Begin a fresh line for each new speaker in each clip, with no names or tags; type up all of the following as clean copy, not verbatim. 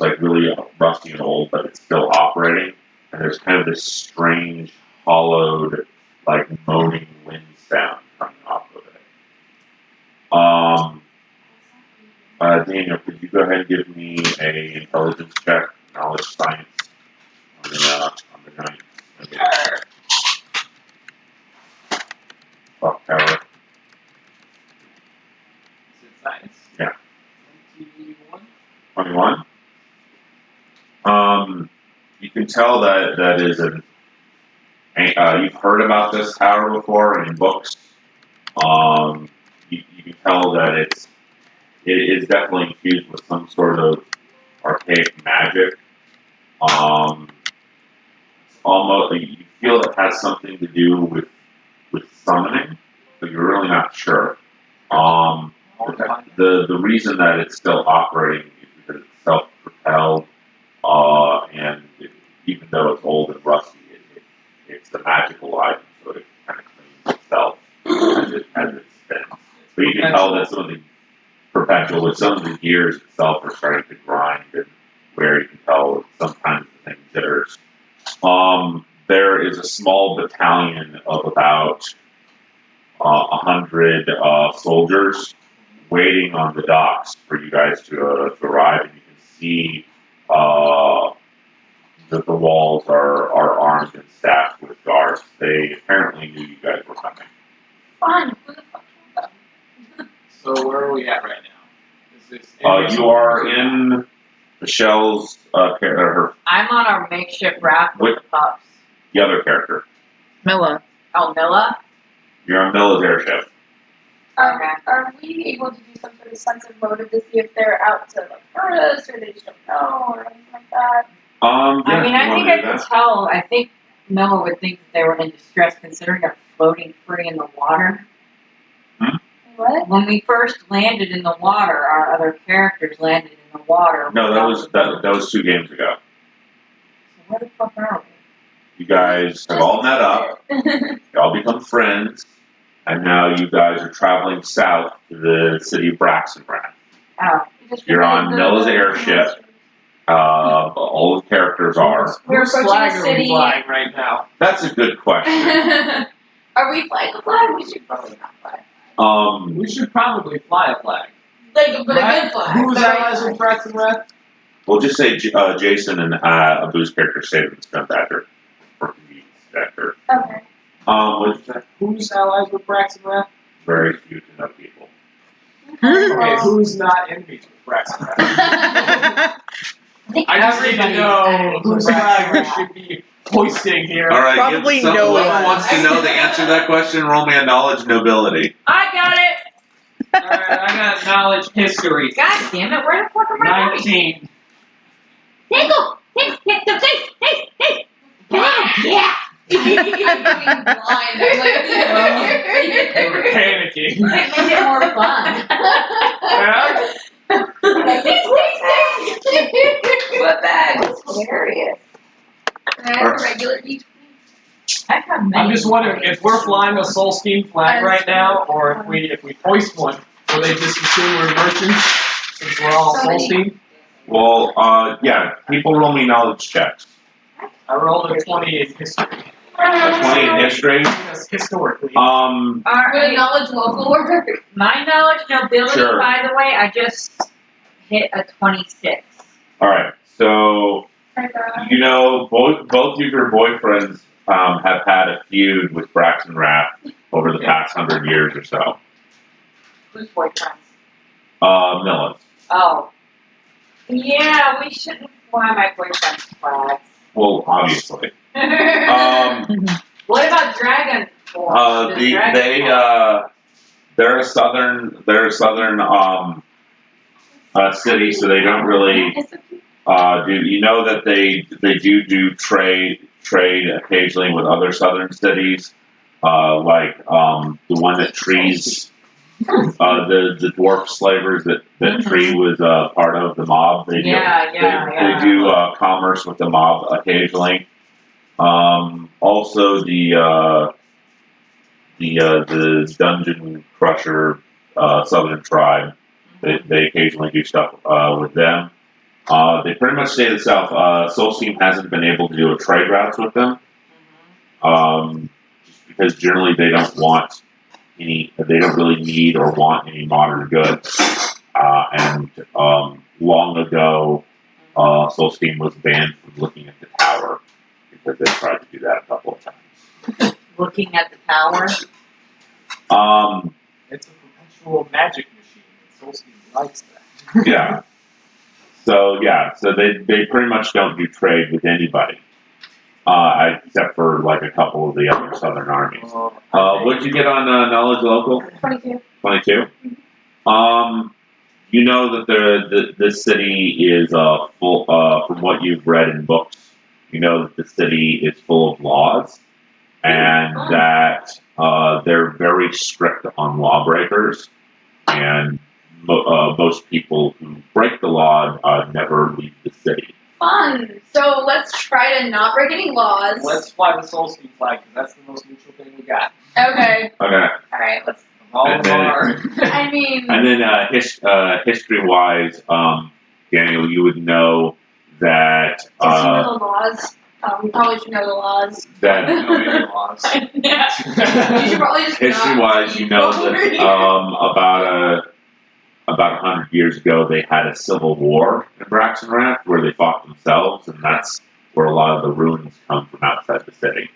like really rusty and old, but it's still operating. And there's kind of this strange, hollowed, like moaning wind sound coming off of it. Daniel, could you go ahead and give me a intelligence check, knowledge science on the ninth? Okay. Clock tower.
Is it science?
Yeah.
21.
21. You can tell that is you've heard about this tower before in books. You can tell that it is definitely infused with some sort of archaic magic. It's almost you feel it has something to do with summoning, but you're really not sure. The reason that it's still operating is because it's self-propelled, and even though it's old and rusty, it's a magical item, so it kind of cleans itself as it spins. But you can tell that some of the perpetual, with some of the gears itself are starting to grind, and where you can tell sometimes the thing jitters. There is a small battalion of about 100 soldiers waiting on the docks for you guys to arrive, and you can see that the walls are armed and staffed with guards. They apparently knew you guys were coming.
Fun. Who the fuck told them?
So where are we at right now? Is this
You are in Michelle's her
I'm on our makeshift raft with the pups.
the other character.
Milla.
Oh, Milla?
You're on Milla's airship.
Are we able to do some sort of sense of motive to see if they're out to like hurt us, or they just don't know, or anything like that?
Yeah,
I mean, I
you
think
wanna
I
do
could
that?
tell. I think Milla would think that they were in distress considering they're floating free in the water.
What?
When we first landed in the water, our other characters landed in the water.
No, that was 2 games ago.
So where the fuck are we?
You guys have all met up. You all become friends, and now you guys are traveling south to the city of Braxenrath.
Oh.
You're on Milla's airship. All the characters are.
We're
Whose
approaching
flag
the
are we
city.
flying right now?
That's a good question.
Are we flying a flag? We should probably not fly.
We should probably fly a flag.
Like, but a good flag.
Who's
The right
allies with
flag.
Braxenrath?
We'll just say Jason and Abu's character stayed in the stunt actor for convenience factor.
Okay.
What did you say?
Who's allies with Braxenrath?
Very few to no people.
Okay, who's not enemies with Braxenrath? I just need to know whose flag we should be hoisting here.
All right,
Probably no
whoever
one.
wants to know the answer to that question, roll me a knowledge nobility.
I got it!
Alright, I got knowledge history.
God damn it, where the fuck am I going?
19.
Tingle! Hey! Yeah!
Being blind. I
They were panicking.
It made it more fun.
What bag? That's hilarious. Can I have a regular beach?
I have many.
I'm just wondering if we're flying a Soul Scheme flag right now, or if we hoist one, will they just assume we're merchants since we're all Soul Scheme?
Well, yeah, people roll me knowledge checks.
I rolled a 20 in history.
A 20 in history.
Yes, historically.
Good knowledge local work.
My knowledge nobility,
Sure.
by the way, I just hit a 26.
All right, so you know both of your boyfriends have had a feud with Braxenrath over the past 100 years or so.
Who's boyfriends?
Millen.
Oh. Yeah, we shouldn't fly my boyfriend's flags.
Well, obviously.
What about Dragon Force?
They're a southern city, so they don't really do. You know that they do trade occasionally with other southern cities, like the one that Tree's the dwarf slavers that Tree was part of the mob. They do commerce with the mob occasionally. Also the Dungeon Crusher Southern tribe. They occasionally do stuff with them. They pretty much stay to the south. Soul Steam hasn't been able to do a trade routes with them, just because generally they don't want they don't really need or want any modern goods. Long ago, Soul Steam was banned from looking at the tower because they tried to do that a couple of times.
Looking at the tower.
It's a perpetual magic machine. Soul Steam likes that.
Yeah. So they pretty much don't do trade with anybody, except for like a couple of the other southern armies. What did you get on knowledge local?
22.
22. You know that this city is full. From what you've read in books, you know that the city is full of laws, and that they're very strict on lawbreakers, and most people who break the law never leave the city.
Fun. So let's try to not break any laws.
Let's fly the Soul Steam flag because that's the most neutral thing we got.
Okay.
Okay.
All right. Let's.
And
I mean.
History-wise, Daniel, you would know that.
Does he know the laws? We probably should know the laws.
That
I don't know any laws.
Yeah. You should probably just.
history-wise, you know that about 100 years ago, they had a civil war in Braxenrath where they fought themselves, and that's where a lot of the ruins come from outside the city.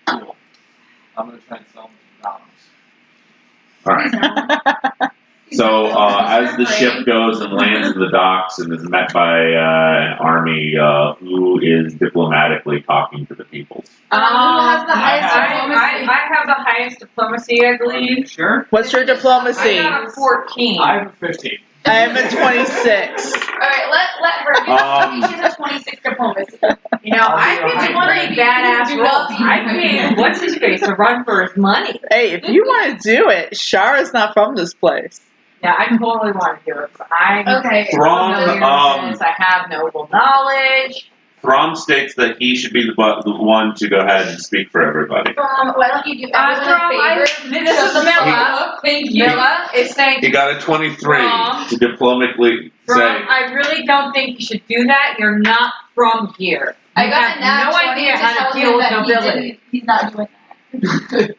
Cool. I'm gonna try and sell them to dollars.
All right. So as the ship goes and lands in the docks and is met by an army, who is diplomatically talking to the peoples?
Who has the highest diplomacy?
I have the highest diplomacy, I believe.
Sure.
What's your diplomacy?
I got a 14.
I have a 15.
I am a 26.
Alright, let her. She's a 26 diplomacy.
You know, I
I'll be
think
a
it's pretty badass role. I mean, what's his face to run for his money?
Hey, if you want to do it, Shara's not from this place.
Yeah, I totally want to do it. But I'm
Okay.
Thrawn,
I have noble knowledge.
Thrawn states that he should be the one to go ahead and speak for everybody.
Why don't you do everyone a favor?
This is Milla. Thank you. Milla is saying.
He got a 23
Thrawn.
to diplomatically
From,
say.
I really don't think you should do that. You're not from here.
I
You
got
have
a nat
no
20
idea
to
how
tell
to
him
deal with
that
nobility.
he's not doing that.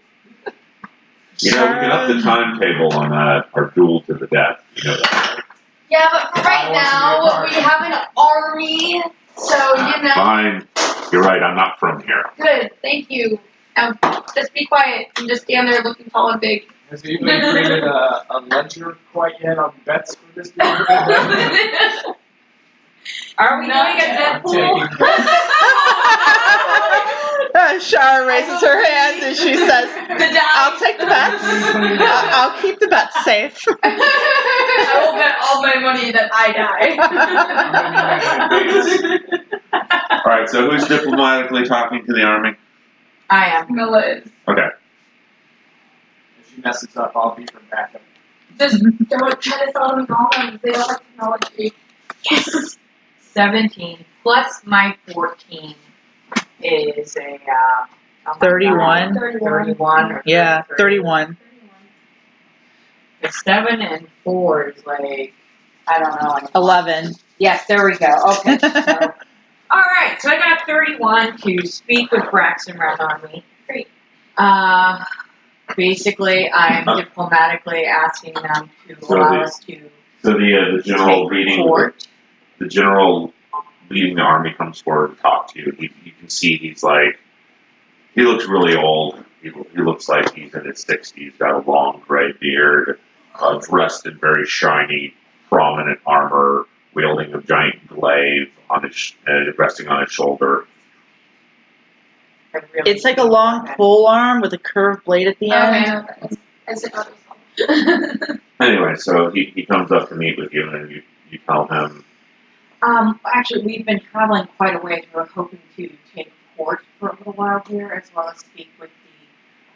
You know, we can up the timetable on our duel to the death. You know that.
Yeah, but for right now, we have an army, so you know.
Fine. You're right. I'm not from here.
Good, thank you. Now, just be quiet and just stand there looking tall and big.
Has anybody created a ledger quite yet on bets for this game?
Are we doing a Deadpool?
Shara raises her hand and she says, I'll take the bets. I'll keep the bets safe.
I will bet all my money that I die.
Alright, so who's diplomatically talking to the army?
I am.
Milla is.
Okay.
If she messes up, I'll be from backup.
Just don't try to sell them golems. They don't have technology. Yes.
17 plus my 14 is a
31.
31 or
Yeah,
33.
31.
The 7 and 4 is like, I don't know.
11.
Yes, there we go. Okay. So, all right, so I got 31 to speak with Braxenrath Army.
Great.
Basically, I'm diplomatically asking them to
So
allow us to
So the general
take fort.
the general leading the army comes forward to talk to you. You can see he looks really old. He looks like he's in his 60s, got a long gray beard, dressed in very shiny, prominent armor, wielding a giant glaive on his resting on his shoulder.
It's like a long pole arm with a curved blade at the end.
Okay. I said that was
Anyway, so he comes up to meet with you, and you tell him.
Actually, we've been traveling quite a ways. We're hoping to take port for a little while here, as well as speak with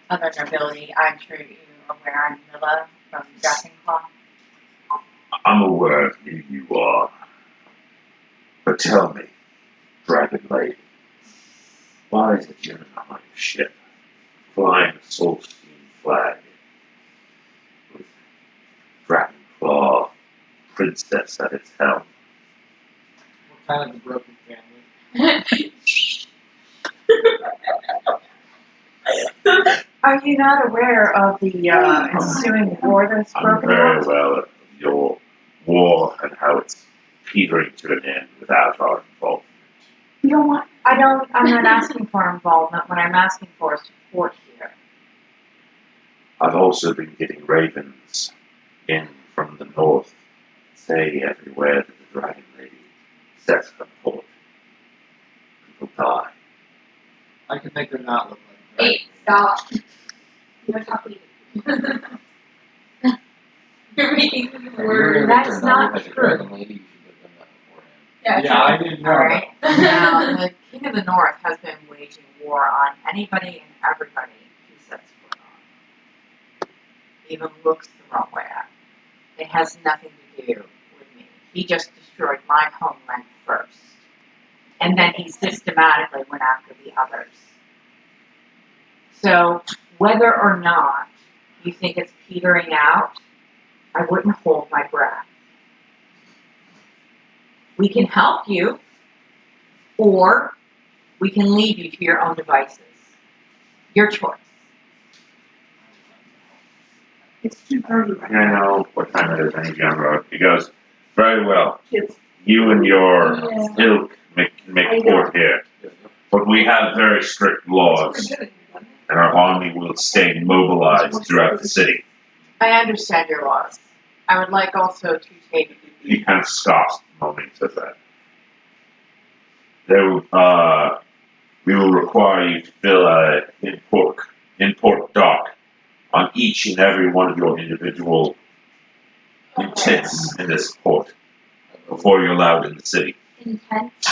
the other nobility. I'm sure you're aware I'm Milla from Braxenrath.
I'm aware of who you are, but tell me, Dragon Lady, why is the Gemini on your ship flying a Soul Steam flag with Dragon Claw Princess at its helm?
kind of the broken family.
Are you not aware of the ensuing war that's
I'm
broken
very
out?
well of your war and how it's petering to an end without our involvement.
You don't want, I'm not asking for involvement. What I'm asking for is support here.
I've also been getting ravens in from the north, say everywhere that the Dragon Lady sets her port. People die.
I can make her not look like that.
Hey, stop. You're talking. You're making me worse.
That's not true.
Yeah,
Yeah, I didn't know
Alright. Now, the King of the North has been waging war on anybody and everybody he sets foot on. Even looks the wrong way at. It has nothing to do with me. He just destroyed my homeland first. And then he systematically went after the others. So, whether or not you think it's petering out, I wouldn't hold my breath. We can help you, or we can leave you to your own devices. Your choice.
It's 2:30. I know what time it is. I need to be on the road. He goes, very well. You and your ilk make port here. But we have very strict laws, and our army will stay mobilized throughout the city.
I understand your laws. I would like also to take
He kind of scoffs the moment he says that. We will require you to fill an import dock on each and every one of your individual intents in this port before you're allowed in the city.
Intense.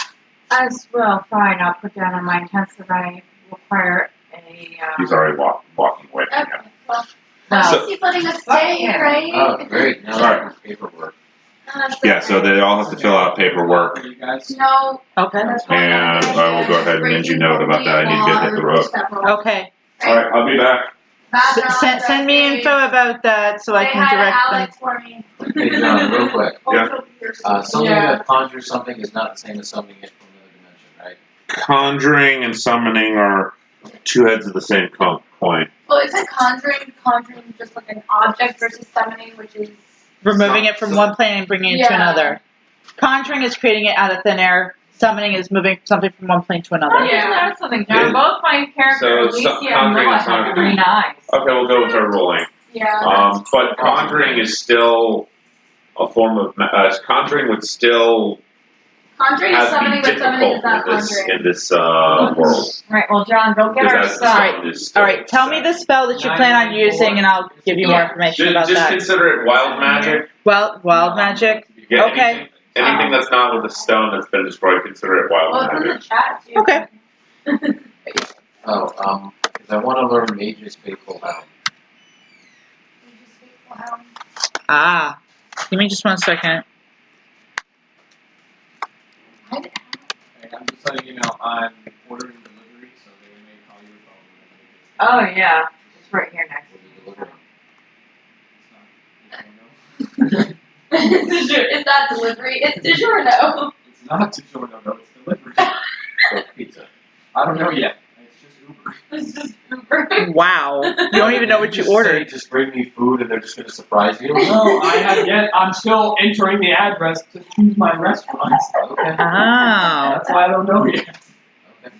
as well. Fine, I'll put down on my intents that I require a.
He's already walking away from you.
Okay, well,
No.
at least he's letting us stay,
Yeah.
right?
Oh, great. Now
Alright.
there's paperwork.
Yeah, so they all have to fill out paperwork,
You guys.
No.
Okay.
that's fine.
and I will go ahead and send you a note about that. I need to get hit the road.
Okay.
Alright, I'll be back.
Send me info about that so I
Say
can
hi to
direct them.
Alex for me.
Hey, John, real quick.
Yeah.
Something
Yeah.
that conjures something is not the same as summoning it from another dimension, right?
Conjuring and summoning are two heads of the same coin.
Well, isn't conjuring just like an object versus summoning, which is
Removing it from one plane and bringing it to
Yeah.
another. Conjuring is creating it out of thin air. Summoning is moving something from one plane to another.
Yeah. That's something, John. Both my characters,
So,
Alicia and
conjuring
Mila,
is not-
have green eyes.
Okay, we'll go with her ruling.
yeah.
But conjuring is still a form of conjuring would still
Conjuring is
have
summoning,
be
but summoning is
difficult
not
in this
conjuring.
world.
Right, well, John, go get our
Because as the
stuff.
stone is still
Alright, tell me the spell that you plan on using and I'll give you more information about
Just
that.
consider it wild magic.
Well, wild magic.
Yeah,
Okay.
anything that's not with a stone that's been destroyed, consider it wild
Well, it's in
magic.
the chat too.
Okay.
Oh, because I want to learn Mage's Faithful Hound.
Wow.
Ah. Give me just 1 second.
Hey, I'm just letting you know, I'm ordering delivery, so they may call your phone when they get it.
Oh, yeah. It's right here next to me.
Is that delivery? It's DiGiorno.
It's not DiGiorno, no, it's delivery.
So pizza.
I don't know yet. It's just Uber.
It's just Uber.
Wow. You don't even know what you ordered.
Just bring me food and they're just going to surprise you?
No, I have yet. I'm still entering the address to choose my restaurants.
Okay.
Oh.
That's why I don't know yet.
Okay.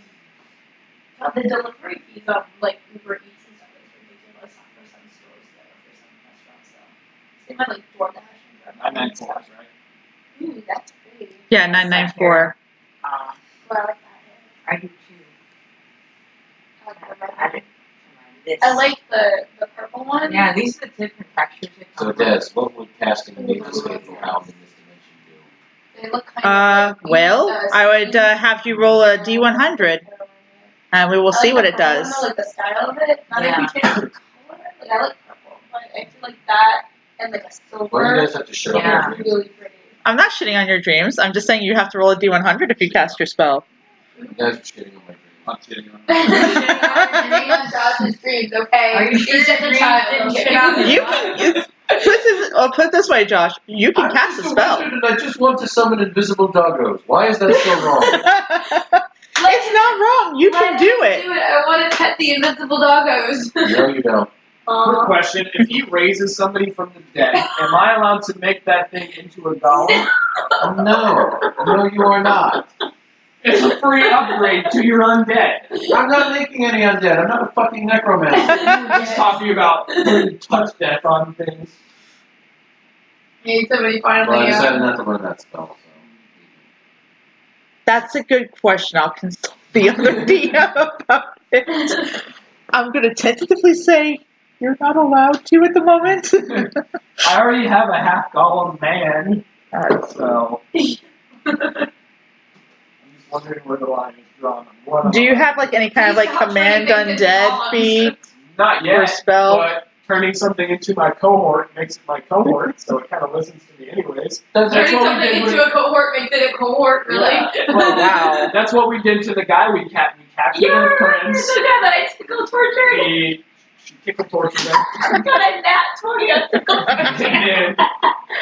But the delivery fees on like Uber Eats and stuff is ridiculous for some stores though, for some restaurants though. Same with like DoorDash and
I meant
stuff.
course, right?
Ooh, that's great.
Yeah, 994.
Um,
Well, I like that.
I do too.
I like the
I
red
did.
one. I like the purple one.
Yeah, these are the different textures that
So
come
Des, what would casting Mage's Faithful Hound in this dimension do?
They look kind of like
Well,
these,
I would have you roll a D100 and we will see what it does.
I don't know, like the style of it. Not
Yeah.
if you change the color. Like I like purple, but I feel like that and like a silver.
Well, you guys have to show
Yeah.
me.
Really pretty.
I'm not shitting on your dreams. I'm just saying you have to roll a D100 if you cast your spell.
You guys are shitting on my dreams.
I'm kidding.
Shitting on Josh's dreams, okay?
Are you sure
He's just
your
a
dreams
child,
didn't
okay?
shit on
You can. Put it this way, Josh. You can cast a spell.
And I just want to summon invisible doggos. Why is that so wrong?
It's not wrong. You can do it.
I want to pet the invisible doggos.
No, you don't.
Quick question: if he raises somebody from the dead, am I allowed to make that thing into a golem?
No, you are not.
It's a free upgrade to your undead.
I'm not making any undead. I'm not a fucking necromancer.
We're just talking about putting touch death on things.
Maybe somebody finally.
Well, I decided not to learn that spell. So.
That's a good question. I'll consult the other DM about it. I'm going to tentatively say you're not allowed to at the moment.
I already have a half golem man, so I'm just wondering where the line is drawn.
Do you have like any kind of like command undead feat
Not
or
yet,
spell?
but turning something into my cohort makes it my cohort, so it kind of listens to me anyways. That's
Turning
what we
something
did
into
with,
a cohort makes it a cohort, really?
Yeah. Well,
Wow.
That's what we did to the guy we captured
Yeah,
in
the
Prince.
guy that I tickle tortured.
She tickle tortured him.
I got a nat 20 on tickle torture.
And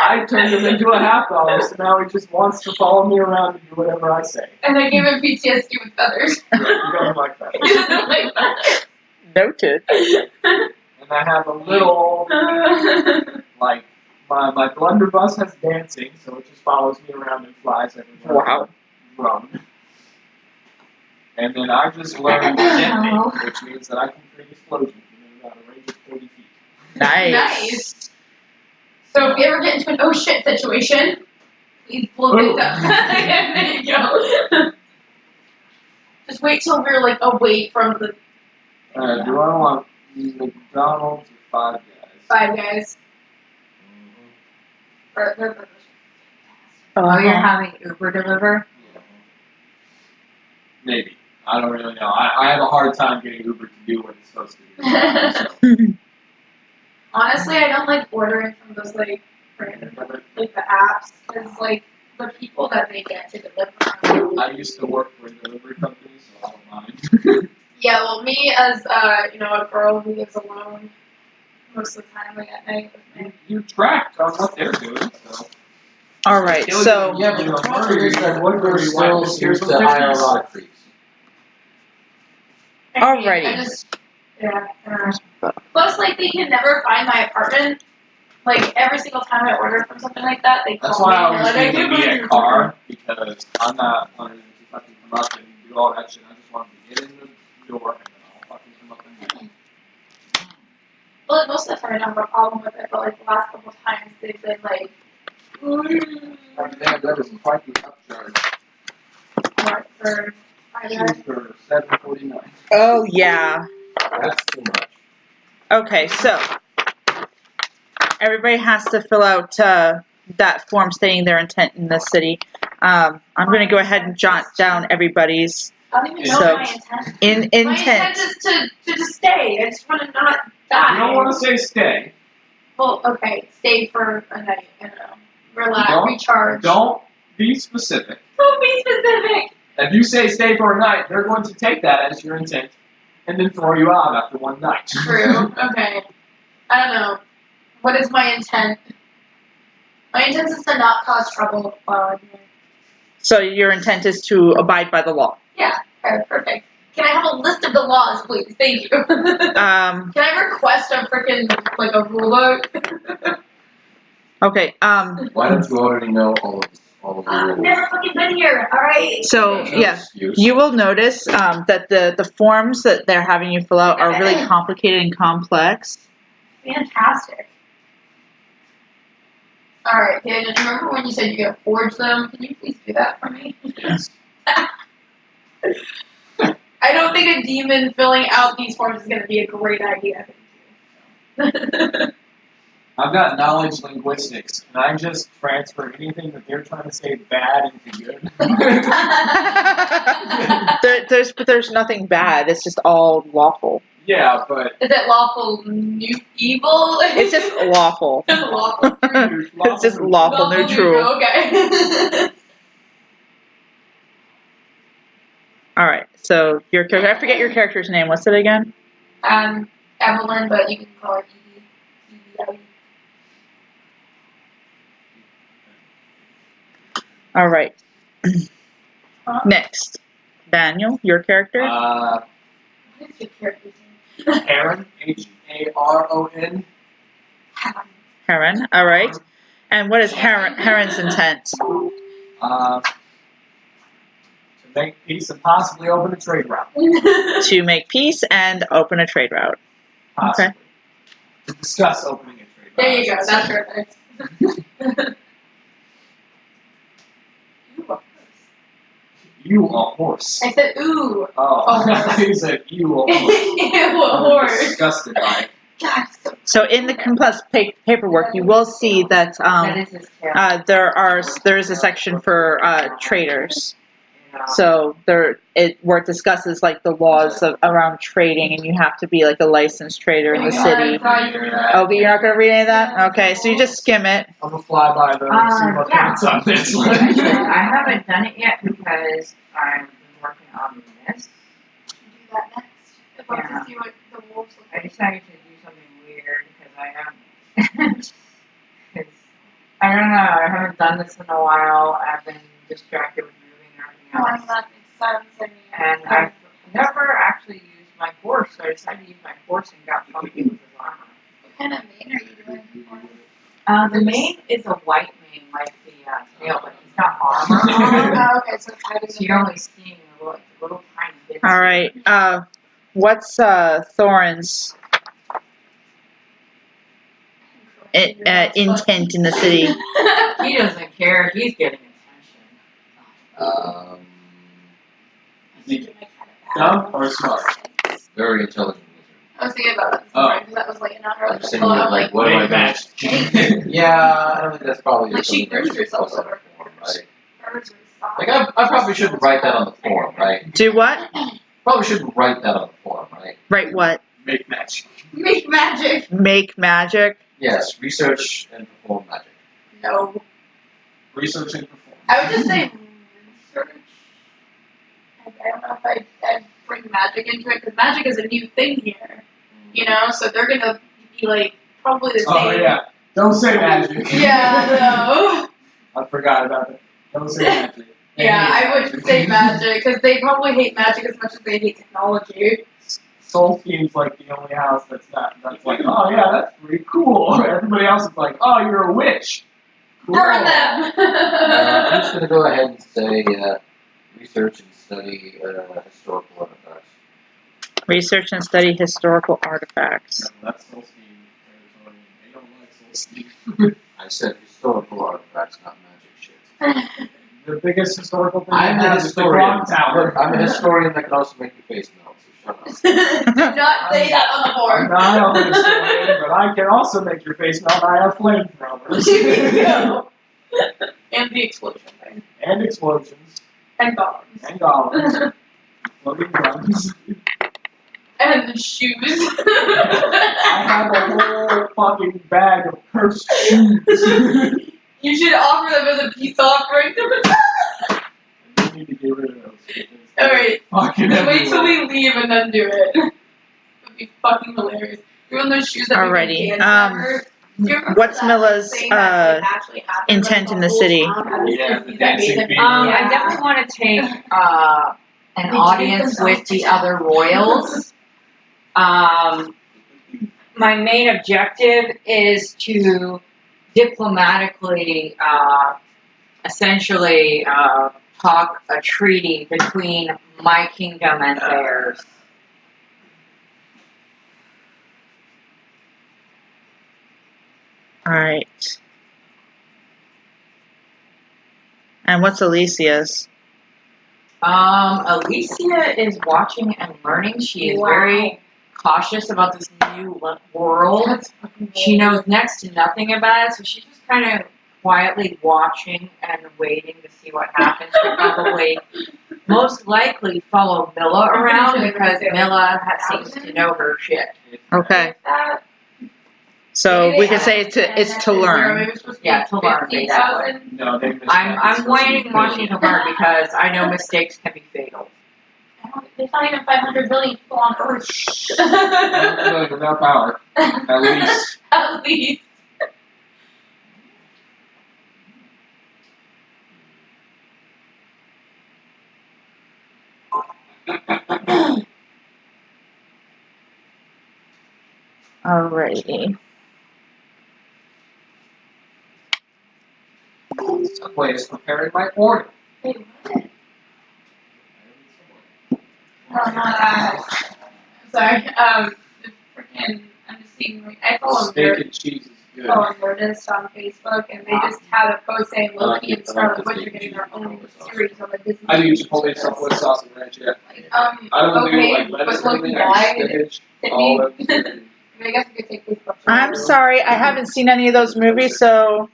I turned him into a half dollar, so now he just wants to follow me around and do whatever I say.
And I gave him PTSD with feathers.
He doesn't like that.
He doesn't like that.
Noted.
And I have a little, like, my blunderbuss has dancing, so it just follows me around and flies everywhere.
Wow.
Run. And then I just learned detonate, which means that I can create explosions within about a range of 40 feet.
Nice.
So if you ever get into an oh shit situation, please blow things up. There you go. Just wait till we're like away from the
Do I want McDonald's or 5 Guys?
5 guys.
Oh, you're having Uber deliver?
Maybe. I don't really know. I have a hard time getting Uber to do what it's supposed to do. So.
Honestly, I don't like ordering from those like random like the apps because like the people that they get to deliver.
I used to work for a delivery company, so I don't mind.
Yeah, well, me as a girl who lives alone most of the time, like at night with me.
You tracked on what they're doing, so.
All right, so
Yeah, but the problem is that Woodbury still seems to hire a lot of freaks.
Alrighty.
Plus, like, they can never find my apartment. Like, every single time I order from something like that, they
That's
call me
why I
and
always
they're
need
like,
to be a car, because I'm not wanting to fucking come up and do all that shit. I just want to get in the door and then I'll fucking come up and do it.
Well, most of the time I don't have a problem with it, but like the last couple of times they've been like,
Damn, that is quite the upcharge.
what for?
Shoes for $7.49.
oh yeah.
That's too much.
Okay, so everybody has to fill out that form stating their intent in the city. I'm going to go ahead and jot down everybody's
I don't even know
So,
my intent.
intent.
My intent is to just stay. I just want to not die.
You don't want to say stay.
Well, okay, stay for a night and relax,
Don't-
recharge.
Don't be specific.
Don't be specific.
If you say stay for a night, they're going to take that as your intent and then throw you out after one night.
True. Okay. I don't know. What is my intent? My intent is to not cause trouble while I'm here.
So your intent is to abide by the law.
Yeah. Okay, perfect. Can I have a list of the laws, please? Thank you. Can I request a freaking like a rule book?
Okay.
Why don't you already know all of the
I've
rules?
never fucking been here. All right.
So
That's no
yeah,
excuse.
you will notice that the forms that they're having you fill out are really complicated and complex.
Fantastic. All right, Daniel. Remember when you said you could forge them? Can you please do that for me?
Yes.
I don't think a demon filling out these forms is going to be a great idea.
I've got knowledge linguistics. Can I just transfer anything that they're trying to say bad into good?
There's nothing bad. It's just all lawful.
Yeah, but
Is it lawful evil?
It's just lawful.
Just lawful.
It's just lawful neutral.
Okay.
All right. So your character. I forget your character's name. What's it again?
Evelyn, but you can call her Evie.
All right. Next, Daniel, your character.
What is your character's name?
Aaron, Haron.
Heron. All right. And what is Heron's intent?
To make peace and possibly open a trade route.
To make peace and open a trade route.
Possibly.
Okay.
To discuss opening a trade route.
There you go. That's perfect.
You a horse.
I said ooh.
Oh, he said you a horse.
Ew, a
I'm
horse.
disgusted by it.
God,
So in the complex paperwork, you will see that
That is his tail.
there is a section for traders. So where it discusses like the laws around trading, and you have to be like a licensed trader in the city. Okay, you're not gonna read any of that. Okay, so you just skim it.
I'm gonna fly by though and see what
Yeah.
comes on this one.
I haven't done it yet because I'm working on this.
do that next. I'd love
Yeah.
to see what the wolves look
I
like.
decided to do something weird because I haven't. Cause I don't know. I haven't done this in a while. I've been distracted with moving and
Oh,
everything else.
that makes sense. I mean,
And I've never actually used my horse, so I decided to use my horse and got funky with his armor.
what kind of mane are you doing?
The mane is a white mane, like the tail, but he's got armor on.
Oh, okay, so it's hiding
So you're only seeing a little tiny bit.
All right. What's Thorin's intent in the city?
He doesn't care. He's getting attention.
Dumb or smart?
Very intelligent
I was thinking about that
Oh.
because that was like an hour.
wizard. I'm saying,
I'm like,
what am I
Wait,
gonna?
match.
Yeah, I don't think that's probably
Like, she
something
proves
that should
herself
be
over.
form, right?
birds or stuff.
Like I probably shouldn't write that on the form, right?
Do what?
Probably shouldn't write that on the form, right?
Write what?
Make match.
Make magic.
Make magic.
Yes, research and perform magic.
No.
Research and perform.
I would just say research. I don't know if I'd bring magic into it because magic is a new thing here. You know, so they're gonna be like probably the same.
Oh yeah. Don't say magic.
Yeah, no.
I forgot about it. Don't say magic.
Yeah, I would say magic because they probably hate magic as much as they hate technology.
Soul Scheme's like the only house that's like, oh yeah, that's pretty cool. Everybody else is like, oh, you're a witch. Cool.
Burn them.
I'm just gonna go ahead and say research and study historical artifacts.
Research and study historical artifacts.
No, that's Soul Scheme territory. They don't like Soul Scheme.
I said historical artifacts, not magic shit.
The biggest historical thing
I'm
we
a
have is the
historian.
Clock Tower.
Look, I'm a historian that can also make your face melt, so shut up.
Do not say that on the
I'm
board.
not a historian, but I can also make your face melt. I have flamethrowers.
No. And the explosion thing.
And explosions.
And bombs.
And golems. Floating guns.
And the shoes.
I have a whole fucking bag of cursed shoes.
You should offer them as a peace offering to the
We need to get rid of those.
Alright.
Fucking
Wait till
everywhere.
we leave and then do it. It would be fucking hilarious. Even those shoes that
Alrighty,
we dance do you remember
what's
that
Milla's,
thing that, like, actually happened,
intent
like,
in the
whole
city?
town had this
Yeah,
disease
the
that made
dancing
them-
bee.
I definitely want to take an
They
audience
take
with the other royals. My main objective is to diplomatically, essentially, talk a treaty between my kingdom and theirs.
Alright. And what's Alicia's?
Alicia is watching and learning. She is very cautious about this new world.
That's fucking
She
cool.
knows next to nothing about it, so she's just kind of quietly watching and waiting to see what happens. She'll probably most likely follow Milla around because Milla seems to know her shit.
Okay.
That,
So we could say it's to learn.
Yeah, to learn, basically.
15,000.
No, they missed
I'm waiting and watching to learn because I know mistakes can be fatal.
There's not even 500 billion people on Earth.
Without power. At least.
At least.
Alrighty.
Subway is preparing my order.
Wait, what? Oh my gosh. Sorry. Freaking, I'm just seeing, like, I follow
Steak and cheese is good.
Nerdist on Facebook, and they just had a post saying Loki and Scarlet Witch are getting their own series on the Disney.
I do Chipotle stuff with sauce and ranch, yeah.
Like,
I don't do
okay,
like lettuce
but
or
Loki
anything,
died.
spinach,
Did
olives.
he? I guess we could take these questions.
I'm sorry, I haven't seen any of those movies, so.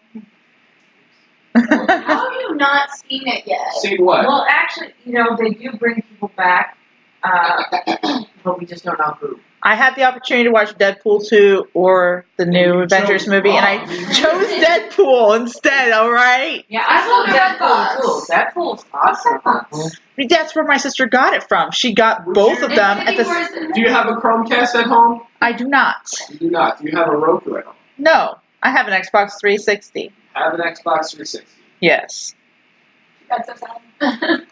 How have you not seen it yet?
See what?
Well, actually, they do bring people back, but we just don't know who.
I had the opportunity to watch Deadpool 2 or the new Avengers movie, and I chose Deadpool instead, alright?
Yeah, I love
Deadpool
Deadpool too. Deadpool's awesome.
That's where my sister got it from. She got both of them at the.
Do you have a Chromecast at home?
I do not.
You do not. Do you have a Roku at home?
No, I have an Xbox 360.
Have an Xbox 360.
Yes.
That's so sad.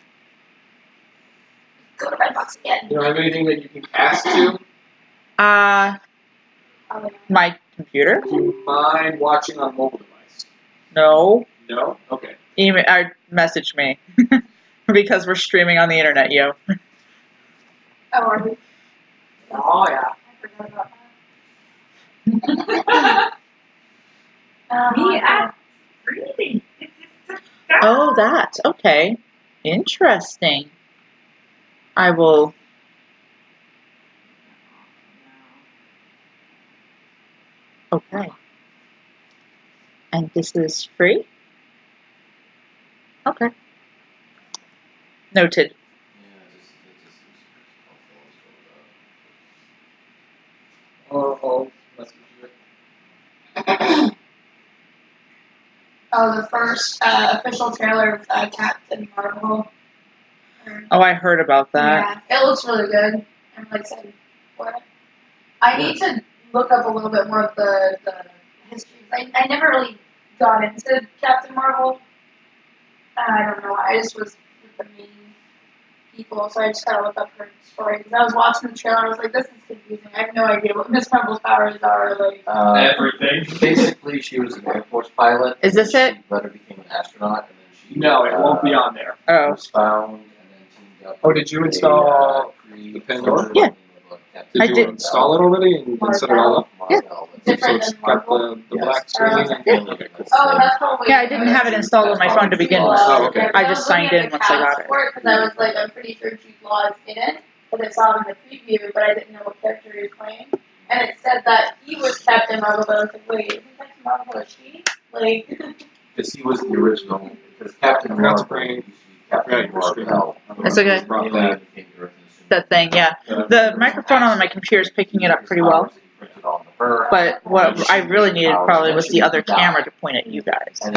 Go to Redbox again.
You don't have anything that you can cast to?
My computer?
Do you mind watching on a mobile device?
No.
No? Okay.
Email or message me because we're streaming on the internet, yo.
Oh, are we?
Oh, yeah.
I forgot about that.
Yeah. Really?
Oh, that. Okay. Interesting. I will. Okay. And this is free? Okay. Noted.
Oh, let's do it.
Oh, the first official trailer of Captain Marvel.
Oh, I heard about that.
Yeah, it looks really good. I'm really excited for it. I need to look up a little bit more of the history. I never really got into Captain Marvel. I don't know. I just was with the main people, so I just gotta look up her story. Because I was watching the trailer, I was like, this is confusing. I have no idea what Miss Marvel's powers are. Like,
Everything.
Basically, she was an Air Force pilot.
Is this it?
She later became an astronaut, and then she
No, it won't be on there.
Oh.
was found and then teamed up.
Oh, did you install the Pandora?
Yeah.
Did
I
you
did.
install it already and set it all up?
Yeah.
So
different
it's
than
got
Marvel.
the black screen and okay, cool.
Oh, that's probably.
Yeah, I didn't have it installed on my phone to begin with.
Oh, okay.
I just signed in once I got it.
Because I was like, I'm pretty sure Jude Law is in it, but I saw him in the preview, but I didn't know what character he was playing. And it said that he was Captain Marvel, but I was like, wait, isn't Captain Marvel a she? Like,
Because he was the original. Because Captain
Forgot to
Marvel
bring-
used to be Captain Marvel.
That's okay.
Brought that.
That thing, yeah. The microphone on my computer is picking it up pretty well. But what I really needed probably was the other camera to point at you guys. And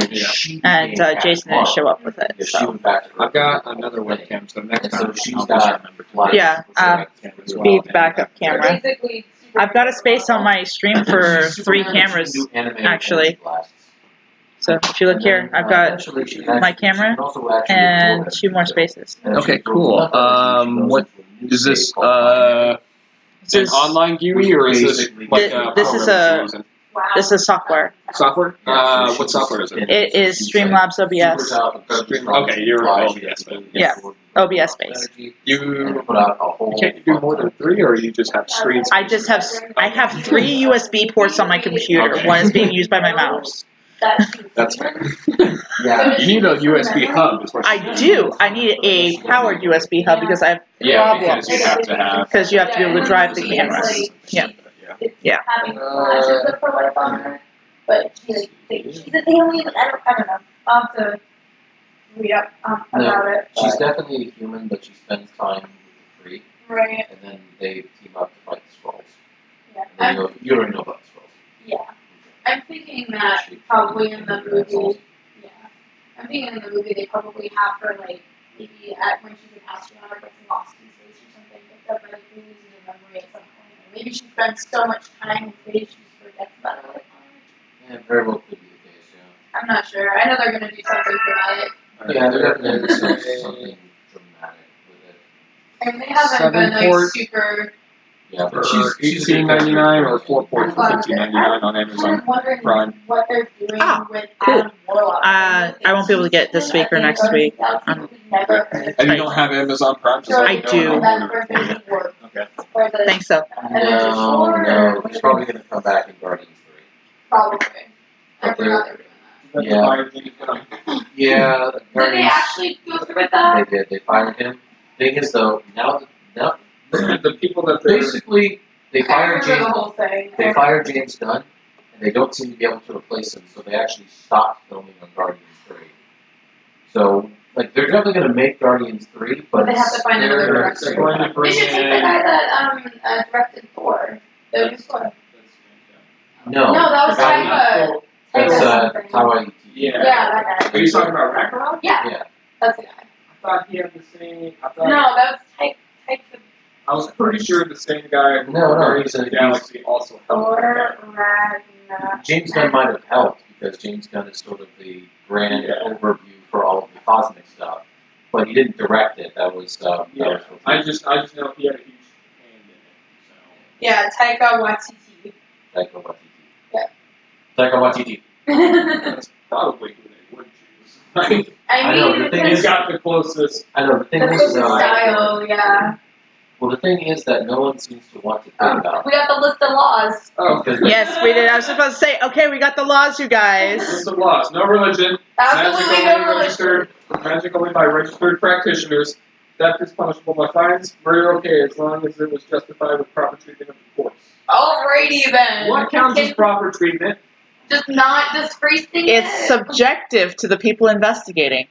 Jason didn't show up with it. So.
I've got another webcam, so next time
she's
I'll
got
just remember to
Yeah, be the backup camera.
basically.
I've got a space on my stream for 3 cameras, actually. So if you look here, I've got my camera and 2 more spaces.
Okay, cool. What is this?
This
An
is,
online GUI or is this like
this is
program that you're using?
this is software.
Software? What software is it?
It is Streamlabs OBS.
Okay, you're OBS then.
Yeah, OBS based.
You can't do more than 3, or you just have screens?
I have 3 USB ports on my computer. One is being used by my mouse.
That's fair.
Yeah.
You need a USB hub. Is what
I do. I need a powered USB hub because I have problems.
because you have to have.
Because you have to be able to drive the camera. Yeah. Yeah.
Having flashes of her life on her, but she's a alien. I don't know. I'll have to read up about it.
She's definitely a human, but she spends time with the Kree,
Right.
and then they team up to fight the Skrulls.
Yeah.
And then you already know about the Skrulls.
Yeah. I'm thinking that probably in the movie, I'm thinking in the movie they probably have her like maybe when she's an astronaut or gets lost in space or something, but that like loses her memory at some point. Or maybe she spends so much time in space she just forgets about her life on Earth.
Yeah, very well could be the case, yeah.
I'm not sure. I know they're gonna do something dramatic.
Yeah, they're definitely doing something dramatic with it.
And they haven't been like
7-port.
super.
Yeah, but
For
she's a good
$18.99 or
person.
4-port for $15.99 on
I'm
Amazon
wondering
Prime.
what they're doing
Ah,
with
cool.
Adam Warlock.
I won't be able to get it this week or next week.
Never heard.
And you don't have Amazon Prime? Just let
I
me know
do.
and I'll order it.
That work
Okay.
for the
Think so.
No, he's probably gonna come back in Guardians 3.
probably. I forgot they were doing that.
Yeah. Yeah,
Did they
Guardians,
actually go through with that?
they did. They fired him. Thing is, though, now
The people that they're
basically they
I
fired
remember the
James.
whole thing.
They fired James Gunn, and they don't seem to be able to replace him. So they actually stopped filming on Guardians 3. So like they're definitely gonna make Guardians 3,
But they have to find another
they're
director.
going to
They
bring
should take the
in.
guy that directed Thor. The new Thor.
No,
No, that was
the guy-
Taika.
That's
Taika something.
Taika.
Yeah.
Yeah, that
Are
guy.
you talking about Ragnarok?
Yeah,
Yeah.
that's the guy.
I thought he had the same. I thought.
No, that was Taika.
I was pretty sure the same guy who
No,
Guardians
he's
of the Galaxy also helped. with
Thor
that.
Ragnarok.
James Gunn might have helped because James Gunn is sort of the grand overview for all of the cosmic stuff, but he didn't direct it. That was
Yeah, I just know he had a huge hand in it.
Yeah, Taika Waititi.
Taika Waititi.
Yeah.
Taika Waititi.
So that's probably who they would choose. Right?
I know, the
mean,
thing
He's
is-
got the closest.
I know the thing
that's
is,
the style, yeah.
well, the thing is that no one seems to want to think about.
We got the list of laws.
Oh,
Because
Yes, we did. I was supposed to say, okay, we got the laws, you guys.
list of laws. No religion.
Absolutely no religion.
Magic only by registered practitioners. Theft is punishable by fines. Murder okay as long as it was justified with proper treatment of the corpse.
Alrighty then.
What counts as proper treatment?
Just not disgracing
It's
it.
subjective to the people investigating.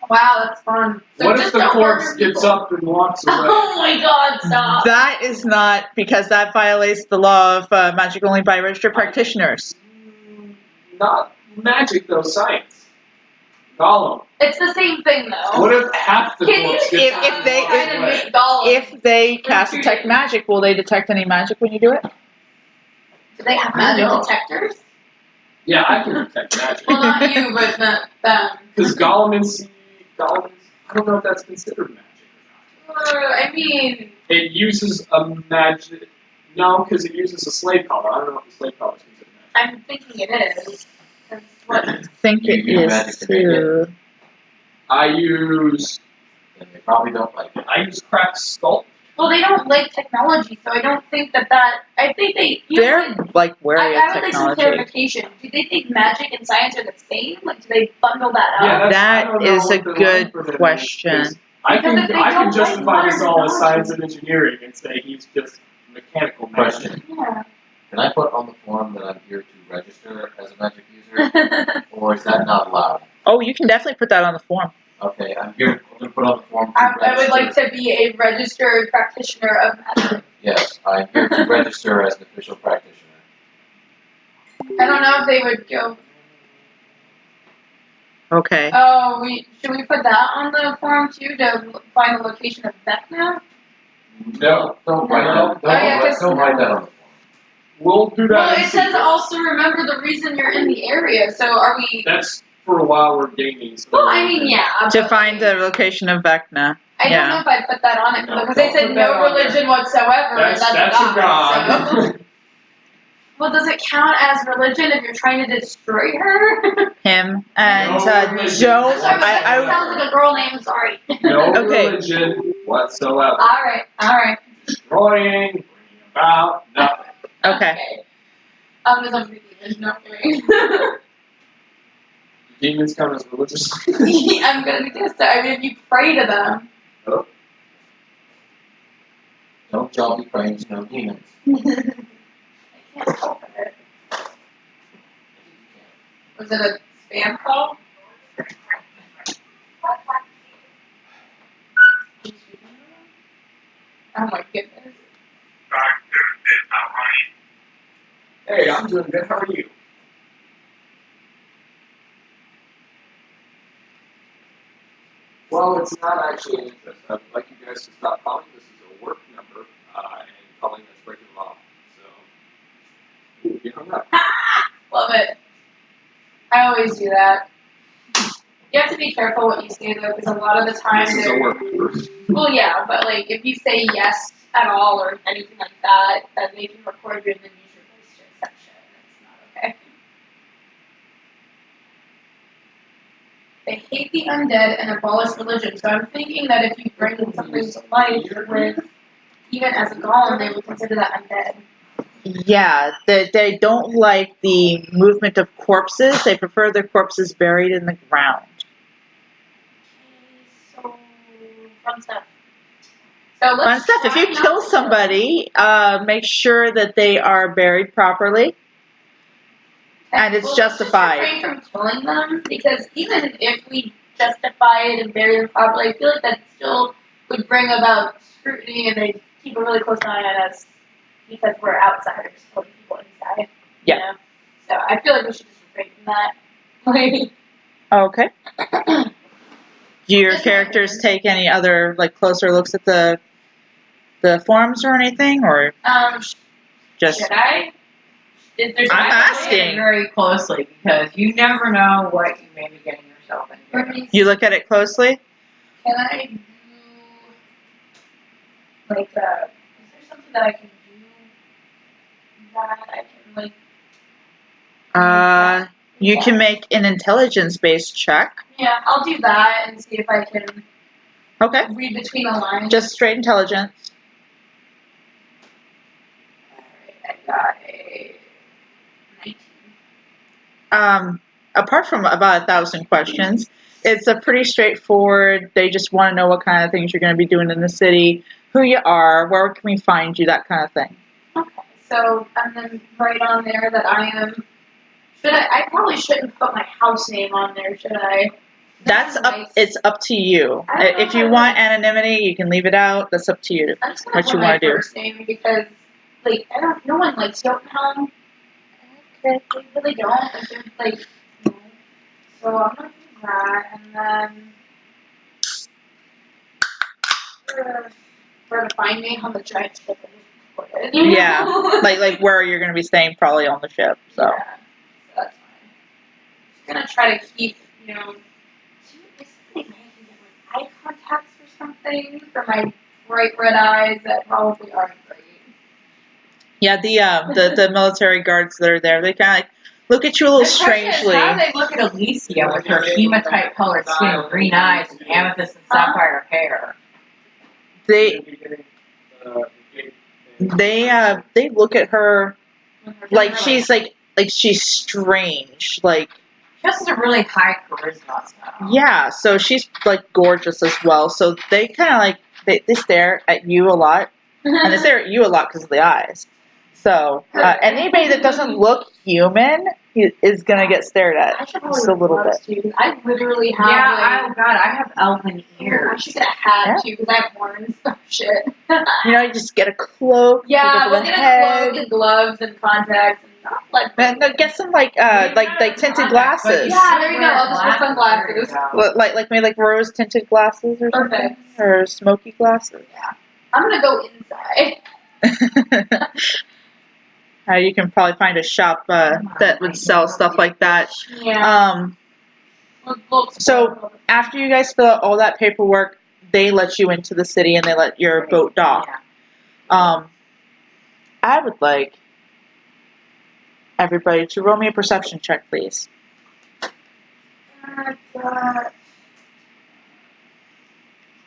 Wow, that's fun. So
What if
just
the
don't
corpse
murder
gets
people.
up and walks away?
Oh my god, stop.
That is not, because that violates the law of magic only by registered practitioners.
Not magic though, science. Gollum.
It's the same thing though.
What if half the
Can you
corpse
if-
gets
if they-
trying to make Gollum?
If they cast detect magic, will they detect any magic when you do it?
Do they have
I
magic
know.
detectors?
Yeah, I can detect magic.
Well, not you, but them.
Because Gollum is, I don't know if that's considered magic or not.
I mean,
It uses a magic, no, because it uses a slave collar. I don't know if the slave collar is considered magic.
I'm thinking it is. That's what.
I think
You
it
use magic
is
to make
too.
I use
and they probably don't like it.
craft sculpt.
Well, they don't like technology, so I don't think that. I think they.
They're like wary of
I would like some
technology.
clarification. Do they think magic and science are the same? Like, do they bundle that up?
Yeah, I
That
don't know
is
what
a
the
good
line for them is,
question.
'cause I
Because
can
if they
I can
don't
justify
like
this all as
modern
science and engineering and say he's just mechanical magic.
Question.
Yeah.
Can I put on the form that I'm here to register as a magic user, or is that not allowed?
Oh, you can definitely put that on the form.
Okay, I'm here. I'm going to put on the form to
I would
register.
like to be a registered practitioner of magic.
Yes, I'm here to register as an official practitioner.
I don't know if they would go.
Okay.
Oh, should we put that on the form too to find the location of Vecna?
No.
Don't write that.
Oh, yeah, 'cause-
Don't write that on the form.
We'll do that.
Well,
in
it says
secret.
also remember the reason you're in the area. So are we?
That's for a while we're gaming. So
Well, I mean, yeah.
To
but-
find the location of Vecna.
I don't know
Yeah.
if I'd put that on it
No,
because they
don't
said
put that
no
on there.
religion whatsoever.
That's
and
a
So.
god.
Well, does it count as religion if you're trying to destroy her?
Him and
No religion.
Joe.
Sorry, but that
I
sounds like a girl name. Sorry.
No
Okay.
religion whatsoever.
All right.
Destroying, bringing about nothing.
okay.
There's something no kidding.
Demons come as religious.
I'm gonna do this. I mean, if you pray to them.
Oh.
Don't y'all be praying to no demons.
I can't help it. Was it a spam call? Oh my goodness.
Hey, I'm doing good. How are you? Well, it's not actually an interest. I'd like you guys to stop calling. This is a work number, and calling us breaking the law. So, you hung up.
Love it. I always do that. You have to be careful what you say though, because a lot of the time
This is a work first.
well, yeah, but like if you say yes at all or anything like that, then they can record you and then use your voice to exception. It's not okay. They hate the undead and abolish religion. So I'm thinking that if you bring something to life with, even as a golem, they would consider that undead.
Yeah, they don't like the movement of corpses. They prefer their corpses buried in the ground.
Okay, so fun stuff. So let's
Fun stuff. If you
try not
kill
to
somebody, make sure that they are buried properly. And it's justified.
Let's just refrain from killing them, because even if we justify it and bury them properly, I feel like that still would bring about scrutiny and they'd keep a really close eye on us because we're outsiders killing people inside.
Yeah.
You know? So I feel like we should just refrain from that. Like,
Okay. Do your characters take any other closer looks at the forms or anything, or just?
should I? Is there
I'm
I
asking.
look at it very closely because you never know what you may be getting yourself into.
You look at it closely?
Can I do like is there something that I can do that I can like
You can make an intelligence-based check.
yeah, I'll do that and see if I can
Okay.
read between the lines.
Just straight intelligence.
Alright, I got a 19.
Apart from about 1,000 questions, it's a pretty straightforward. They just want to know what kind of things you're going to be doing in the city, who you are, where can we find you, that kind of thing.
Okay, so and then write on there that I am. Should I probably shouldn't put my house name on there, should I?
That's up. It's up to you.
I don't know
If you
how
want
to-
anonymity, you can leave it out. That's up to you.
I'm just gonna
What
put
you
my
wanna do.
first name because no one likes Jotunheim. They really don't. Like, they're like, no. So I'm gonna do that, and then for to find me on the giant ship I just recorded.
Yeah, like where you're going to be staying, probably on the ship. So.
Yeah, so that's fine. Just gonna try to keep, is something I can get eye contacts or something for my bright red eyes that probably aren't great.
Yeah, the military guards that are there, they kind of look at you a little strangely.
How do they look at Alicia with her hematite colored skin, green eyes, and amethyst and sapphire hair?
They look at her like she's like she's strange. Like,
She has a really high charisma. So.
yeah, so she's like gorgeous as well. So they kind of they stare at you a lot, and they stare at you a lot because of the eyes. So anybody that doesn't look human is gonna get stared
I
at
should
just a little bit.
to. I literally have
Yeah, I have elven
I
ears.
should get a hat too because I have horns. Oh shit.
You just get a cloak.
Yeah,
over
we'll
the
get a
head.
cloak and gloves and contacts and not like.
And get some like tinted glasses.
Yeah, there you go. I'll just wear sunglasses.
Like rose tinted glasses or something,
Perfect.
or smoky glasses.
I'm gonna go inside.
You can probably find a shop that would sell stuff like that.
Yeah.
So after you guys fill out all that paperwork, they let you into the city and they let your boat dock. I would like everybody to roll me a perception check, please.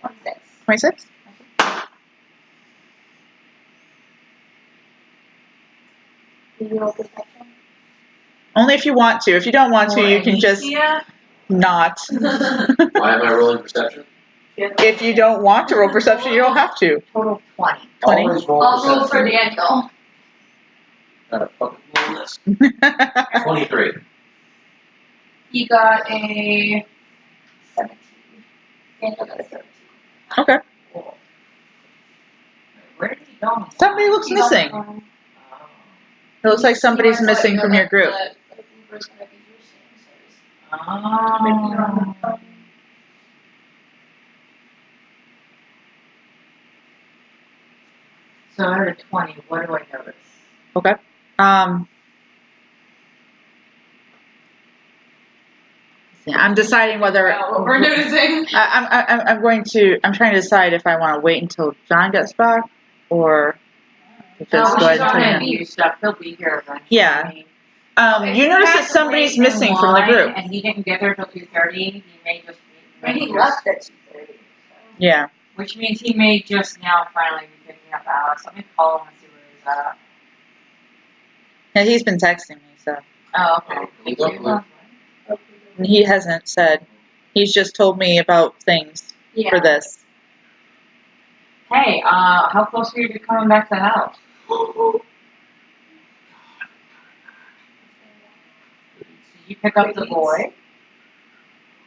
26.
26? Only if you want to. If you don't want to, you can just not.
Why am I rolling perception?
If you don't want to roll perception, you don't have to.
Total 20.
20.
Always roll
I'll roll for
perception.
Daniel.
Gotta fucking roll this. 23.
He got a 17. Daniel got a 17.
Okay.
Cool. Where did he go?
Somebody looks
He's on the
missing.
phone.
It looks like somebody's
He was
missing
letting
from
know
your group.
that Uber's gonna be here soon, so maybe you're on the
Oh.
phone.
So out of 20, what do I notice?
Okay. Yeah, I'm deciding whether
What we're noticing.
I'm trying to decide if I want to wait until John gets back or just
No,
go
she's
ahead and
on
tell
hand
him.
use stuff. He'll be here eventually.
Yeah.
If
You
he
notice
has
that
to
somebody's
wait in
missing from the
line
group.
And he didn't get there till 2:30. He may just.
And he left at 2:30.
Yeah.
Which means he may just now finally be picking up Alex. Let me call him and see where he's at.
Yeah, he's been texting me, so
Oh, okay.
You don't look-
he hasn't said. He's just told me about things
Yeah.
for this.
Hey, how close are you to coming back to the house? Did you pick up the boy?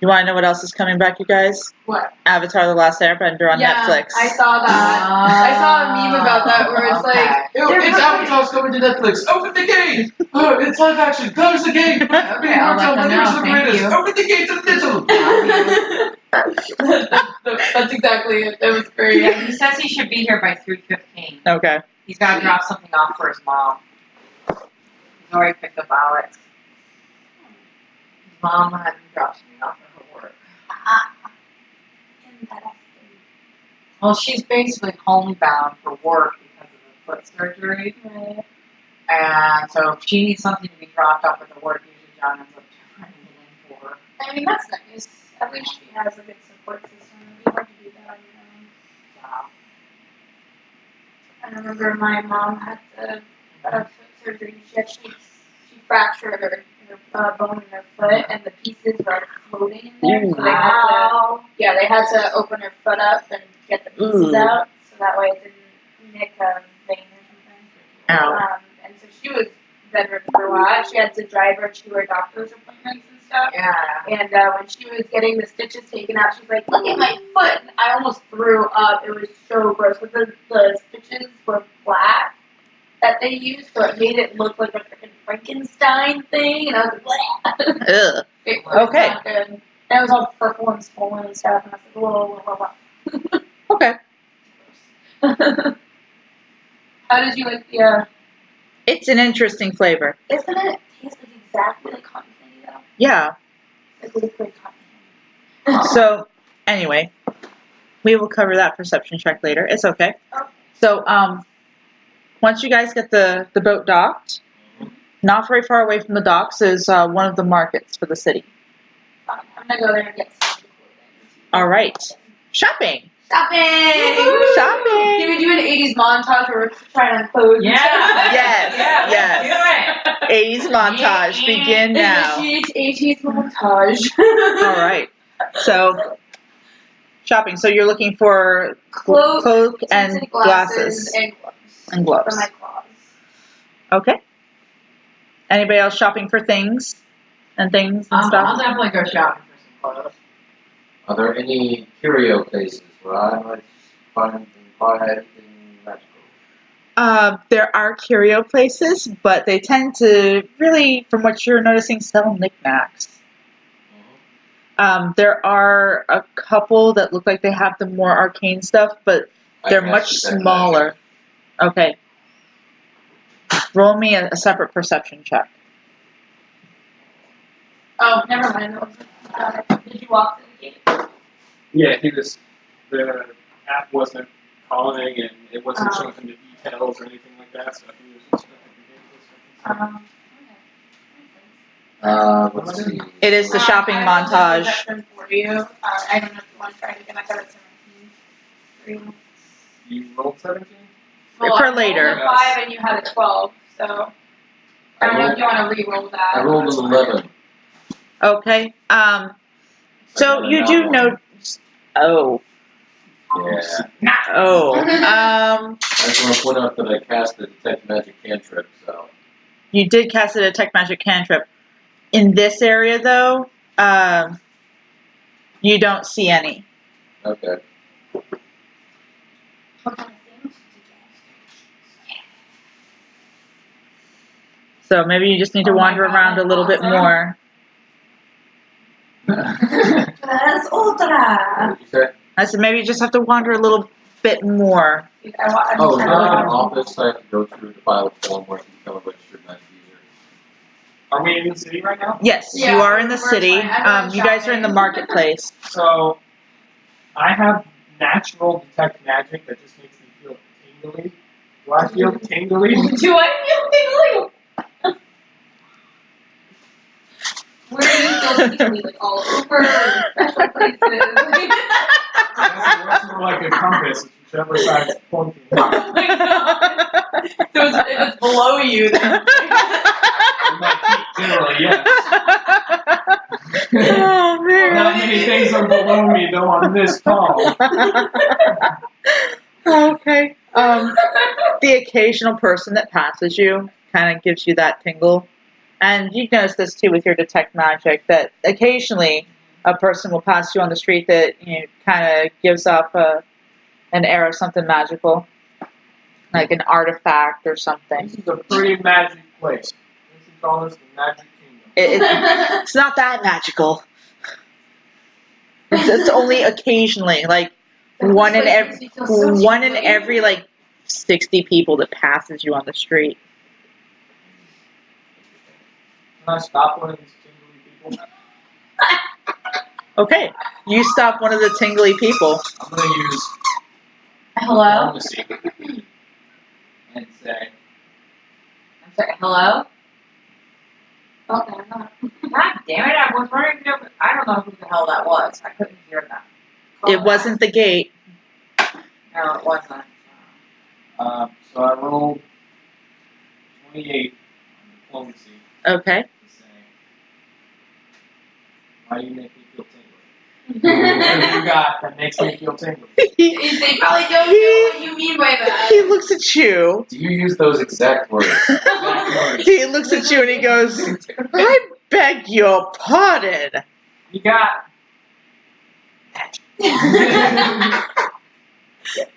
You want to know what else is coming back, you guys?
What?
Avatar: The Last Airbender on Netflix.
I saw that. I saw a meme about that where it's like,
It's Avatar's coming to Netflix. Open the gate. It's live action. Close the gate.
Okay, I'll let them know. Thank you.
Open the gate to the middle.
That's exactly it. That was great.
Yeah, he says he should be here by 3:15.
Okay.
He's got to drop something off for his mom. He's already picked up Alex. His mom had to drop something off for her work. Well, she's basically homebound for work because of the foot surgery.
Right.
And so if she needs something to be dropped off at the work, usually John ends up turning it in for her.
I mean, that's nice. At least she has a good support system. It'd be hard to do that on your own. I remember my mom had the foot surgery. She fractured her bone in her foot, and the pieces were floating in there. So they had to open her foot up and get the pieces out, so that way it didn't nick a vein or something.
Ow.
And so she was bedridden for a while. She had to drive her to her doctor's appointments and stuff.
Yeah.
And when she was getting the stitches taken out, she was like, "Look at my foot!" And I almost threw up. It was so gross. But the stitches were black that they used, so it made it look like a freaking Frankenstein thing. And I was like, "Bleh."
Ugh.
It was
Okay.
not good. And it was all purple and swollen and stuff. And I was like, whoa.
Okay.
How did you like the?
It's an interesting flavor.
Isn't it taste like exactly like cotton candy though?
Yeah.
Like liquid cotton candy.
So, anyway, we will cover that perception check later. It's okay. So, once you guys get the boat docked, not very far away from the docks is one of the markets for the city.
I'm gonna go there and get some clothing.
All right. Shopping.
Shopping!
Shopping.
Can we do an 80s montage where we're trying on clothes?
Yeah.
Yes. 80s montage. Begin now.
80s montage.
All right. So, shopping. So you're looking for cloak and
tinted
glasses
and gloves.
and gloves.
For my claws.
Okay. Anybody else shopping for things and things and
I'll
stuff?
definitely go shopping for some clothes.
Are there any curio places where I might buy anything magical?
There are curio places, but they tend to really, from what you're noticing, sell knickknacks. There are a couple that look like they have the more arcane stuff, but they're much smaller. Okay. Roll me a separate perception check.
Oh, never mind. Did you walk through the gate?
Yeah, the app wasn't calling and it wasn't showing him the details or anything like that, so he was expecting to
Let's see.
It is the shopping
I have a
montage.
perception for you. I don't know if you want to try it again. I got it 17.
You rolled 17?
For
I rolled
later.
a 5 and you had a 12, so I don't know if you want to re-roll that.
I rolled an 11.
Okay. So you do know. Oh.
Yeah.
Oh.
I just want to point out that I cast the detect magic cantrip, so.
You did cast a detect magic cantrip. In this area, though, you don't see any.
Okay.
What kind of things?
So maybe you just need to wander around a little bit more.
That's ultra.
What did you say?
I said maybe you just have to wander a little bit more.
Oh, is there like an office I have to go through to file a form where I can become a registered magic user?
Are we in the city right now?
Yes,
Yeah,
you are in the
we're
city.
fine. I'm
You guys are in the
shopping.
marketplace.
So, I have natural detect magic that just makes me feel tingly. Do I feel tingly?
Do I feel tingly? Where do you feel tingly? Like all over, special places?
That's more like a compass, it's whichever side it's pointing.
Oh my god. So if it's below you, then.
In my feet, generally, yes.
Oh man.
Not many things are below me, though I'm this tall.
Okay. The occasional person that passes you kind of gives you that tingle. And you've noticed this too with your detect magic, that occasionally a person will pass you on the street that kind of gives off an air of something magical, like an artifact or something.
This is a pretty magic place. We should call this the Magic Kingdom.
It's not that magical. It's only occasionally, like one in every like 60 people that passes you on the street.
Can I stop one of these tingly people?
Okay, you stop one of the tingly people.
I'm going to use
Hello?
diplomacy and say,
I'm sorry, hello?
Okay, I'm not.
God damn it, I was wondering if I don't know who the hell that was. I couldn't hear them.
It wasn't the gate.
No, it wasn't.
so I rolled 28 on diplomacy
Okay.
to say, why do you make me feel tingly? What
They
have you got that makes me feel tingly?
He
probably don't know what you mean by that.
looks at you.
Do you use those exact words?
He looks at you and he goes, I beg your pardon.
You got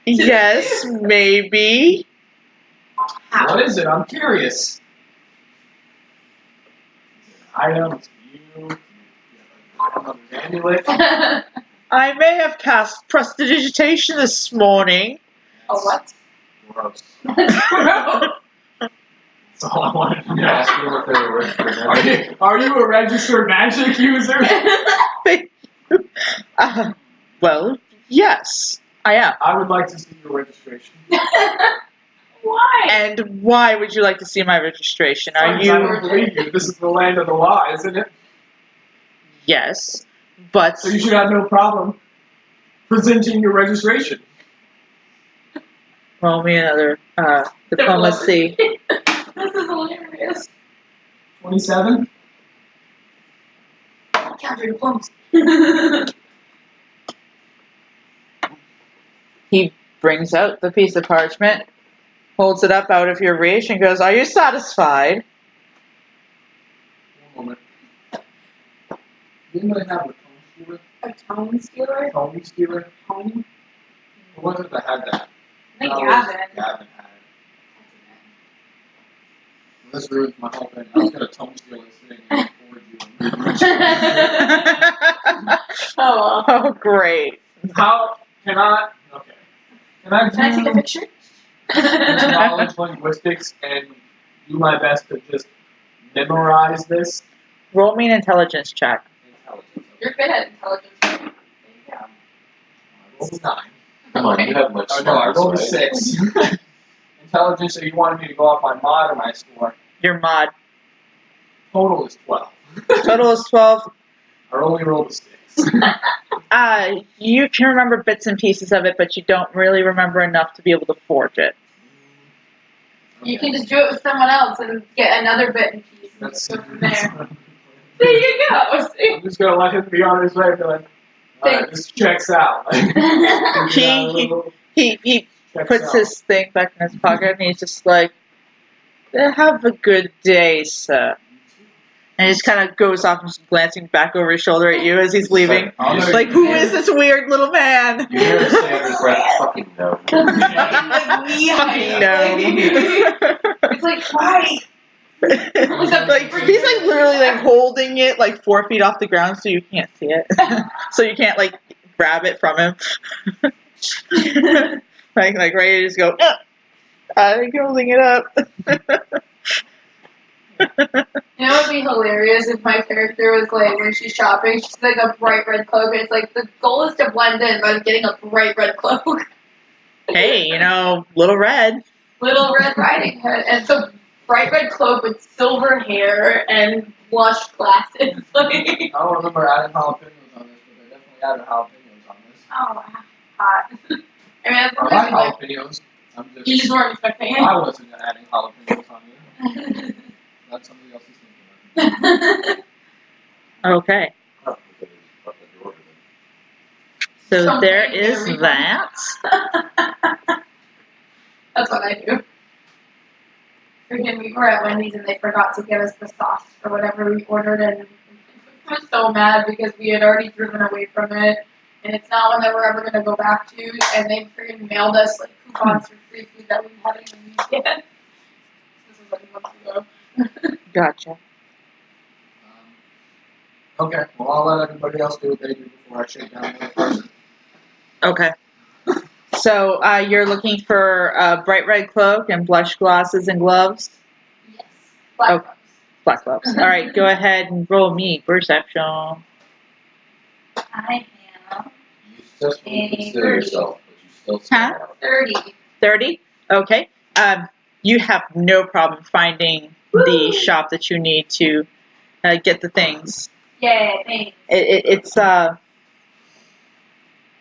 Yes, maybe.
what is it? I'm curious. Is it an item? It's you? An amulet?
I may have cast prestidigitation this morning.
Oh, what?
Gross.
That's gross.
That's all I wanted to know.
Ask them if they're registered.
Are you a registered magic user?
Well, yes, I am.
I would like to see your registration.
Why?
And why would you like to see my registration? Are
Sometimes I don't
you?
believe you. This is the land of the law, isn't it?
Yes, but
So you should have no problem presenting your registration.
roll me another diplomacy.
This is hilarious.
27?
Counter diplomacy.
He brings out the piece of parchment, holds it up out of your reach, and goes, "Are you satisfied?"
One moment. Didn't I have a tone stealer?
A tone stealer?
Tone stealer?
Tone?
Who was it that had that?
I think
No,
Gavin.
Gavin had it. Well, this ruins my whole thing. I was going to tone steal this thing and forward you.
Oh,
Oh, great.
How can I? Okay. Can I
Can I take a picture?
use knowledge linguistics and do my best to just memorize this?
Roll me an intelligence check.
Intelligence.
You're good at intelligence. There you go.
I rolled a 9.
Come on, you have much
Oh no, I
smarts,
rolled a
right?
6. Intelligence, so you wanted me to go off my mod or my score?
Your mod.
Total is 12.
Total is 12.
I only rolled a 6.
You can remember bits and pieces of it, but you don't really remember enough to be able to forge it.
You can just do it with someone else and get another bit and piece and
That's
just go from there. There you go. See?
I'm just gonna let him be on his way and be like, alright, this checks out.
He
Checks
puts
out.
his thing back in his pocket and he's just like, "Have a good day, sir." And he just kind of goes off and just glancing back over his shoulder at you as he's leaving. Like, who is this weird little man?
You hear him say under his breath, fucking no.
Fucking no.
It's like, why?
Like, he's like literally like holding it like 4 feet off the ground so you can't see it. So you can't like grab it from him. like ready to just go, I'm holding it up.
You know what would be hilarious if my character was like, when she's shopping, she's like a bright red cloak, and it's like, the goal is to blend in by getting a bright red cloak.
Hey, Little Red.
Little Red Riding Hood, and it's a bright red cloak with silver hair and blush glasses. Like,
I don't remember adding jalapenos on this, but they definitely added jalapenos on this.
oh, hot. I mean, that's
I like
probably like,
jalapenos. I'm
you just
just,
weren't expecting
I wasn't adding jalapenos on you. That's somebody else's thinking.
it.
Okay. So
Something
there is
very
that.
That's what I do. Freaking, we were at Wendy's and they forgot to give us the sauce for whatever we ordered, and I was so mad because we had already driven away from it, and it's not one that we're ever gonna go back to, and they freaking mailed us like coupons for free food that we haven't even used yet. This was like months ago.
Gotcha.
Okay, well, I'll let everybody else do what they do before I shake down the person.
Okay. So you're looking for a bright red cloak and blush glasses and gloves?
Yes. Black
Oh.
gloves.
Black gloves. All right, go ahead and roll me perception.
I am
You successfully
A
conceal
30.
yourself, but you still stand out.
30.
30? Okay. You have no problem finding the shop that you need to get the things.
Yeah, thanks.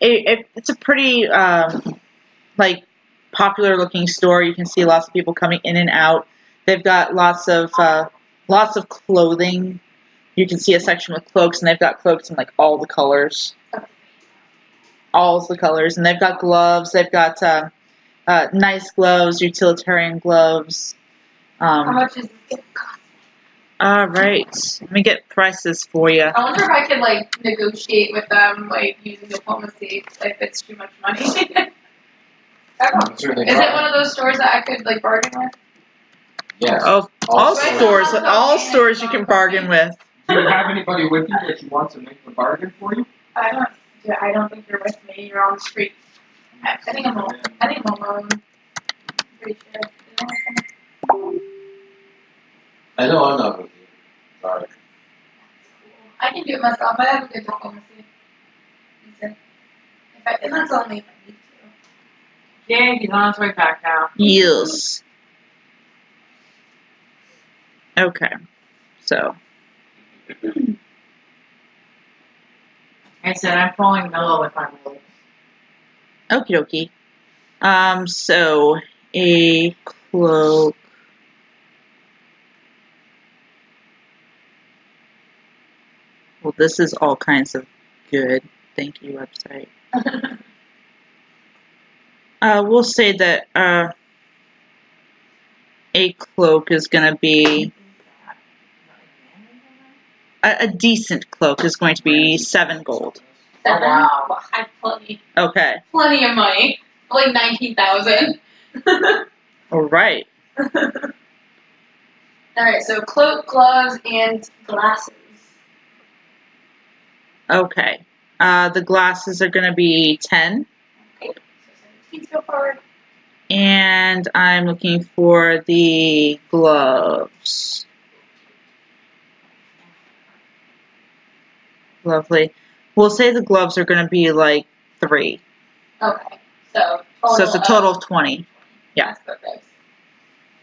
It's a pretty like popular looking store. You can see lots of people coming in and out. They've got lots of clothing. You can see a section with cloaks, and they've got cloaks in like all the colors. All the colors, and they've got gloves. They've got nice gloves, utilitarian gloves.
How much is this?
All right, let me get prices for you.
I wonder if I could like negotiate with them, like using diplomacy, if it's too much money. I don't know.
Certainly
Is it
try.
one of those stores that I could like bargain with?
Yes.
Oh, all
Also-
stores you can bargain with.
Do you have anybody with you that you want to make the bargain for you?
I don't think you're with me. You're on the street. I think I'm alone. Pretty sure.
I know I'm not with you. Sorry.
I can do it myself. I have a good diplomacy. And that's only if I need to.
Yeah, he's on his way back now.
Yes. Okay. So,
I said I'm falling mellow with my rules.
okie dokie. So a cloak. Well, this is all kinds of good. Thank you, website. We'll say that a cloak is going to be a decent cloak is going to be 7 gold.
Seven?
wow.
Well, I have plenty
Okay.
of money. Like 19,000.
All right.
Alright, so cloak, gloves, and glasses.
Okay. The glasses are going to be 10.
Okay, so 17 so far.
And I'm looking for the gloves. Lovely. We'll say the gloves are going to be like 3.
Okay, so total
So it's a total of 20. Yeah.
That's perfect.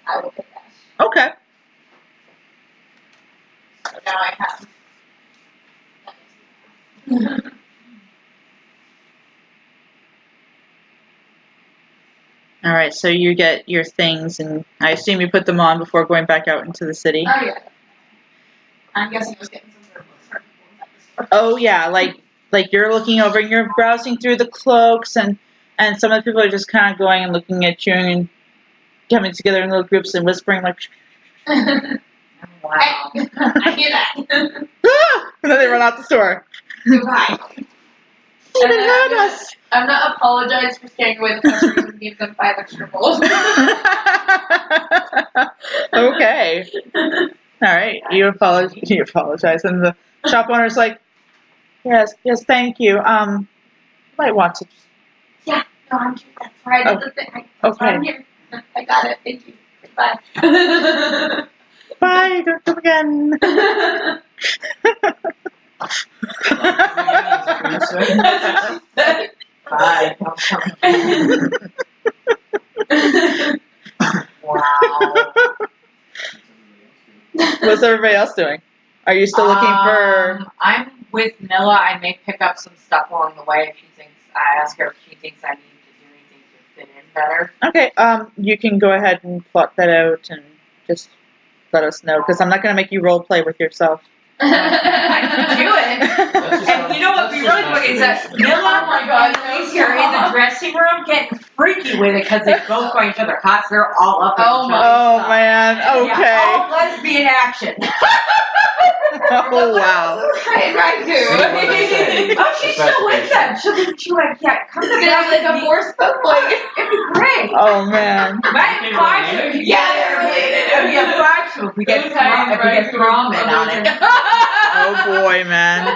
I will pick that.
Okay.
So now I have.
All right. So you get your things, and I assume you put them on before going back out into the city.
Oh yeah. I'm guessing I was getting some sort of looks from people at the store.
Oh yeah, like you're looking over and you're browsing through the cloaks, and some of the people are just kind of going and looking at you and coming together in little groups and whispering like,
Wow.
I hear that.
ah! And then they run out the store.
Goodbye.
You didn't hurt us.
I'm not apologize for staying away the customers and give them 5 extra gold.
Okay. All right. You apologize, and the shop owner's like, yes, thank you. You might want to.
Yeah, no, I'm sure that's right. That's the thing. That's why I'm here. I got it. Thank you. Goodbye.
Bye, don't come again.
Bye. Wow.
What's everybody else doing? Are you still looking for?
I'm with Mila. I may pick up some stuff along the way if she thinks. I ask her if she thinks I need to do anything to fit in better.
Okay, you can go ahead and plot that out and just let us know because I'm not going to make you role play with yourself.
I can do it. And you know what would be really quick is that Mila and Alicia are in the dressing room getting freaky with it because they both find each other hot. So they're all up in each other.
Oh man, okay.
Yeah, all lesbian action.
Oh wow.
Right, too.
Oh, she's still with them. She'll like, yeah, come to
It's gonna be like a force book, like,
It'd be great.
Oh man.
Right, five. Yeah, they're related. It'd be a five. If we get ramen on it.
Oh boy, man.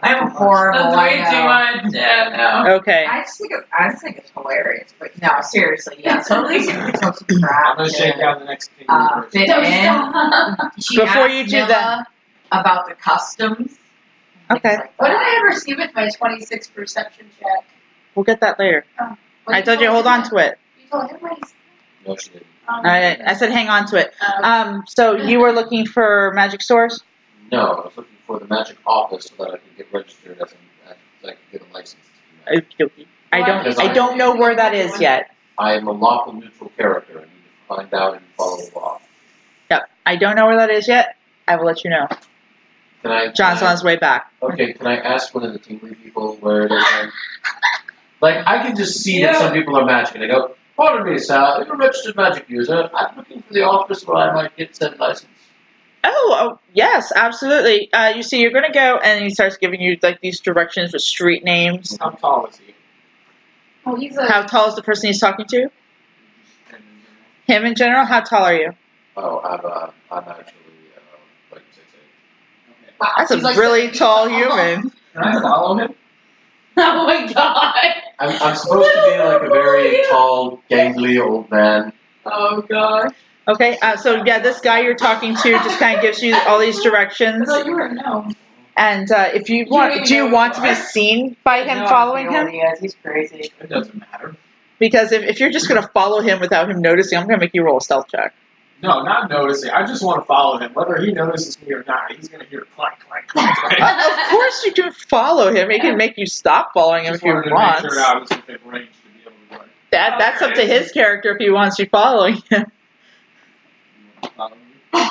I'm horrible.
That's way
I
too
know.
much. Yeah, no.
Okay.
I just think it's hilarious, but no, seriously, yeah. So at least you took some crap.
I'm gonna shake down the next thing.
Fit
Don't
in.
stop.
She
Before
asked
you do
Mila
that-
about the customs.
Okay.
What did I ever see with my 26 perception check?
We'll get that later.
What
I told you hold on to it.
You told him what he's.
No, she didn't.
I said hang on to it. So you were looking for magic stores?
No, I was looking for the magic office so that I could get registered as I could get a license.
Okey-dokey. I don't know where that is yet.
I am a lawful neutral character. I need to find out and follow the law.
Yep. I don't know where that is yet. I will let you know.
Can I?
John's on his way back.
Okay, can I ask one of the tingly people where it is? Like, I can just see that some people are magic, and I go, pardon me, sir, you're a registered magic user. I'm looking for the office where I might get said license.
Oh, yes, absolutely. You see, you're going to go, and he starts giving you like these directions with street names.
How tall is he?
Oh, he's a.
How tall is the person he's talking to? Him in general? How tall are you?
Oh, I'm actually like 6'8".
Wow,
That's a
he's like
really
6 feet
tall human.
Can I follow him?
Oh my god.
I'm supposed to be like a very tall, gangly old man.
Oh gosh.
Okay, so yeah, this guy you're talking to just kind of gives you all these
I
directions.
thought you were a gnome.
And if you want, do you want to be seen by him following him?
Yes, he's crazy.
It doesn't matter.
Because if you're just going to follow him without him noticing, I'm going to make you roll a stealth check.
No, not noticing. I just want to follow him. Whether he notices me or not, he's gonna hear clank, clank, clank, clank.
Of course you can follow him. He can make you stop following him
Just
if you
wanted to
want.
make sure I was within range to be able to run.
That's up to his character if he wants you following him.
Follow me.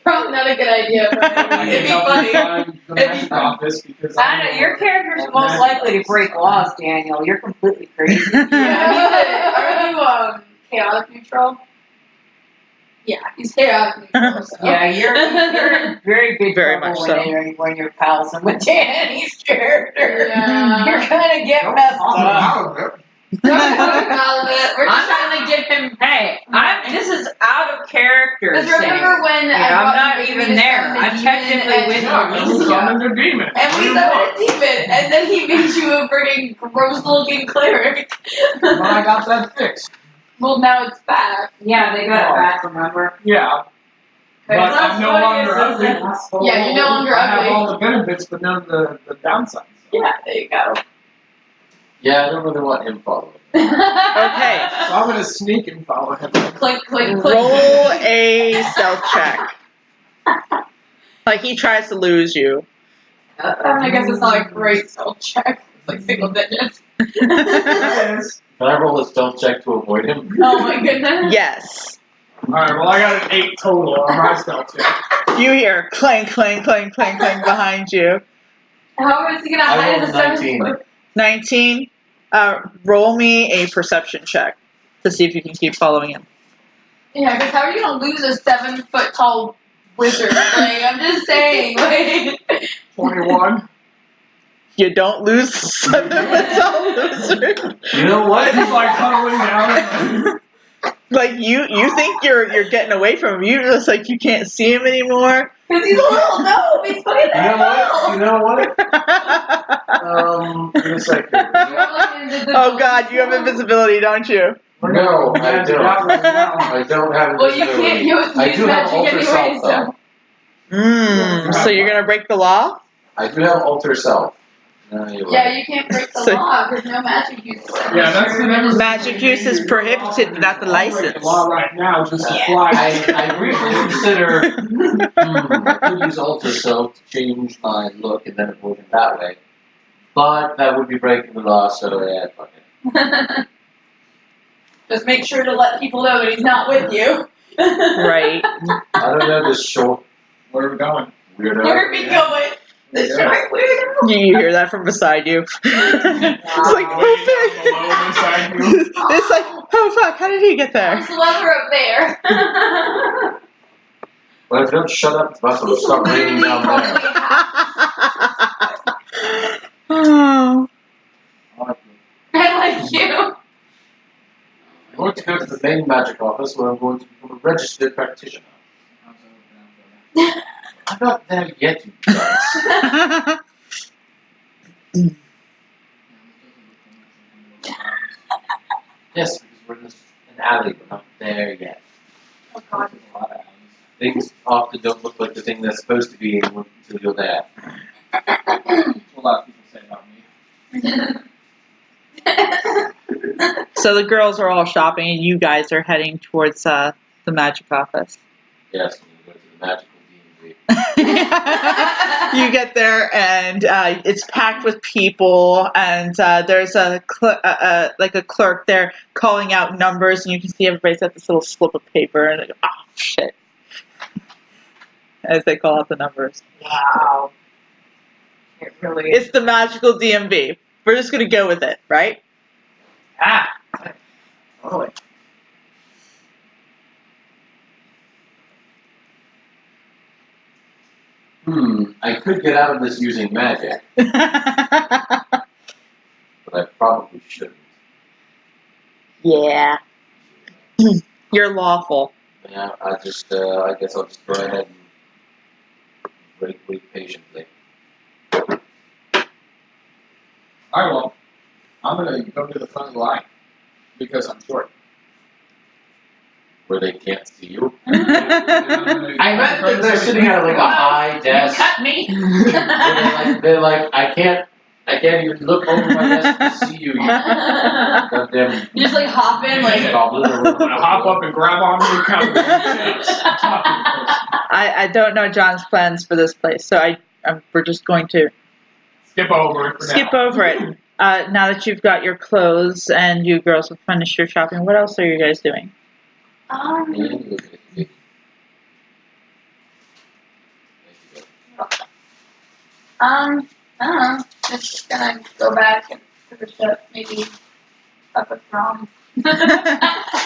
Probably not a good idea. But it'd be funny.
It'd be office because
I don't know, your character's most likely to break laws, Daniel. You're completely crazy.
Yeah, he's are you chaotic neutral? Yeah, he's chaotic neutral. So.
Yeah, you're in very big
Very
trouble
much
when you're pals and with Danny's character.
Yeah.
You're gonna get messed up.
Don't talk about it. We're just
I'm trying to get him. Hey, this is out of character.
Because remember when
I'm not even there. I'm technically with
You summoned a demon.
and we summoned a demon, and then he made you a freaking gross-looking cleric.
But I got that fixed.
Well, now it's back.
Yeah, they got it back. Remember?
Yeah. But I'm no longer ugly.
Yeah, you're no longer
I have
ugly.
all the benefits, but none of the downsides.
Yeah, there you go.
Yeah, I don't really want him following.
Okay.
So I'm gonna sneak and follow him.
Click, click, click.
Roll a stealth check. Like he tries to lose you.
I guess it's not a great stealth check. It's like single digits.
Yes.
Can I roll a stealth check to avoid him?
Oh my goodness.
Yes.
Alright, well I got an 8 total on my stealth check.
You hear clang, clang, clang, clang, clang behind you.
How is he gonna
I
hide in
rolled
the 7
19.
foot?
19. Roll me a perception check to see if you can keep following him.
Yeah, because how are you gonna lose a 7 foot tall wizard? Like, I'm just saying, like.
21.
You don't lose 7 tall loser.
You know what?
He's like huddling down.
Like you think you're getting away from him. You just like you can't see him anymore.
Because he's a little gnome. He's fucking
You know what? You know what?
Oh
Give me a second.
God, you have invisibility, don't you?
No, I
Magic
don't.
out right now.
I don't have
Well, you can't use
I do have
magic
alter
anyway,
self though.
So you're gonna break the law?
I do have alter self. No, you're
Yeah,
right.
you can't break the
So-
law because no magic use.
Yeah, that's the never.
Magic use is prohibited without the
I'll break
license.
the law right now just to
Yeah.
fly.
I briefly consider I could use alter self to change my look and then avoid it that way. But that would be breaking the law, so yeah, fuck it.
Just make sure to let people know that he's not with you.
Right.
I don't know this short
Where are we going?
weirdo.
Where are we going? The short weirdo.
You hear that from beside you. It's like,
Way down below inside you.
it's like, oh fuck, how did he get there?
There's the lever up there.
Well, if you don't shut up, the bus will start raining down there.
Oh.
I like you.
I'm going to go to the main magic office where I'm going to become a registered practitioner. I'm not there yet, you guys. Yes, because we're in an alley, we're not there yet.
Oh God.
Things often don't look like the thing they're supposed to be until you're there.
A lot of people say about me.
So the girls are all shopping and you guys are heading towards the magic office.
Yes, we're going to go to the magical DMV.
You get there and it's packed with people and there's a clerk there calling out numbers and you can see everybody's got this little slip of paper and they go, oh shit, as they call out the numbers.
Wow. It really is.
It's the magical DMV. We're just gonna go with it, right?
Ah. Totally.
I could get out of this using magic, but I probably shouldn't.
Yeah. You're lawful.
Yeah, I guess I'll just go ahead and wait patiently.
I will. I'm gonna go to the front of the line because I'm short.
Where they can't see you.
I
I meant that they're sitting at like a high desk.
Cut me.
They're like, I can't even look over my desk to see you. You goddamn
You just like hop in like.
goblin or
I'm gonna hop
whatever.
up and grab onto the counter.
I don't know John's plans for this place, so we're just going to
Skip over it for
skip
now.
over it. Now that you've got your clothes and you girls have finished your shopping, what else are you guys doing?
I don't know. Just gonna go back to the ship, maybe up with Rom.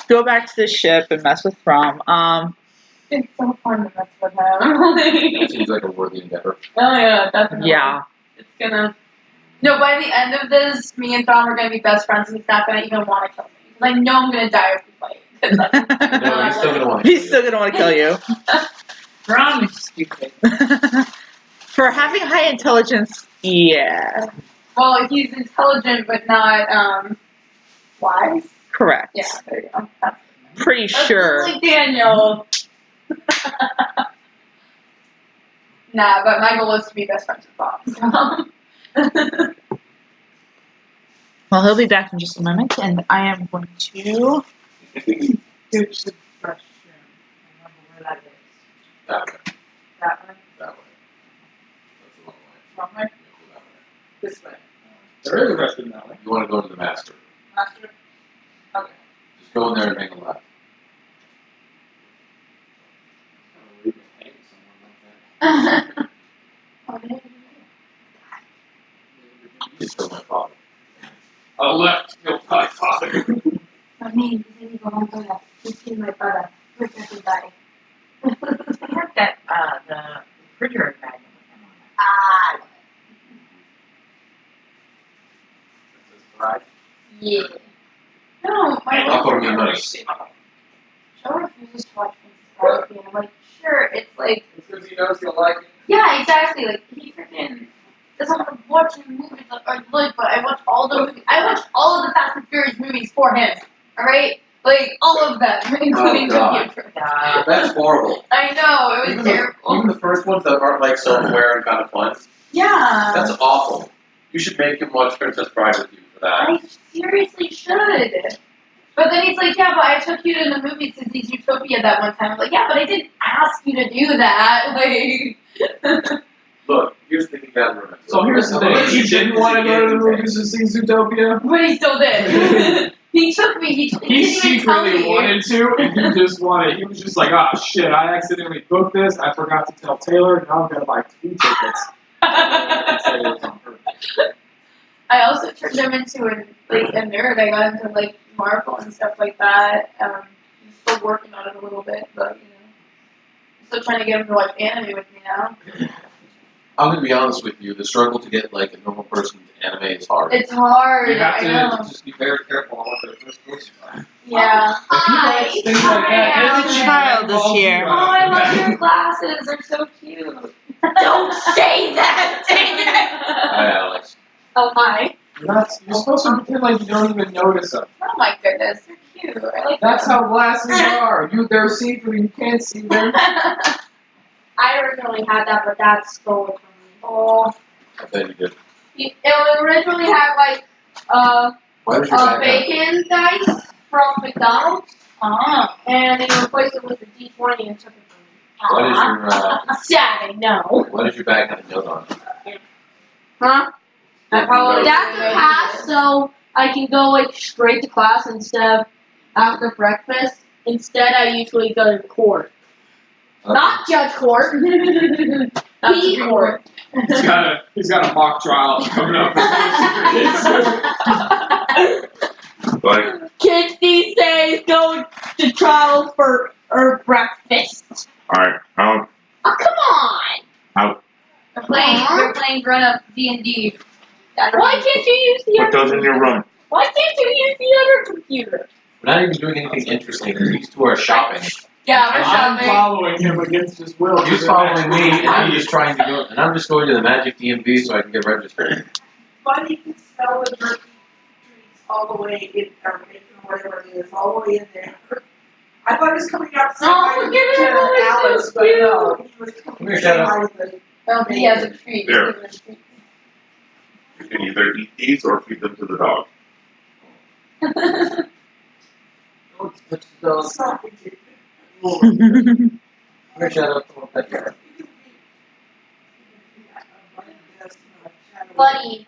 Go back to the ship and mess with Throm.
It's so fun to mess with him.
That seems like a worthy endeavor.
Oh yeah, definitely.
Yeah.
It's gonna. No, by the end of this, me and Thom are gonna be best friends, and he's not gonna even want to kill me. Because I know I'm gonna die if we fight.
No, he's still gonna want to.
He's still gonna want to kill you.
Ron is stupid.
For having high intelligence, yeah.
Well, he's intelligent, but not wise.
Correct.
Yeah, there you go. That's
Pretty sure.
like Daniel. Nah, but my goal is to be best friends with Bob.
Well, he'll be back in just a moment, and I am going to.
Here's the restroom. Remember where that is.
That way.
That one?
That way. That's a long way.
Wrong way?
Yeah, go that way.
This way.
There is a restroom that way.
You want to go to the master.
Master? Okay.
Just go in there and hang a left. You still my father.
A left, kill my father.
My name is Inigo Montoya. You see my brother. Look at everybody.
I have that, the refrigerator magnet with him on it.
Ah.
Right.
Yeah. No, my
I'll put him in money.
Joe refuses to watch Princess Bride, and I'm like, sure, it's like,
Because he knows you'll like it.
yeah, exactly, like, he freaking doesn't want to watch the movies or look, but I watch all the movies, I watch all of the Fast and Furious movies for him, alright? Like, all of them, including the
God.
viewer.
That's horrible.
I know, it was
Even
terrible.
the first ones that aren't like self-aware and kind of fun.
Yeah.
That's awful. You should make him watch Princess Bride with you for that.
I seriously should. But then he's like, yeah, but I took you to the movies to see Zootopia that one time. I'm like, yeah, but I didn't ask you to do that. Like,
Look, here's the thing you gotta remember.
So here's the thing. He didn't want to go to the movies to see Zootopia.
but he still did. He took me. He didn't
He
even tell
secretly
me.
wanted to, and he just wanted. He was just like, "Ah, shit! I accidentally booked this. I forgot to tell Taylor. Now I'm gonna buy 2 tickets."
I also turned him into a nerd. I got into like Marvel and stuff like that. I'm still working on it a little bit, but I'm still trying to get him to watch anime with me now.
I'm gonna be honest with you. The struggle to get like a normal person to anime is hard.
It's hard.
You have
I know.
to just be very careful on what their first books are.
Yeah.
If he likes things like that,
Hi.
it's
As a child this year.
Oh, I love your glasses. They're so cute. Don't say that. Dang it.
Hi, Alex.
Oh my.
You're supposed to pretend like you don't even notice them.
Oh my goodness. They're cute. I like
That's
them.
how glasses are. They're see-through. You can't see them.
I originally had that, but Dad stole it from me. Oh.
I bet you did.
It originally had like
Why does your
a
back
bacon dice from McDonald's. And they replaced it with a D20 and took it from me.
Why does
Sad, I know.
Why does your bag have a note on it?
Huh? I probably
That's a pass, so I can go like straight to class instead of after breakfast. Instead, I usually go to court. Not judge court. P court.
He's got a mock trial coming up.
Like,
Kids these days go to trials for breakfast.
alright, out,
Oh, come on!
out.
They're playing grown-up D&D.
Why can't you use the
Put
other?
those in your room.
Why can't you use the other computer?
We're not even doing anything interesting. These two are shopping.
Yeah, we're
I'm
shopping.
following him against his will.
He's following me, and I'm just trying to go. And I'm just going to the Magic DMV so I can get registered.
Funny can smell the turkey treats all the way in, or bacon or whatever it is, all the way in there. I thought he was coming out to say
Oh,
hi
look at him,
to
oh,
Alex,
it's so
but no, he was
Come
coming
here,
to say
Shadow.
hi with the
Oh, he has a treat.
There.
He's giving a treat.
You can either eat these or feed them to the dog.
Sorry.
Come here, Shadow. Come on, pet you.
Buddy.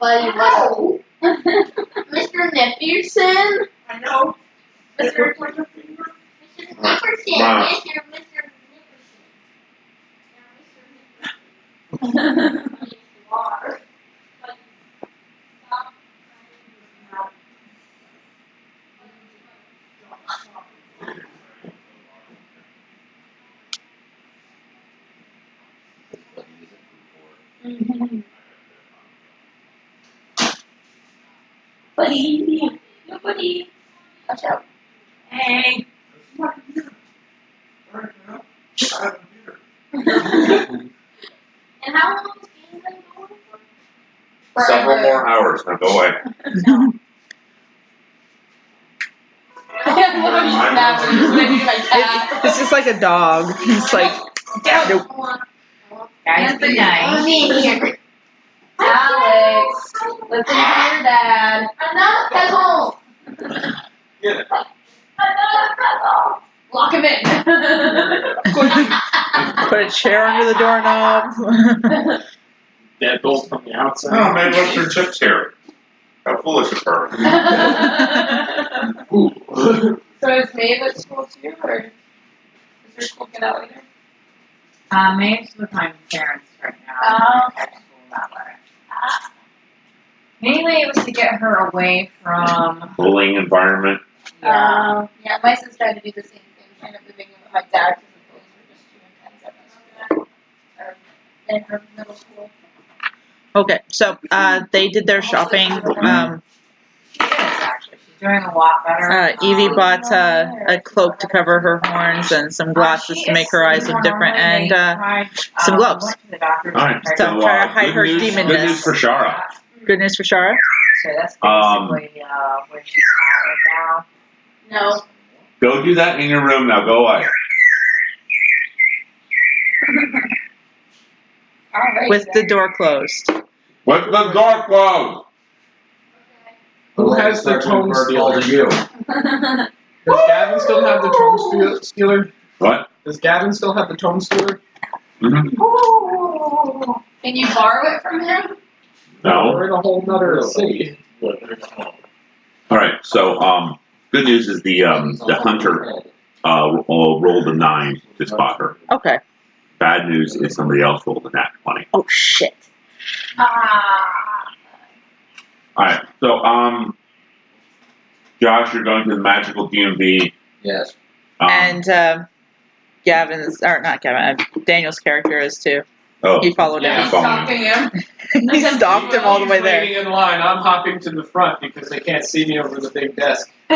Mr. Nickerson?
I know.
Mr.
Point your finger.
Mr. Nickerson.
Wow.
Mr. Nickerson. Yes, you are. But stop Buddy. No, buddy. Watch out. Hey.
My computer. All right, now. I have a computer.
And how long is the game been going for?
Several more hours. Now go away.
This is like a dog. He's like, nope.
Guys, be nice.
I'm in here.
Alex, listen to your dad.
Another puzzle.
Yeah.
Another puzzle.
Lock him in.
Put a chair under the doorknob.
Deadbolt from the outside.
Oh, man, what's her chips here? How foolish of her.
Ooh.
So is Maeve at school too, or is her school get out later?
Maeve's with my parents right now.
Oh, okay.
School that way. Mainly it was to get her away from,
Bullying environment.
Yeah, my sister tried to do the same thing. She ended up living with my dad because the bullies were just too intense at my school. Or in her middle school.
Okay, so they did their shopping.
she is actually, she's doing a lot better.
Evie bought a cloak to cover her horns and some glasses to make her eyes look different, and some gloves.
Alright,
So try to hide her
good
demonness.
news for Shara.
Good news for Shara.
So that's basically where she's at right now.
No.
Go do that in your room now. Go away.
Alright.
With the door closed.
With the door closed.
Who has the tone
stealer?
stealer? Does Gavin still have the tone stealer?
What?
Does Gavin still have the tone stealer?
Mm-hmm.
Ooh. Can you borrow it from him?
No.
We're in a whole nother city.
All right. So, good news is the hunter rolled a 9 to spot her.
Okay.
Bad news is somebody else rolled a nat 20.
Oh shit.
Ah.
All right. So, Josh, you're going to the magical DMV.
Yes.
And Gavin's, or not Gavin, Daniel's character is too.
Oh.
He followed
Yeah,
him.
Stalking him.
He stopped him all the way
He's
there.
waiting in line. I'm hopping to the front because they can't see me over the big desk.
You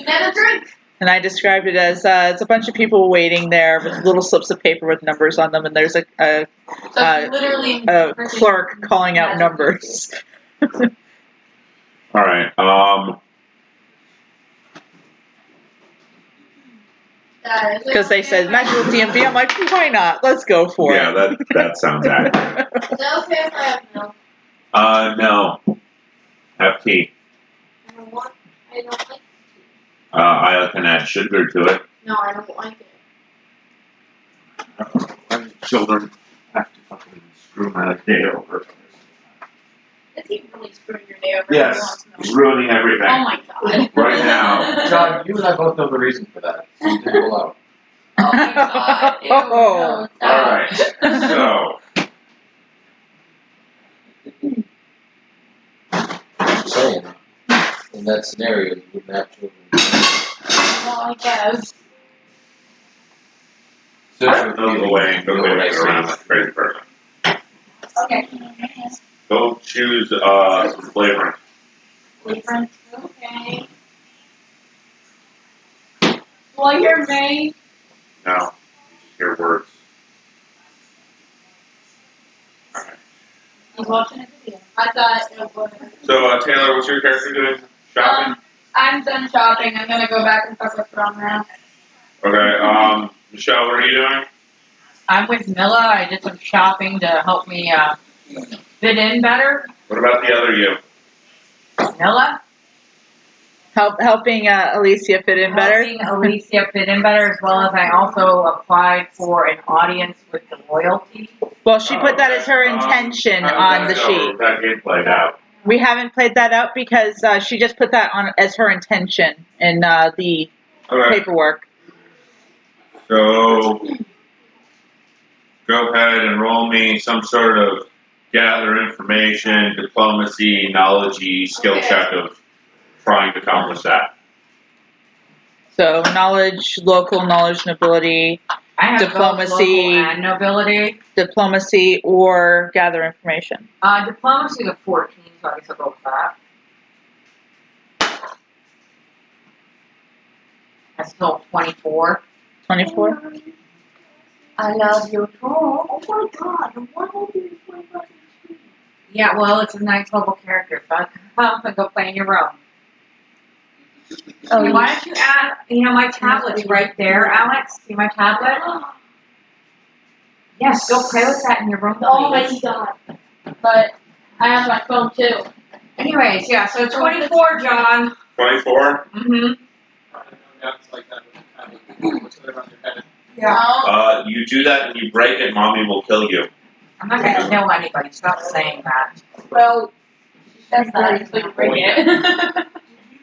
get a drink.
And I described it as it's a bunch of people waiting there with little slips of paper with numbers on them, and there's
So it's literally
a clerk calling out numbers.
All right.
Because they said magical DMV, I'm like, why not? Let's go for
Yeah,
it.
that sounds accurate.
Is that okay if I have milk?
No. Have tea.
I don't like tea.
I can add sugar to it.
No, I don't like it.
Children have to fucking screw my day over.
Is he really screwing your day over?
Yes, he's ruining everything.
Oh my god.
Right now.
John, you and I both know the reason for that. So you did pull out.
Oh my god. Ew,
Oh.
no, stop.
Alright, so.
I'm saying, in that scenario, you wouldn't have children.
Well, I guess.
Go away and go get around that crazy person.
Okay.
Go choose some flavoring.
Different. Okay. Will I hear May?
No, you just hear words. Alright.
He's watching a video. I thought it was.
So, Taylor, what's your character doing? Shopping?
I'm done shopping. I'm gonna go back and fuck with Ron now.
Okay, Michelle, what are you doing?
I'm with Milla. I did some shopping to help me fit in better.
What about the other you?
Milla?
Helping Alicia fit in better.
Helping Alicia fit in better, as well as I also applied for an audience with the loyalty.
Well, she put that as her intention on the sheet.
That game played out.
We haven't played that out because she just put that on as her intention in the paperwork.
So, go ahead and roll me some sort of gather information, diplomacy, knowledge-y, skill check of trying to accomplish that.
So, knowledge, local knowledge, nobility,
I have
diplomacy,
both local and nobility.
diplomacy, or gather information.
Diplomacy is a 14, so I guess I'll go with that. That's still 24.
24?
I love you too. Oh my god, why don't you play fucking street?
Yeah, well, it's a nice level character, so I'm gonna go play in your room.
Oh,
Why don't you add, my tablet's right there, Alex? See my tablet? Yes, go play with that in your room,
Oh my
please.
god. But I have my phone too.
Anyways, yeah, so 24, John.
24?
Mm-hmm.
It's like that. What's that around your head?
Yeah.
You do that and you break it, mommy will kill you.
I'm not gonna kill anybody, stop saying that.
Well, that's not until you bring it.
Did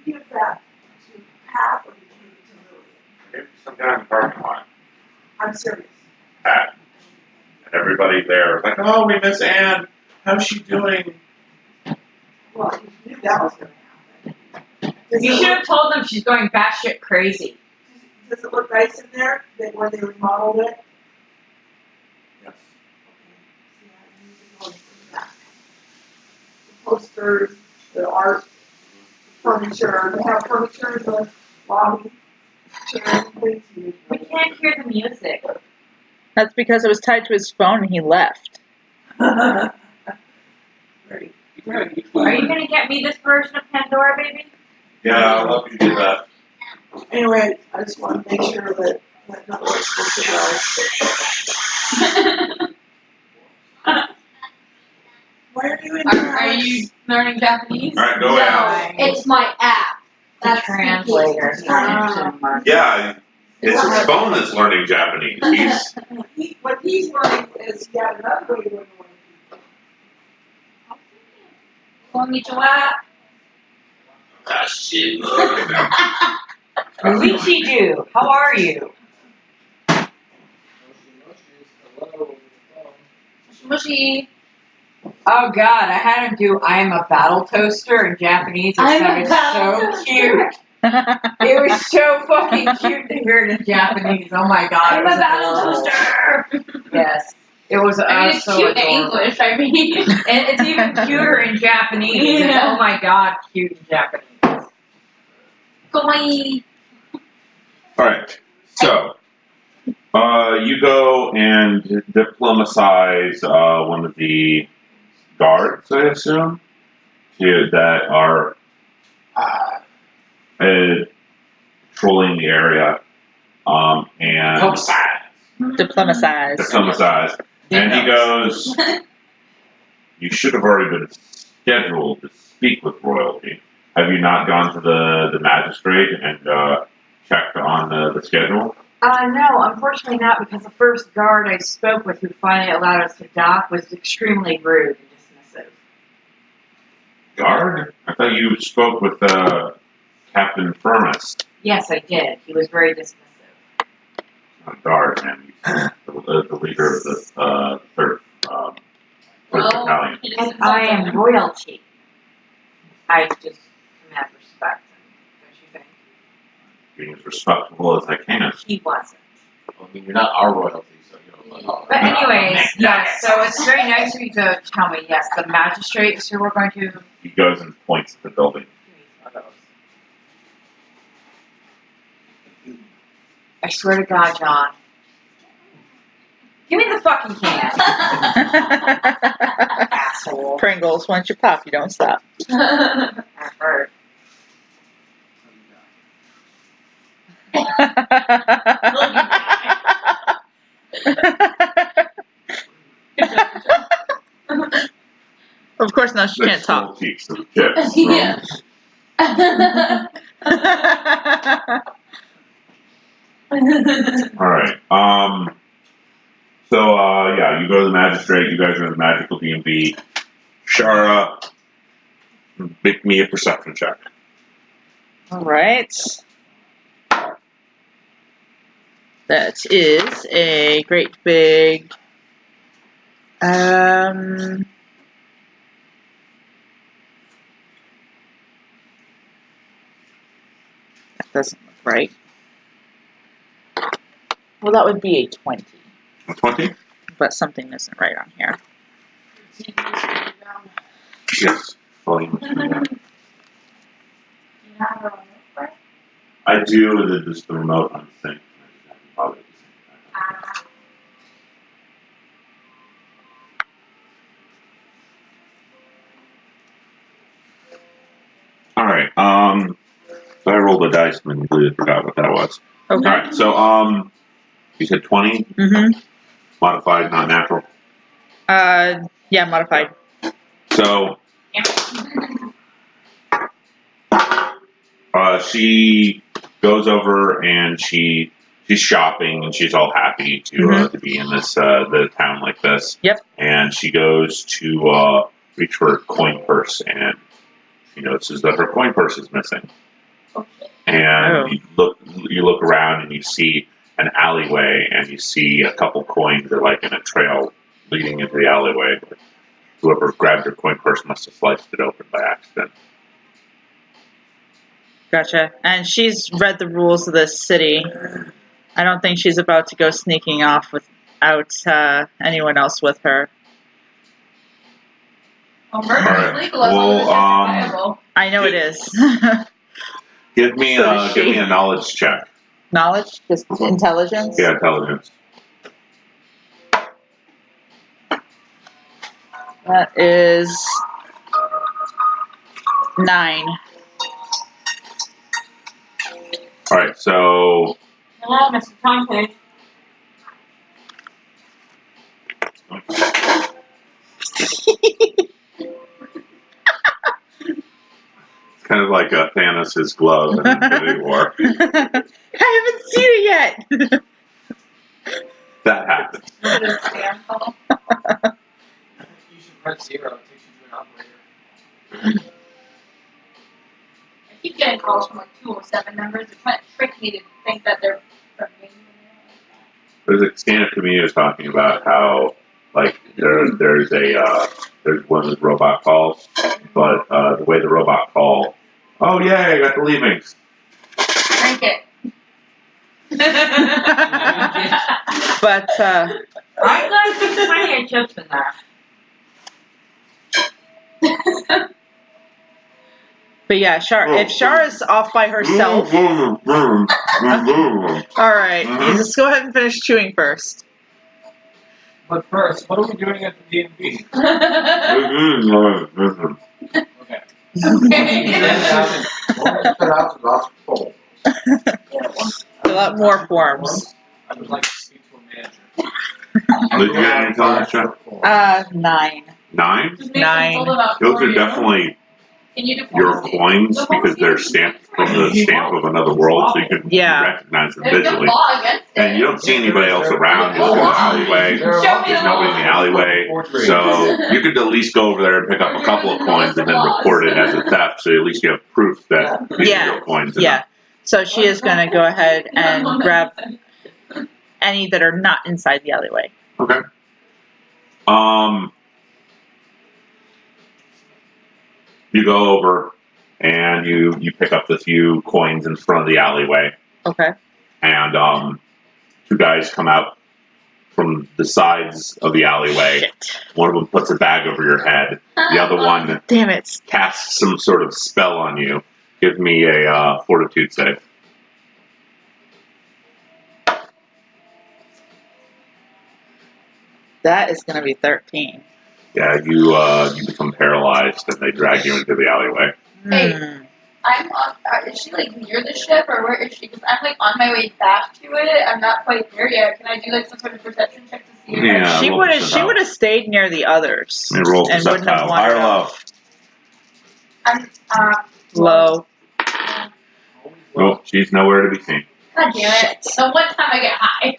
you give that to Pat or did you give it to Lily?
Maybe some guy in the parking lot.
I'm serious.
Pat. And everybody there is like, oh, we miss Anne. How's she doing?
Well, you knew that was gonna happen.
You should have told them she's going batshit crazy.
Does it look nice in there, where they remodeled it?
Yes.
See, I need to go and bring that. The posters, the art, furniture, they have furniture in the lobby, chairs and things.
We can't hear the music.
That's because it was tied to his phone and he left.
Right.
Are you gonna get me this version of Pandora, baby?
Yeah, I'll help you do that.
Anyway, I just want to make sure that none of us will Why are you in
Are you learning Japanese?
All right, go ahead.
No, it's my app.
The
That's
translator.
Yeah, it's his phone that's learning Japanese.
What he's learning is yet another way to learn
Konnichiwa.
Ah, shit.
Luigi, how are you? Mushy. Oh God, I had him do "I am a battle toaster" in Japanese. It sounded so cute. It was so fucking cute to hear it in Japanese. Oh my God,
I'm
it was
a battle
adorable.
toaster.
Yes, it was.
I mean, it's
so
cute in
adorable.
English. I mean,
And it's even cuter in Japanese.
Yeah.
It's, oh my God, cute in Japanese.
kawaii.
All right, so you go and diplomatize one of the guards, I assume, that are patrolling the area, and
Diplomatize.
and he goes, "You should have already been scheduled to speak with royalty. Have you not gone to the magistrate and checked on the schedule?"
No, unfortunately not, because the first guard I spoke with who finally allowed us to dock was extremely rude and dismissive.
Guard? I thought you spoke with Captain Firmus.
Yes, I did. He was very dismissive.
Not guard, man. The leader of the third battalion.
And I am royalty. I just command respect, don't you think?
Being as respectful as I can.
He wasn't.
I mean, you're not our royalty, so you know.
But anyways, yes, so it's very nice of you to tell me, yes, the magistrate is who we're going to
He goes and points at the building.
I swear to God, John. Give me the fucking can. Asshole.
Pringles, once you pop, you don't stop.
That hurt.
Of course, now she can't talk.
Full cheeks of chips.
Yeah.
All right. So yeah, you go to the magistrate. You guys are in the magical DMV. Shara, make me a perception check.
All right. That is a great big. That doesn't look right. Well, that would be a 20,
20?
but something isn't right on here.
Yes. Volume is coming down. I do, and then just the remote on the thing. All right. So I rolled a dice and completely forgot what that was.
Okay.
All right. So you said 20,
Mm-hmm.
modified, not natural.
Yeah, modified.
So she goes over and she's shopping and she's all happy to be in this the town like this.
Yep.
And she goes to reach for her coin purse and she notices that her coin purse is missing. And you look around and you see an alleyway and you see a couple coins that are like in a trail leading into the alleyway. Whoever grabbed her coin purse must have sliced it open by accident.
Gotcha. And she's read the rules of this city. I don't think she's about to go sneaking off without anyone else with her.
Well, murder
Alright.
is legal as long as it's justifiable.
I know it is.
Give me
So is
give
she.
me a knowledge check.
Knowledge? Just intelligence?
Yeah, intelligence.
That is 9.
All right, so
Hello, Mr. Trumpet.
it's kind of like Thanos' glove in Infinity War.
I haven't seen it yet.
That happens.
Is it a spam call?
You should press 0. It takes you to an operator.
I keep getting calls from like 207 numbers. It's kind of trick me to think that they're from me.
There's a stand-up comedian was talking about how, like, there's one of those robot calls, but the way the robot call, oh yay, I got the leavings.
Drink it.
But
I'm gonna put plenty of chips in there.
yeah, if Shara's off by herself, all right, you just go ahead and finish chewing first.
But first, what are we doing at the DMV? Okay.
Fill out more forms.
I would like to speak to a manager.
Did you get any intelligence check?
9.
9?
Just make
9.
them about
Those
for
are
you.
definitely
Can you do
your
pharmacy?
coins because they're stamped from the stamp of another world, so you can recognize them
There's no
visually.
law against it.
And you don't see anybody else around. You're in the alleyway.
Show me
There's
the
nobody in the
law.
alleyway, so you could at least go over there and pick up a couple of coins and then report it as a theft, so at least you have proof that these are real coins.
Yeah. So she is going to go ahead and grab any that are not inside the alleyway.
Okay. You go over and you pick up the few coins in front of the alleyway.
Okay.
And two guys come out from the sides of the alleyway.
Shit.
One of them puts a bag over your head. The other one
Damn it.
casts some sort of spell on you. Give me a fortitude save.
That is going to be 13.
Yeah, you become paralyzed and they drag you into the alleyway.
Hey. I'm on, is she like near the ship or where is she? Because I'm like on my way back to it. I'm not quite there yet. Can I do like some sort of perception check to see?
Yeah,
She would have stayed near the others.
Let me roll
and wouldn't have
perceptile.
wanted
High or low?
I'm
low.
Nope, she's nowhere to be seen.
God damn it! The one time I get high.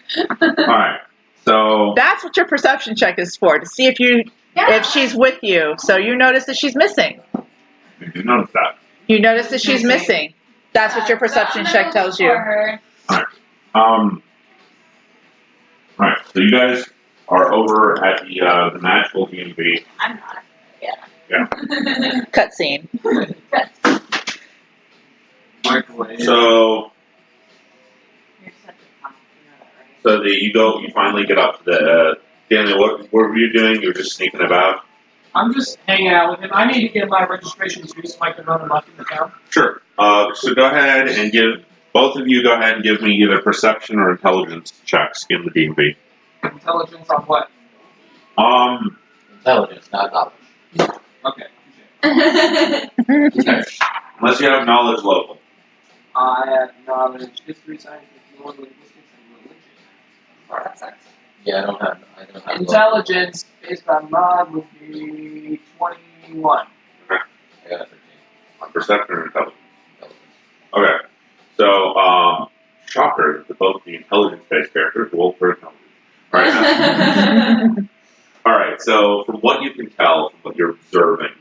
Alright, so
That's what your perception check is for, to see if she's with you. So you notice that she's missing.
you do notice that.
You notice that she's missing. That's what your perception check tells you.
Alright, so you guys are over at the magical DMV.
I'm not.
Yeah.
Cutscene.
Microwave.
So you finally get up to the Daniel, what were you doing? You were just sneaking about?
I'm just hanging out with him. I need to get my registration too so I can run amok in the town.
Sure. So go ahead and both of you go ahead and give me either perception or intelligence checks in the DMV.
Intelligence on what?
Intelligence, not knowledge.
Okay.
Okay. Unless you have knowledge local.
I have knowledge, history, science, linguistics, and religion.
That sucks.
Yeah, I don't have.
Intelligence based on mod would be 21.
Okay.
I got a 13.
On perception or intelligence? Okay. So, shocker that both the intelligence-based characters roll for intelligence. Right. Alright, so from what you can tell, from what you're observing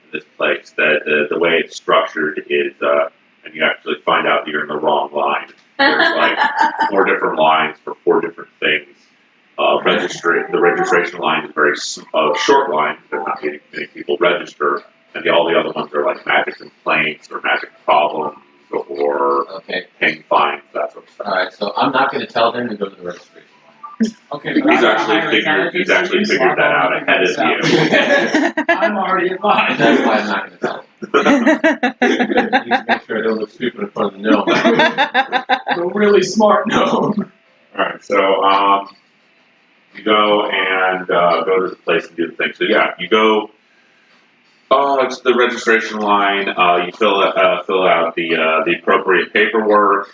in this place, that the way it's structured is, and you actually find out that you're in the wrong line. There's like 4 different lines for 4 different things. The registration line is a very short line. There's not many people register, and all the other ones are like magic complaints or magic problems or paying fines, that sort of stuff.
Alright, so I'm not going to tell him to go to the registration line.
Okay,
He's actually figured that out ahead of you.
I'm already advised.
That's why I'm not going to tell him. I need to make sure I don't look stupid in front of the gnome.
The really smart gnome.
Alright, so you go and go to the place and do the thing. So yeah, you go to the registration line, you fill out the appropriate paperwork,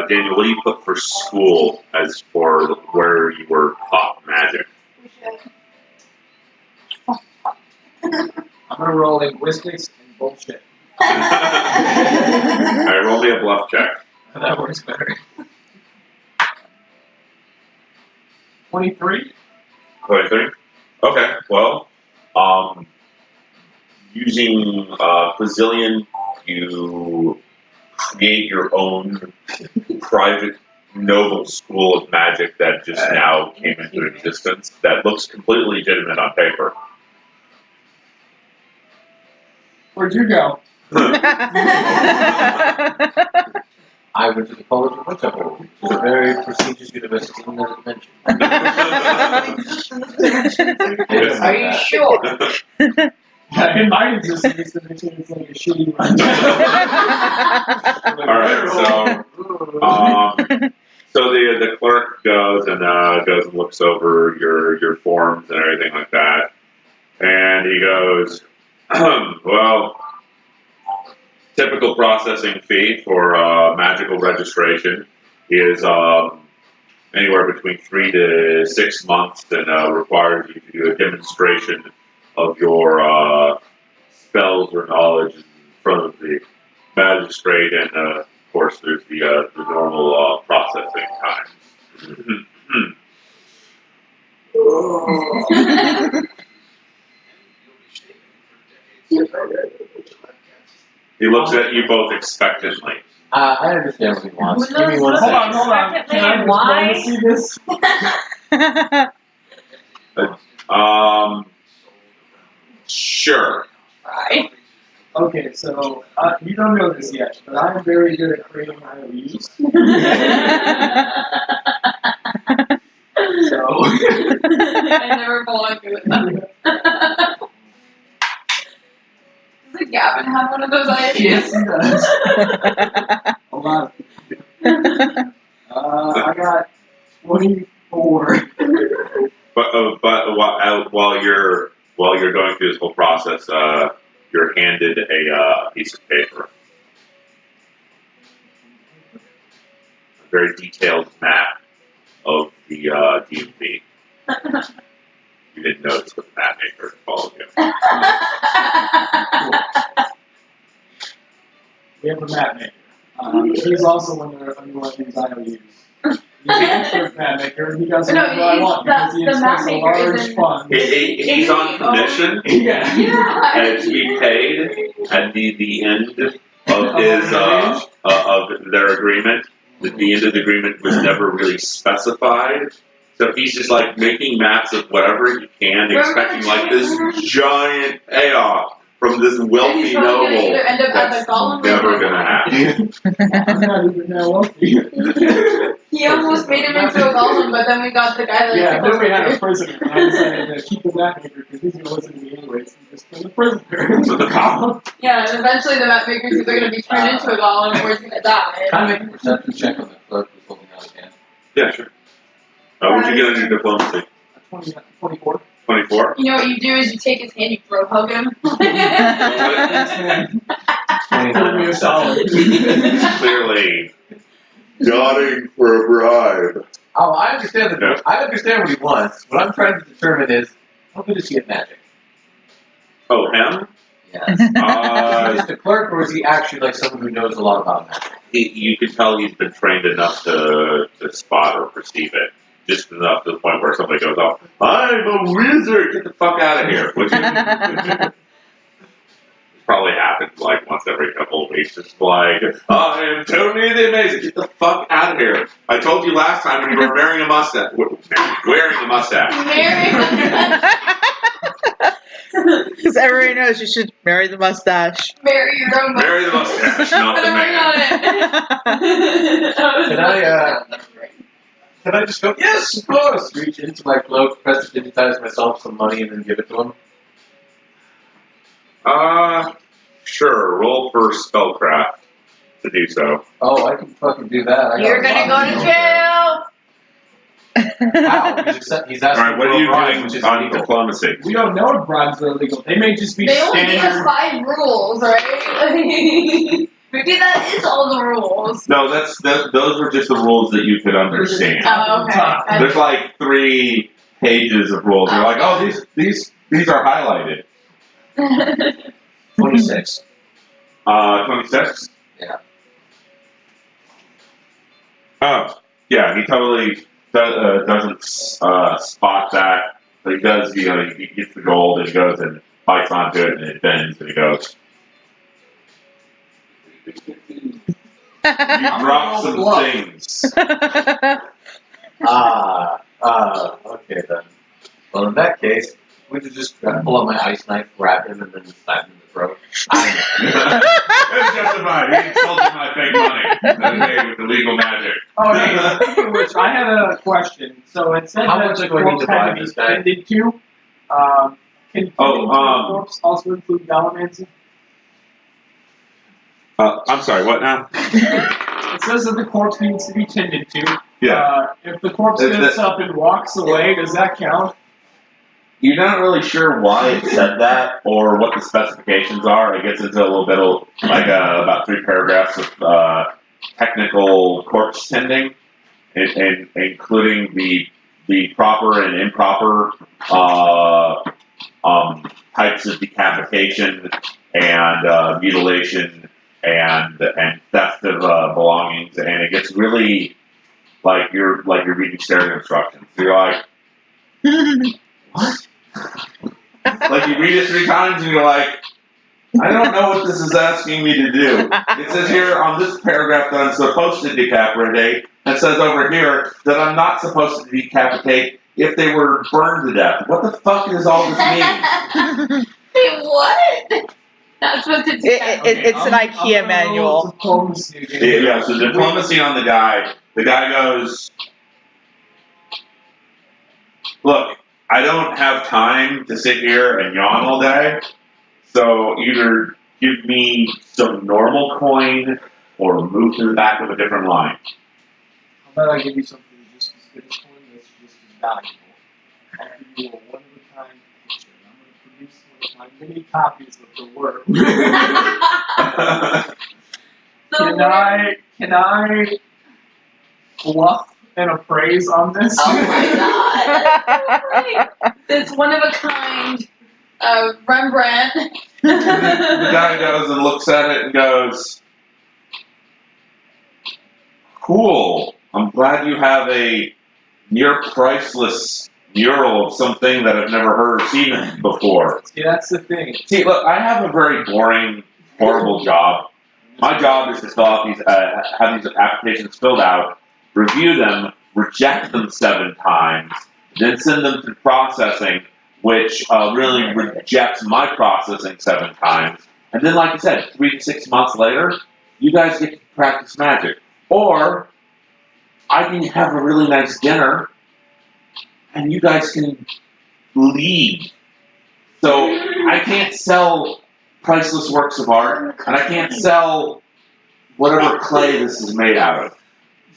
Daniel, what do you put for school as for where you were taught magic?
I'm gonna roll linguistics and bullshit.
Alright, roll me a bluff check.
That works better. 23.
23? Okay, well, using Quizillion, you create your own private noble school of magic that just now came into existence that looks completely legitimate on paper.
Where'd you go?
I went to the College of Whitechapel, which is a very prestigious university in the dimension.
Are you sure?
In my existence, it's like a shitty one.
Alright, so the clerk goes and looks over your forms and everything like that. And he goes, well, typical processing fee for magical registration is anywhere between 3 to 6 months, and requires you to do a demonstration of your spells or knowledge in front of the magistrate, and of course there's the normal processing times. He looks at you both expectantly.
I understand what he wants. Give me one
Hold
second.
on. Can I
Why?
see this?
Sure.
Right.
Okay, so you don't know this yet, but I'm very good at creating IOUs. So
I never belonged to it. Does Gavin have one of those ideas?
yes, he does. A lot of people. I got 24.
But while you're going through this whole process, you're handed a piece of paper, a very detailed map of the DMV. You didn't notice what the map maker followed you.
We have a map maker. He's also under one of these IOUs. He's an expert map maker, and he does whatever I want because he
the map
expects a
maker
large
isn't-
fund.
He's on commission,
Yeah.
Yeah.
and to be paid at the end of his of their agreement. The end of the agreement was never really specified. So he's just like making maps of whatever he can, expecting like this giant payoff from this
And
wealthy
he's probably gonna
noble
either end up as a
that's
golem or
never
a
gonna happen.
I'm not even that wealthy.
He almost made him into a golem, but then we got the guy that
Yeah,
took
then we
over.
had a prisoner, and I decided to keep the map maker because he's going to listen to me anyways, and just kill the prisoner. So the column.
Yeah, and eventually the map maker's either gonna be turned into a golem or he's gonna die.
Can I make a perception check on the clerk who's holding out his hand?
Yeah, sure. What'd you get on your diplomacy?
24.
24?
You know what you do is you take his hand, you bro hug him.
Give me a solid.
Clearly, yachting for a bribe.
Oh, I understand I understand what he wants. What I'm trying to determine is, how good is he at magic?
Oh, him?
Yes. Is he just a clerk, or is he actually like someone who knows a lot about magic?
You can tell he's been trained enough to spot or perceive it. Just enough to the point where somebody goes off, I'm a wizard, get the fuck out of here. Which probably happens like once every couple of weeks. Just like, I am Tony the Amazing, get the fuck out of here. I told you last time when you were wearing a mustache. Wearing a mustache.
Because everybody knows you should marry the mustache.
Marry your own
Marry the mustache, not the man.
Can I just go, yes, of course, reach into my cloak, prestidigitize myself some money, and then give it to him?
Sure, roll for spellcraft to do so.
Oh, I can fucking do that.
You're gonna go to jail.
How? He's asking
Alright, what
for
are
a
you
bribe,
doing
which is
on
illegal.
diplomacy?
We don't know if bribes are illegal. They may just be
They only gave us
standard.
5 rules, right? Maybe that is all the rules.
No, those were just the rules that you could understand.
Oh, okay.
There's like 3 pages of rules. You're like, oh, these are highlighted.
26.
26?
Yeah.
Oh, yeah, he totally doesn't spot that. But he does, he gets the gold and he goes and bites onto it and it bends and he goes. You drop some things.
Okay then. Well, in that case, we could just pull out my ice knife, grab him, and then stab him in the throat.
It's justified. He insulted my fake money. Okay, with illegal magic.
Oh, hey, speaking of which, I had a question. So it said
How
that
much
the
do I need
corpse
to
had
buy
to be
this guy?
tended to. Can tending to a corpse also include gallivancy?
I'm sorry, what now?
It says that the corpse needs to be tended to.
Yeah.
If the corpse gets up and walks away, does that count?
You're not really sure why it said that or what the specifications are. It gets into a little bit of, like, about 3 paragraphs of technical corpse tending, and including the proper and improper types of decapitation and mutilation and theft of belongings, and it gets really like you're reading stereo instructions. So you're like, what? Like you read it 3 times and you're like, I don't know what this is asking me to do. It says here on this paragraph that I'm supposed to decapitate, and it says over here that I'm not supposed to decapitate if they were burned to death. What the fuck does all this mean?
Wait, what? That's what it's
It's an IKEA manual.
Yeah, so diplomacy on the guy. The guy goes, look, I don't have time to sit here and yawn all day, so either give me some normal coin or move to the back of a different line.
How about I give you something just as good as coin that's just as valuable? I'll give you a one-of-a-kind picture, and I'm going to produce one of my many copies of the work. Can I bluff and appraise on this?
Oh my god, that's so great. This one-of-a-kind Rembrandt.
The guy goes and looks at it and goes, cool, I'm glad you have a near priceless mural of something that I've never heard or seen before.
See, that's the thing.
See, look, I have a very boring, horrible job. My job is to fill out have these applications filled out, review them, reject them 7 times, then send them to processing, which really rejects my processing 7 times. And then, like I said, 3 to 6 months later, you guys get to practice magic. Or I can have a really nice dinner, and you guys can leave. So I can't sell priceless works of art, and I can't sell whatever clay this is made out of.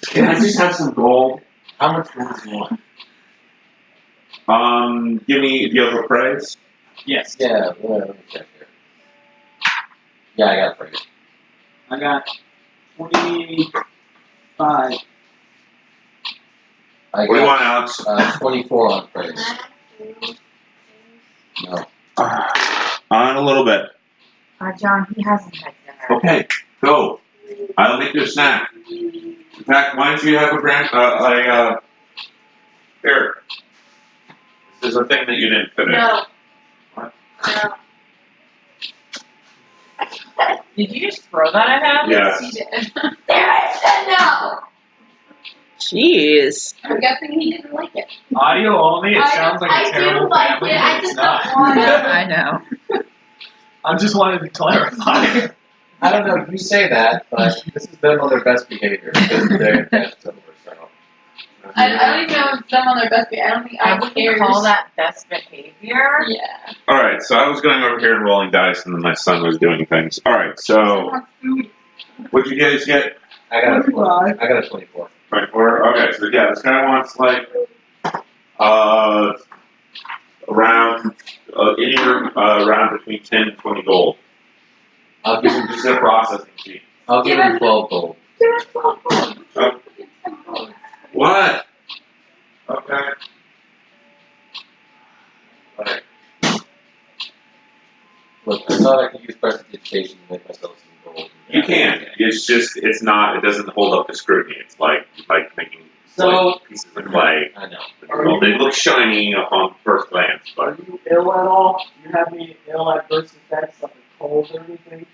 Can I just have some gold?
How much gold do you want?
Do you have a praise?
Yes.
Yeah, let me check here. Yeah, I got a praise.
I got 25.
I
What do you want,
got
Alex?
24 on praise. No.
On a little bit.
John, he hasn't had dinner.
Okay, go. I'll make you a snack. In fact, why don't you have here. This is a thing that you didn't finish.
No.
What?
No.
Did you just throw that at him?
Yes.
He did. There, I said no.
Jeez.
I'm guessing he didn't like it.
Audio only, it sounds like a
I
terrible
do like
family,
it.
but
I
it's
just
not.
don't want to.
I know.
I just wanted to clarify.
I don't know, you say that, but this is them on their best behavior. Because they're best over, so.
I don't even know if it's them on their best behavior. I don't think
I
I
wouldn't
cares.
call that best behavior.
Yeah.
Alright, so I was going over here and rolling dice, and then my son was doing things. Alright, so what'd you guys get?
I got a 24.
24? Okay, so yeah, this guy wants, like, Around anywhere around between 10 and 20 gold.
I'll give him
Just a processing fee.
I'll give him 12 gold.
What? Okay. Right.
Look, I thought I could use prestidigitation to make myself some gold.
You can. It's just it's not. It doesn't hold up to scrutiny. It's like making
So-
pieces of clay.
I know.
Well, they look shiny upon first glance,
Are
but
you ill at all? Do you have any ill adverse effects, like a cold or anything?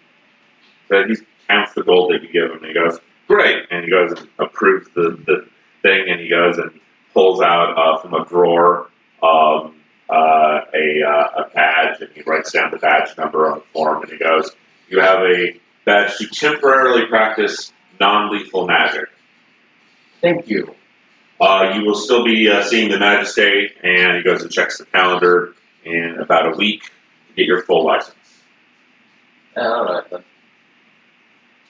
so he counts the gold that you give him. And he goes, "Great!" And he goes and approves the thing, and he goes and pulls out from a drawer a badge, and he writes down the badge number on the form, and he goes, "You have a badge to temporarily practice non-lethal magic.
Thank you.
You will still be seeing the magistrate," and he goes and checks the calendar in about a week to get your full license.
Alright then.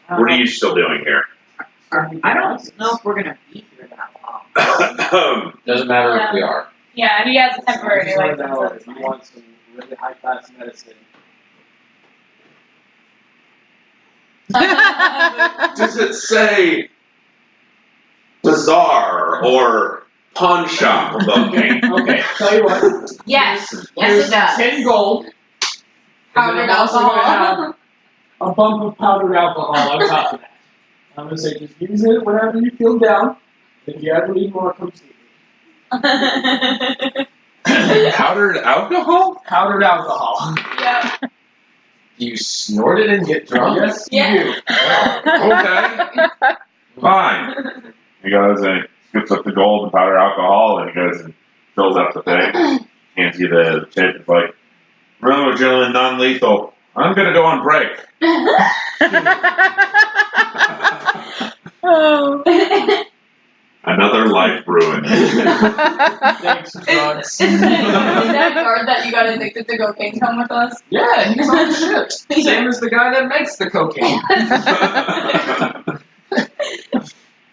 What are you still doing here?
I don't know if we're gonna be here that long.
Doesn't matter if we are.
Yeah, he has a temporary
Just wanna
license.
know
so
if
it's
you
fine.
want some really high class medicine.
Does it say bazaar or pawn shop of cocaine?
Okay, tell you what.
Yes,
Here's
yes it does.
10 gold. And
Powdered
then I'm also gonna
alcohol.
have a bump of powdered alcohol on top of that. I'm gonna say just use it whenever you feel down. If you ever need more, come see me.
Powdered alcohol?
Powdered alcohol.
Yeah.
Do you snort it and get drunk?
Yes,
Yeah.
you do.
Okay, fine. He goes and scoops up the gold and powdered alcohol, and he goes and fills up the thing, hands you the tip. It's like, "Remember, gentlemen, non-lethal. I'm gonna go on break."
Oh.
Another life ruined.
Thanks, drugs.
Is that guard that you got addicted to cocaine come with us?
Yeah, he's on the ship. Same as the guy that makes the cocaine.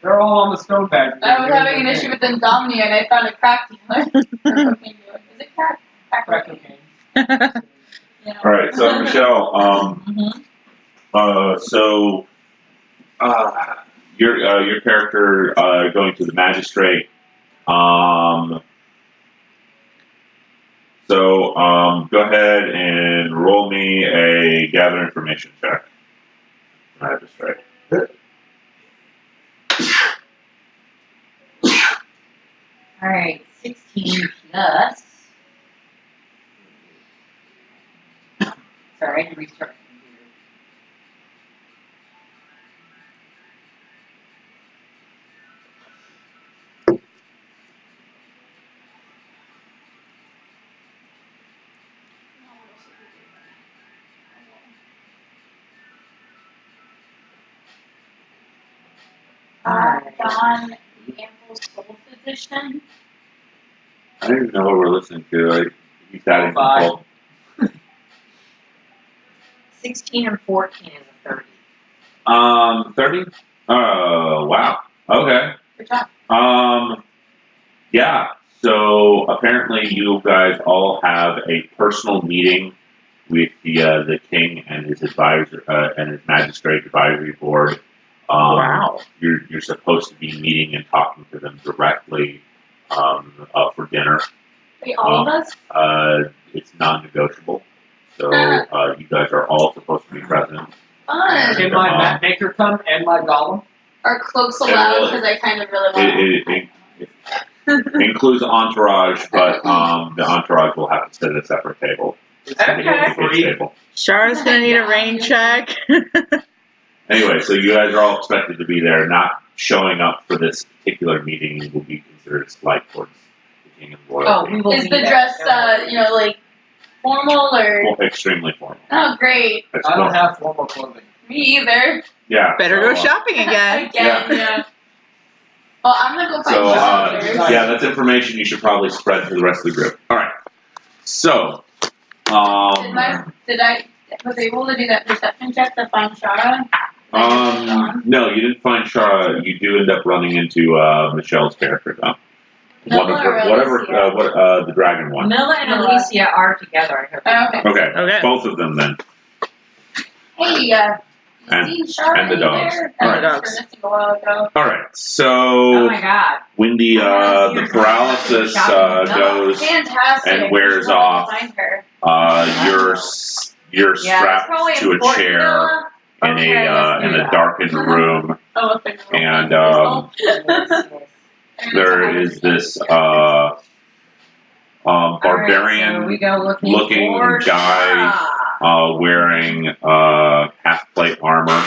They're all on the stone bag.
I was having an issue with insomnia and I found a crack dealer. Or cocaine dealer. Is it crack?
Crack
cocaine.
cocaine.
Yeah.
All right, so Michelle, so your character going to the magistrate. Go ahead and roll me a gather information check. Magistrate.
Alright, 16 plus. Sorry, I had to restart the computer.
Don Campbell's Soul Physician.
I don't even know what we're listening to. He's adding
Five.
control.
16 and 14 is a 30.
30? Oh, wow. Okay.
Good job.
Yeah. So apparently you guys all have a personal meeting with the king and his advisor and his magistrate advisory board.
Wow.
You're supposed to be meeting and talking to them directly for dinner.
Wait, all of us?
It's non-negotiable. So you guys are all supposed to be present.
Fun.
Can my map maker come and my golem?
Are cloaks
Yeah,
allowed?
well,
Because I kind of really want
It includes entourage, but the entourage will have to sit at a separate table.
Okay.
The kids' table.
Shara's gonna need a rain check.
Anyway, so you guys are all expected to be there. Not showing up for this particular meeting will be considered slight towards the king and royalty.
Oh, we will
Is
be
the
there.
dress,
Don't worry.
like, formal or?
Well, extremely formal.
Oh, great.
That's
I don't
cool.
have formal clothing.
Me either.
Yeah.
Better
so,
go shopping again.
Again, yeah. Well, I'm gonna go find
So,
some
yeah, that's information you should probably spread to the rest of the group. All right. So,
Did I was able to do that perception check to find Shara?
no, you didn't find Shara. You do end up running into Michelle's character, though.
Milla or
whatever,
Alicia?
the dragon one.
Milla and Alicia are together. I hope.
Okay.
Okay, both of them then.
Hey,
And-
you seen Charlotte
and the dogs.
there?
And the
I
dogs.
heard it a while ago.
All right, so
Oh my god.
when the paralysis goes
Fantastic.
and wears
Just wanted to
off,
find her.
you're
Yeah, that's probably
strapped to a
important.
chair
Milla?
in
Okay, let's do
a
that.
darkened room,
Oh, okay.
and
Yes.
there is this barbarian
Alright, so we go
looking
for
guy
Shara.
wearing half plate armor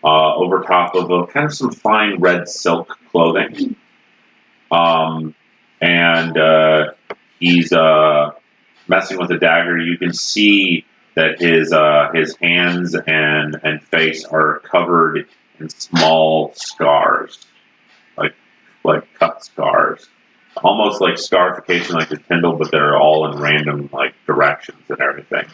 over top of a kind of some fine red silk clothing. And he's messing with a dagger. You can see that his hands and face are covered in small scars, like cut scars, almost like scarification, like the Tyndall, but they're all in random like directions and everything.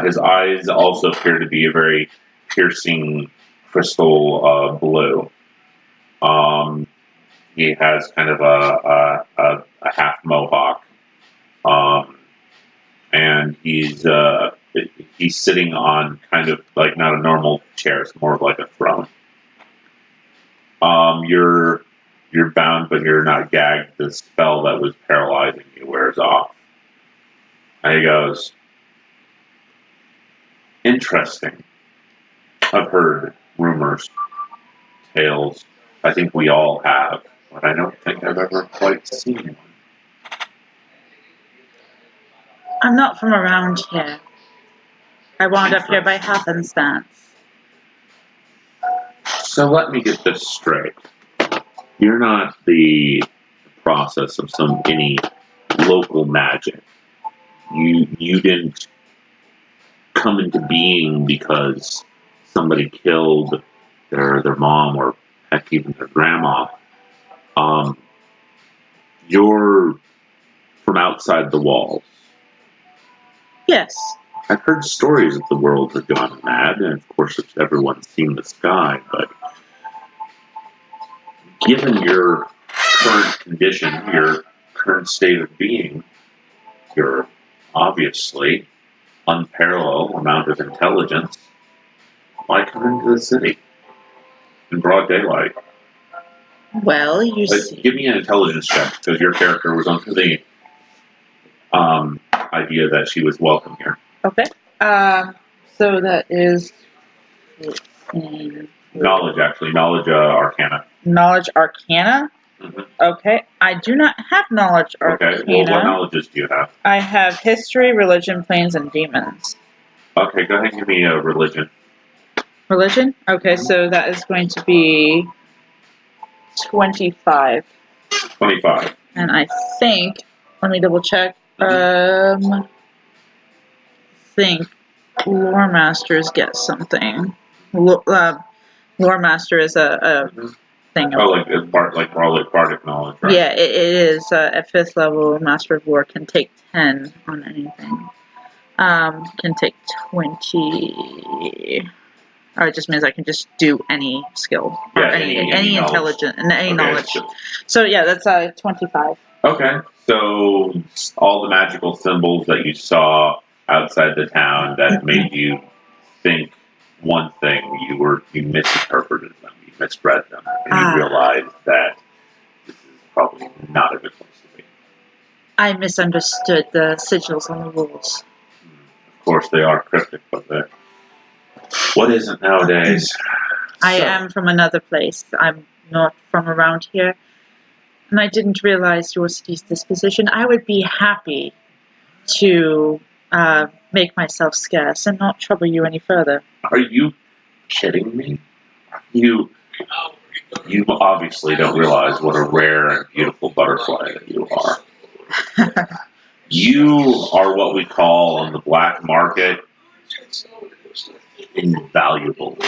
His eyes also appear to be a very piercing crystal blue. He has kind of a half mohawk, and he's sitting on kind of like not a normal chair; it's more of like a throne. You're bound, but you're not gagged. The spell that was paralyzing you wears off. And he goes, "Interesting. I've heard rumors, tales. I think we all have, but I don't think I've ever quite seen one."
I'm not from around here. I wound up here by happenstance.
So let me get this straight. You're not the process of any local magic. You didn't come into being because somebody killed their mom or heck even their grandma. You're from outside the walls.
Yes.
I've heard stories that the world has gone mad, and of course everyone's seen the sky, but given your current condition, your current state of being, your obviously unparalleled amount of intelligence, why come into the city in broad daylight?
Well, you see.
Give me an intelligence check, because your character was under the idea that she was welcome here.
Okay. So that is
Knowledge, actually. Knowledge Arcana.
knowledge arcana.
Mm-hmm.
Okay. I do not have knowledge arcana.
Okay, well, what knowledges do you have?
I have history, religion, planes, and demons.
Okay, go ahead and give me a religion.
Religion? Okay, so that is going to be 25.
25.
And I think, let me double check. Think Lore Masters get something. Lore Master is a thing.
Oh, like bardic knowledge, right?
Yeah, it is. At 5th level, Master of Lore can take 10 on anything. Can take 20. Oh, it just means I can just do any skill. Or
Yeah,
any intelligence, any knowledge.
So,
So yeah, that's 25.
okay, so all the magical symbols that you saw outside the town that made you think one thing, you misinterpreted them, you misread them, and you realized that this is probably not a good place to be.
I misunderstood the sigils on the walls.
Of course, they are cryptic, but what isn't nowadays?
I am from another place. I'm not from around here. And I didn't realize your city's disposition. I would be happy to make myself scarce and not trouble you any further.
Are you kidding me? You obviously don't realize what a rare and beautiful butterfly that you are. You are what we call on the black market invaluable.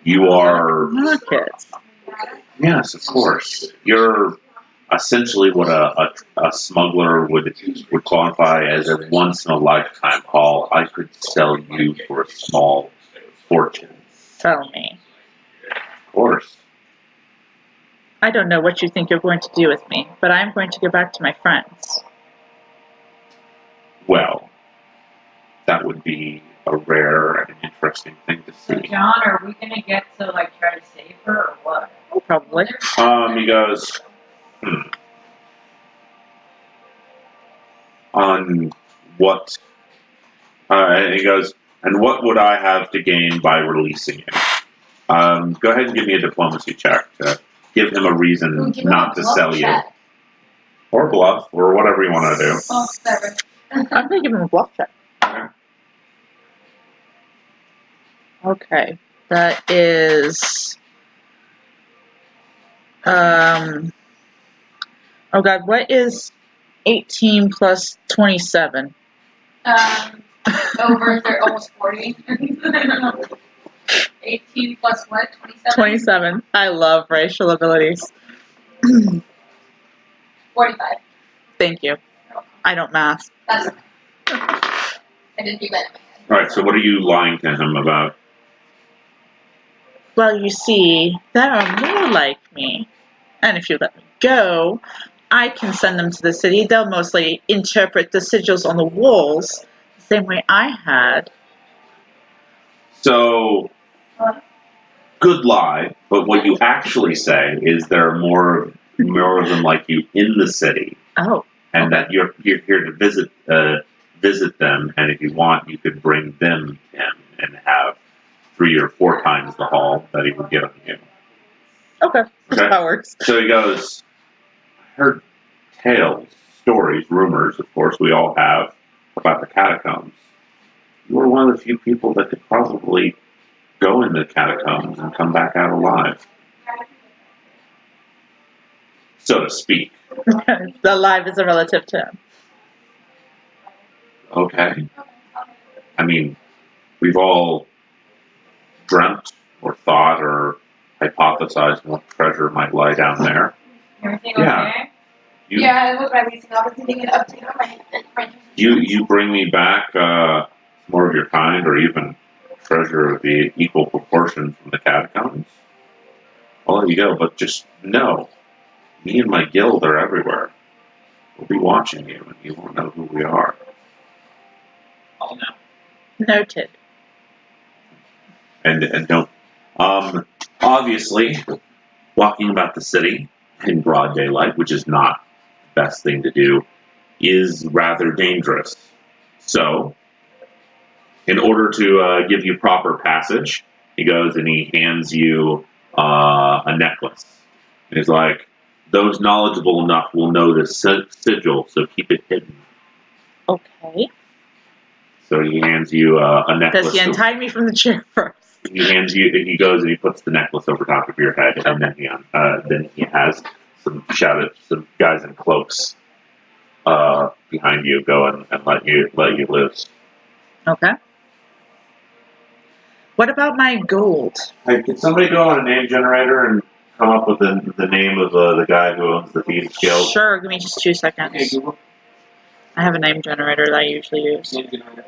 You are
Markets.
Yes, of course. You're essentially what a smuggler would qualify as a once in a lifetime haul. I could sell you for a small fortune.
Sell me.
Of course.
I don't know what you think you're going to do with me, but I'm going to go back to my friends.
Well, that would be a rare and interesting thing to
So,
see.
John, are we gonna get to like try to save her or what?
Oh, probably.
He goes, on what, and he goes, and what would I have to gain by releasing you? Go ahead and give me a diplomacy check to give him a reason
Give him
not
a
to
bluff
sell
check.
you. Or bluff, or whatever you want to do.
Oh, whatever.
I'm going to give him a bluff check. Okay. That is... oh god, what is 18 plus 27?
Over almost 40. 18 plus what? 27?
27. I love racial abilities.
45.
Thank you. I don't math.
That's okay. I didn't do that in my head.
Alright, so what are you lying to him about?
Well, you see, there are more like me. And if you let me go, I can send them to the city. They'll mostly interpret the sigils on the walls the same way I had.
So, good lie, but what you actually say is there are more of them like you in the city,
Oh,
and that you're here to visit them, and if you want, you could bring them in and have 3 or 4 times the haul that he would get on you.
okay. That's
Okay.
how it works.
So he goes, I heard tales, stories, rumors, of course, we all have, about the catacombs. You were one of the few people that could probably go in the catacombs and come back out alive. So to speak.
The live is a relative to him.
Okay. I mean, we've all dreamt or thought or hypothesized what treasure might lie down there.
Everything
Yeah.
okay?
Yeah, it was my leasing. I was getting an update on my
You bring me back more of your kind, or even treasure of the equal proportion from the catacombs, I'll let you go. But just know, me and my guild are everywhere. We'll be watching you, and you won't know who we are.
Oh no.
Noted.
And don't. Obviously, walking about the city in broad daylight, which is not the best thing to do, is rather dangerous. So, in order to give you proper passage, he goes and he hands you a necklace. And he's like, those knowledgeable enough will know the sigil, so keep it hidden.
Okay.
So he hands you a necklace.
Does he untie me from the chair first?
He goes and he puts the necklace over top of your head, and then he has some guys in cloaks behind you go and let you loose.
Okay. What about my gold?
Hey, can somebody go on a name generator and come up with the name of the guy who owns the Thieves Guild?
Sure, give me just 2
Okay,
seconds.
Google.
I have a name generator that I usually use.
Name generator.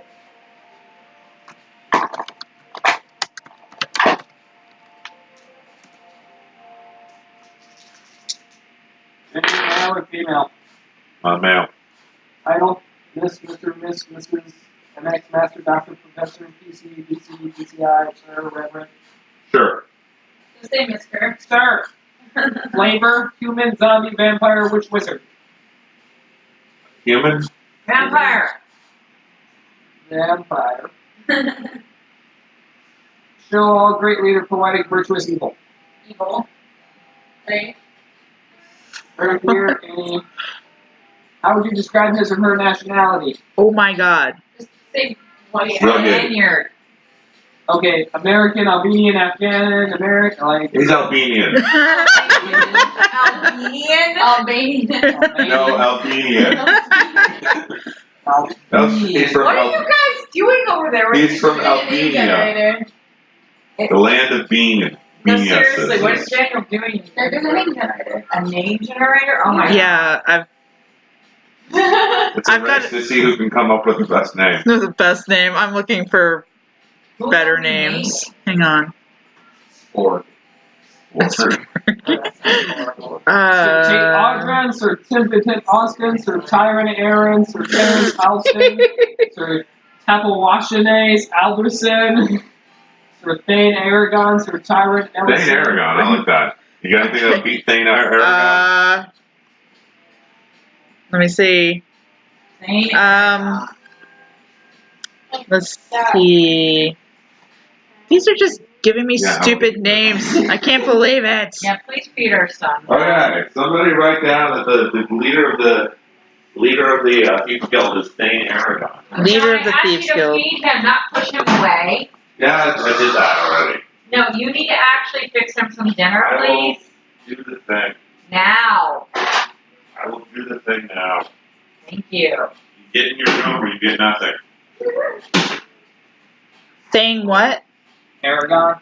Male or female?
Male.
Title: Miss, Mr., Miss, Mrs., MX, Master, Doctor, Professor, PC, DC, DCI, Sir, Reverend.
Sure.
The same as her.
Sir. Flavor: human, zombie, vampire, witch, wizard.
Human.
Vampire!
Vampire. Show all great leader, poetic, virtuous, evil.
Evil. Right?
Very clear. Any. How would you describe his or her nationality?
Oh my god.
Just say white.
Rugged.
Spaniard.
Okay, American, Albanian, Afghan, American, like.
He's Albanian.
Albanian?
Albanian.
No, Albanian. No, he's from
What are you guys doing over there?
He's from Albania, the land of being.
No, seriously, what is Daniel doing?
They're doing a name generator.
A name generator? Oh my
Yeah,
It's a
I've got
race to see who can come up with the best name.
They're the best name. I'm looking for
god.
better names. Hang on.
Sport.
Watford.
Sir Tate Audran, Sir Timothy Oskin, Sir Tyron Aaron, Sir Terence Alston, Sir Tapawashane Alderson, Sir Thane Aragon, Sir Tyrant Ellison.
Thane Aragon, I like that. You gotta think of Pete Thane Aragon?
Let me see.
Thane
Let's see. These are just giving me
Yeah.
stupid names. I can't believe it.
Yeah, please feed our son.
Okay, somebody write down that the leader of the Thieves Guild is Thane Aragon.
Leader of the
Can I
Thieves
ask you to
Guild.
feed him, not push him away?
Yeah, I did that already.
No, you need to actually fix him some dinner,
I will
please.
do the thing.
Now.
I will do the thing now.
Thank you.
You get in your room or you get nothing.
Saying what?
Aragon?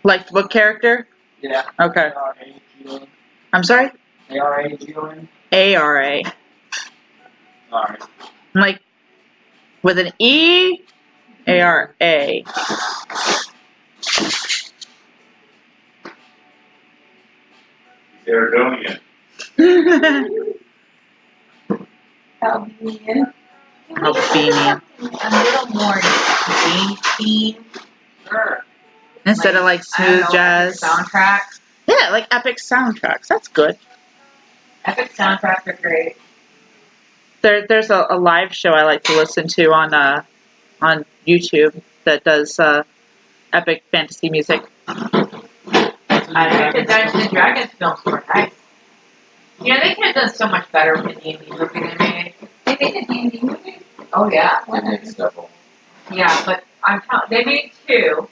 Like what character?
Yeah.
Okay.
A-R-A-G-O-N.
I'm sorry?
A-R-A-G-O-N.
A-R-A.
Alright.
Like with an E? A-R-A.
Aragonian.
Albanian.
Albanian.
A little more theme. Sure.
Instead of like
I don't
smooth
know,
jazz.
epic soundtracks.
Yeah, like epic soundtracks. That's good.
Epic soundtracks are great.
There's a live show I like to listen to on YouTube that does epic fantasy music.
I think the Dungeons and Dragons films were nice. You know, they could have done so much better with the D&D movie they made.
They made a D&D movie?
Oh, yeah.
I did several.
Yeah, but I'm telling they made 2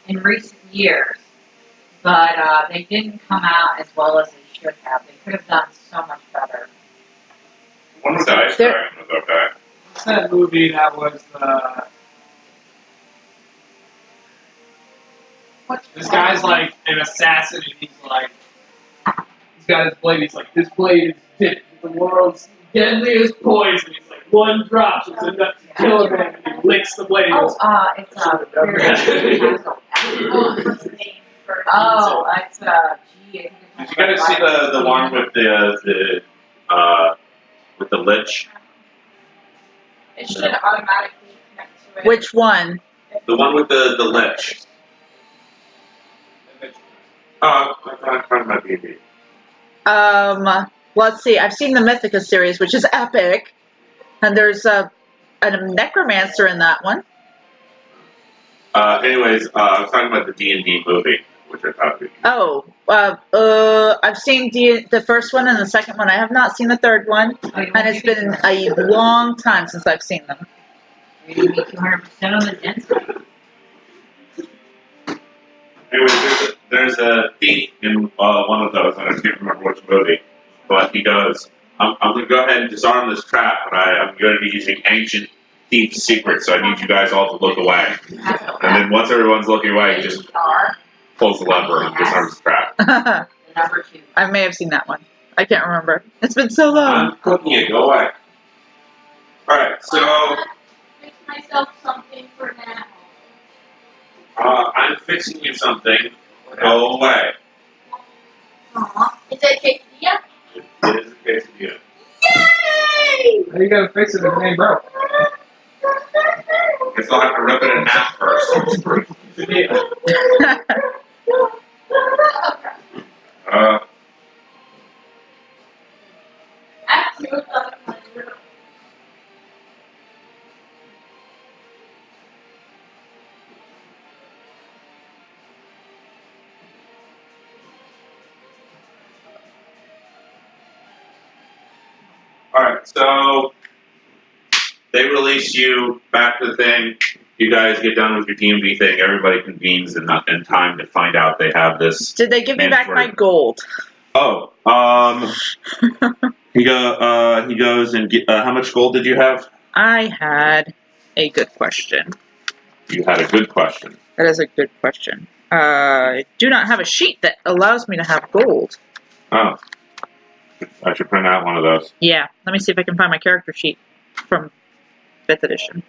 in recent years, but they didn't come out as well as they should have. They could have done so much better.
One of the Ice Dragon was okay.
What's that movie that was this guy's like an assassin and he's like, he's got his blade, he's like, this blade is dipped with the world's deadliest poison. He's like, one drop is enough to kill a man, and he licks the blade.
Oh, it's Oh, it's gee.
Did you guys see the one with the lich?
It should automatically connect to it.
Which one?
The one with the lich. Oh, I'm talking about D&D.
Let's see. I've seen the Mythica series, which is epic, and there's a necromancer in that one.
Anyways, I was talking about the D&D movie, which I thought would be.
Oh, I've seen the first one and the second one. I have not seen the third one, and it's been a long time since I've seen them.
You need 200% on the density.
Anyways, there's a thief in one of those, and I can't remember which movie, but he goes, I'm going to go ahead and disarm this trap, but I'm going to be using ancient thief secrets, so I need you guys all to look away. And then once everyone's looking away, he just pulls the lever and disarms the trap.
Number 2.
I may have seen that one. I can't remember. It's been so long.
I'm cooking it, go away. Alright, so
Fix myself something for now.
I'm fixing you something. Go away.
Aw. Is it quesadilla?
It is a quesadilla.
Yay!
How you gonna fix it if it ain't broke?
Guess I'll have to rip it in half first. Alright, so they release you back to the thing. You guys get done with your DMV thing. Everybody convenes in time to find out they have this.
Did they give me back my gold?
Oh, he goes and how much gold did you have?
I had a good question.
You had a good question.
That is a good question. I do not have a sheet that allows me to have gold.
Oh. I should print out one of those.
Yeah, let me see if I can find my character sheet from 5th edition.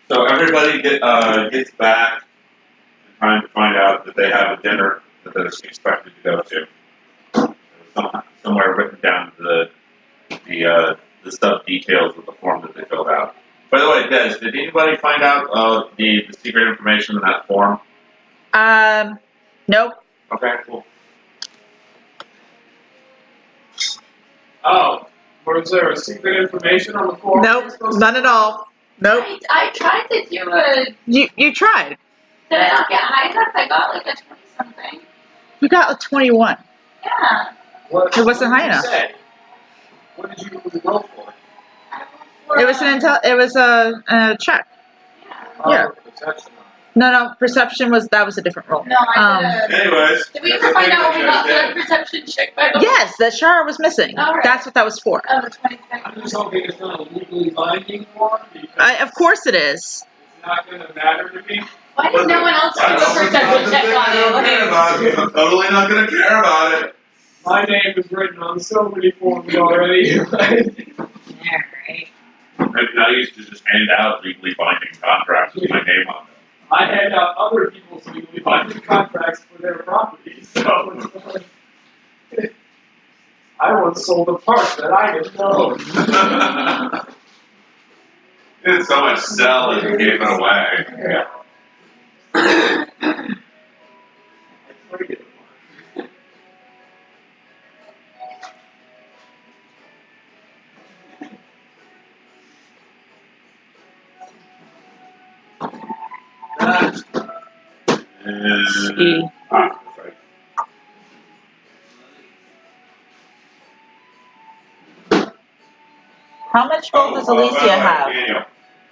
So everybody gets back in time to find out that they have a dinner that they're expected to go to. Somewhere written down the sub details of the form that they filled out. By the way, Des, did anybody find out the secret information in that form?
Nope.
Okay, cool.
Oh, was there a secret information on the form?
Nope. None at all. Nope.
I tried to do a.
You tried.
Did I not get high enough? I got like a 20 something.
You got a 21.
Yeah.
What,
It wasn't
what
high
did you
enough.
say? What did you roll for?
It was It was a check. Yeah.
Perception.
No. Perception was a different roll.
No, I did a.
Anyways.
Did we ever find out what we got for that perception check by the way?
Yes, that Shara was missing.
All right.
That's what that was for.
Oh, the 26.
I'm just hoping it's not a legally binding form because
Of course it is.
it's not going to matter to me.
Why did no one else do a perception check on it?
I'm totally not going to care about it.
My name is written on so many forms already.
Alright.
Maybe I used to just hand out legally binding contracts with my name on them.
I hand out other people's legally binding contracts for their properties, so it's like, I once sold a part that I didn't know.
Did so much sell and you gave it away.
Yeah.
E.
That's right.
How much gold does Alicia have?
Daniel,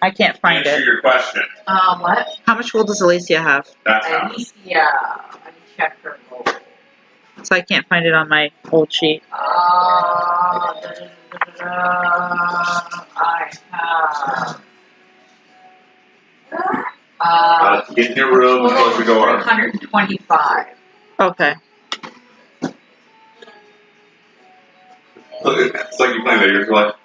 I can't find
answer
it.
your question.
What?
How much gold does Alicia have?
That's how.
Alicia. Let me check her goal.
So I can't find it on my old sheet.
I have.
Get in your room and close your door.
325.
Okay.
Look, it's like you playing that. You're like,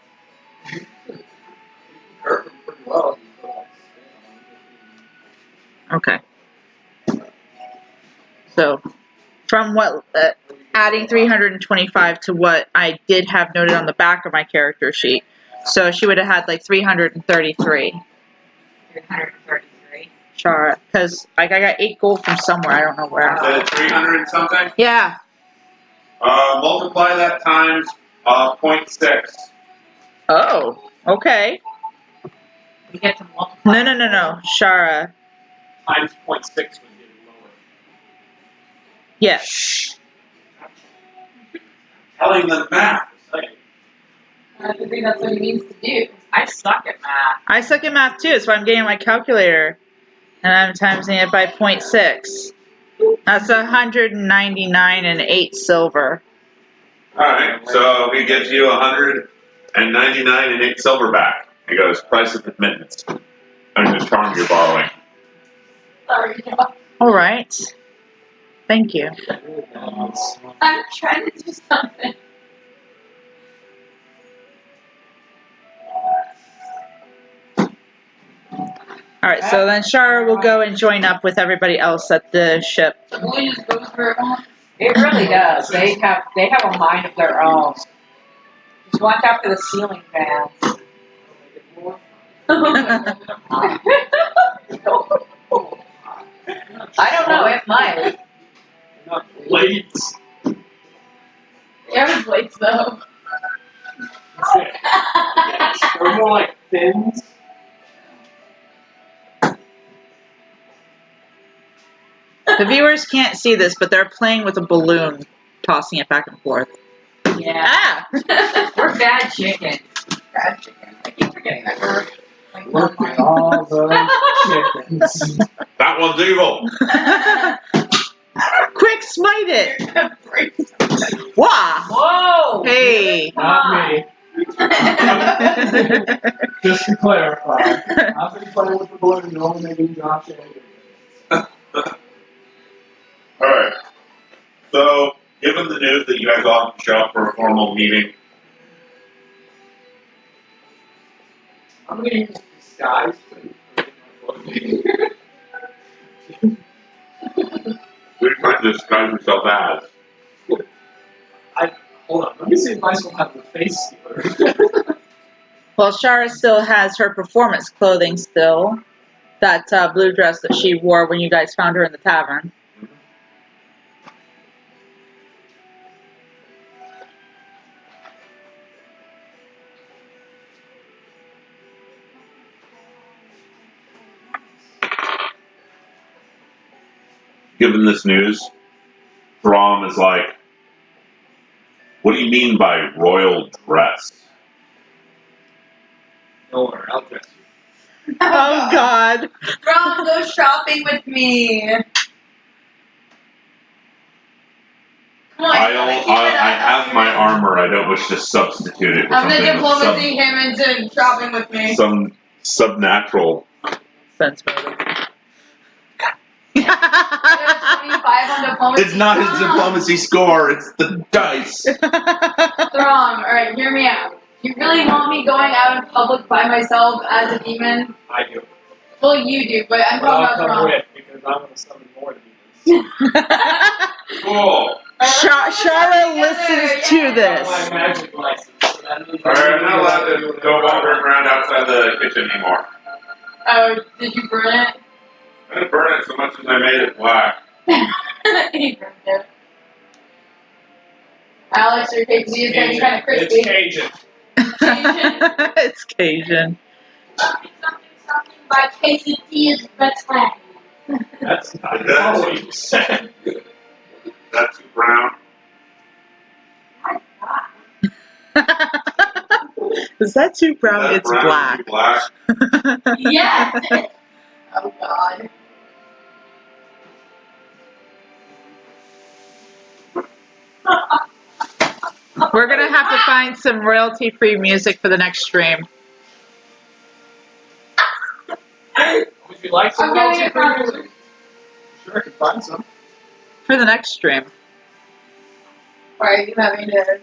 Pretty well.
Okay. So, from what, adding 325 to what I did have noted on the back of my character sheet. So she would have had like 333.
333.
Shara, because like I got 8 gold from somewhere. I don't know where.
is that 300 and something?
Yeah.
Multiply that times 0.6.
Oh. Okay.
We get to multiply.
No. Shara.
Times 0.6 would get lower.
Yes.
Telling them math.
I think that's what he needs to do.
I suck at math.
I suck at math too, so I'm getting my calculator and I'm timesing it by 0.6. That's 199 and 8 silver.
Alright, so he gives you 199 and 8 silver back. He goes, price of admittance. I'm just charm you're borrowing.
Sorry, Joe.
All right. Thank you.
I'm trying to do something.
All right, so then Shara will go and join up with everybody else at the ship.
The boy just goes for everyone.
It really does. They have a mind of their own. Just watch out for the ceiling fans. I don't know. It might.
Not blades.
Every place though.
They're more like fins.
The viewers can't see this, but they're playing with a balloon, tossing it back and forth.
Yeah.
Ah!
We're bad chickens.
Bad chicken. I keep forgetting that word. Like
Look at all those chickens.
That one's evil.
Quick, smite it! Wah!
Whoa!
Hey!
Not me. Just to clarify, I've been playing with the balloon and only making Josh angry.
Alright. So, given the news that you guys all have to show up for a formal meeting,
I'm going to use disguise to
What are you trying to describe yourself as?
Hold on, let me see if I still have the face stealer.
Well, Shara still has her performance clothing still. That blue dress that she wore when you guys found her in the tavern.
Given this news, Throm is like, what do you mean by royal dress?
Don't worry, I'll dress you.
Oh God!
Ron, go shopping with me. Come on,
I have my armor. I don't wish to substitute it with
I'm gonna
something
diplomacy him into shopping with me.
some subnatural.
Sense motive.
I got 25 on diplomacy.
It's not his diplomacy score. It's the dice.
Throm, alright, hear me out. You really want me going out in public by myself as a demon?
I do.
Well, you do, but I'm
But I'll
talking
come
about
with because I'm going to summon more demons.
Cool.
Shara listens to
I
this.
have my magic license. So that means
Alright, I'm not allowed to go wandering around outside the kitchen anymore.
Oh, did you burn it?
I didn't burn it so much as I made it black.
He burned it. Alex, your quesadilla is getting kind of crispy.
It's Cajun.
It's Cajun.
Something by quesadillas Braxenrath.
That's not what you said.
That's brown.
Is that too brown?
That
It's
brown,
black.
too black.
Yes! Oh, God.
We're gonna have to find some royalty-free music for the next stream.
Would you like some
I'm getting
royalty
it from
music? Sure, I can find some.
For the next stream.
Alright, you have me to.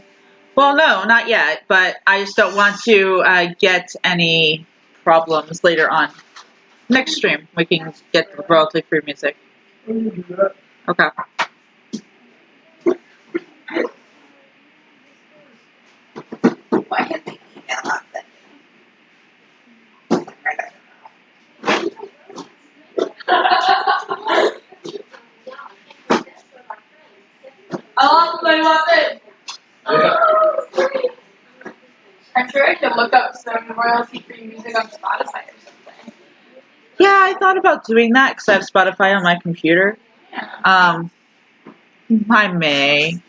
Well, no, not yet, but I just don't want to get any problems later on. Next stream, we can get the royalty-free music. Okay.
Why can't they email us that? Oh, I love it! I'm sure I could look up some royalty-free music on Spotify or something.
Yeah, I thought about doing that because I have Spotify on my computer.
Yeah.
I may.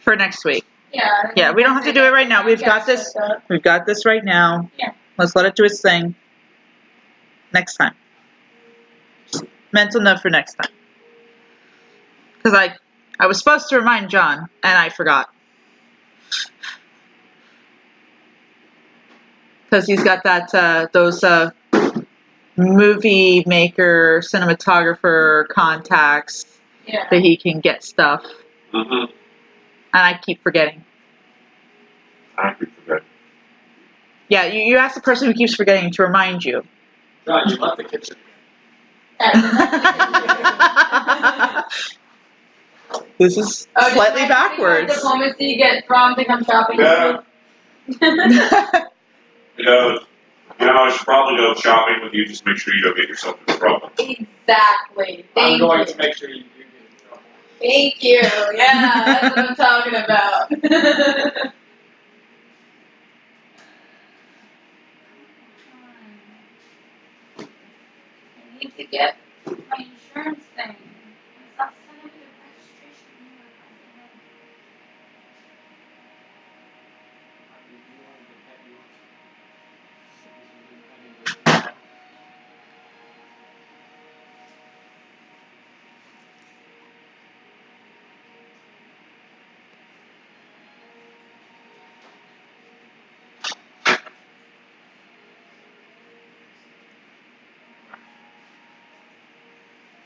For next week.
Yeah.
Yeah, we don't have to do it right now. We've got this. We've got this right now.
Yeah.
Let's let it do its thing. Next time. Mental note for next time. Because I was supposed to remind John, and I forgot. Because he's got that those movie maker, cinematographer contacts
Yeah.
that he can get stuff.
Mm-hmm.
And I keep forgetting.
I keep forgetting.
Yeah, you ask the person who keeps forgetting to remind you.
John, you left the kitchen.
This is slightly backwards.
Diplomacy get Throm to come shopping.
Yeah. I should probably go shopping with you. Just make sure you don't get yourself in trouble.
Exactly.
I'm going to make sure you do get in trouble.
Thank you. Yeah, that's what I'm talking about. I need to get my insurance thing. It's not sending me the registration number.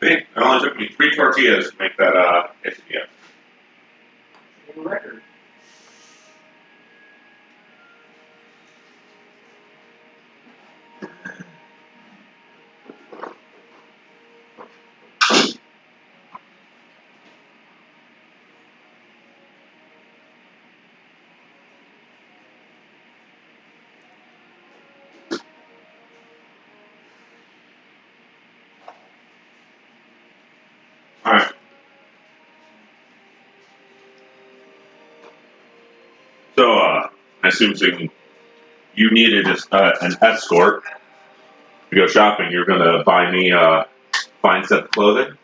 It only took me 3 tortillas to make that quesadilla.
For the record.
Alright. So, I assume you needed an escort to go shopping. You're gonna buy me a fine set of clothing?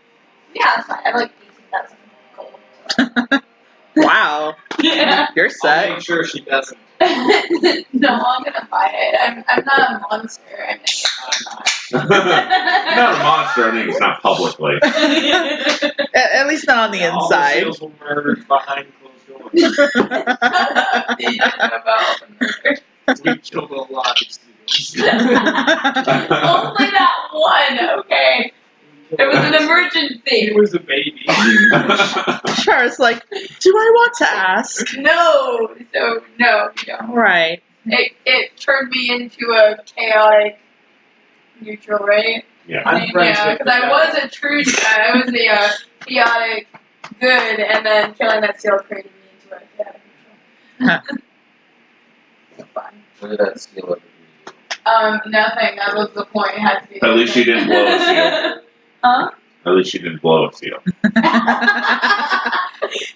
Yeah, it's fine. I like 18,000 gold.
Wow.
Yeah.
You're
I'll
set.
make sure she doesn't.
No, I'm gonna buy it. I'm not a monster. I think
Not a monster, I think it's not publicly.
At least not on the
All the
inside.
seals will murder behind closed doors.
You don't know about murder.
We killed a lot of seals.
Only that one, okay. It was an emergency.
He was a baby.
Char's like, do I want to ask?
No, so no, you don't.
Right.
It turned me into a chaotic neutral, right?
Yeah.
I'm friends
Yeah,
with
because I
the
was a true, I was a chaotic good, and then killing that seal created me into a chaotic neutral. So fun.
What did that seal ever do?
Nothing. That was the point. It had to be.
At least you didn't blow a seal.
Huh?
At least you didn't blow a seal.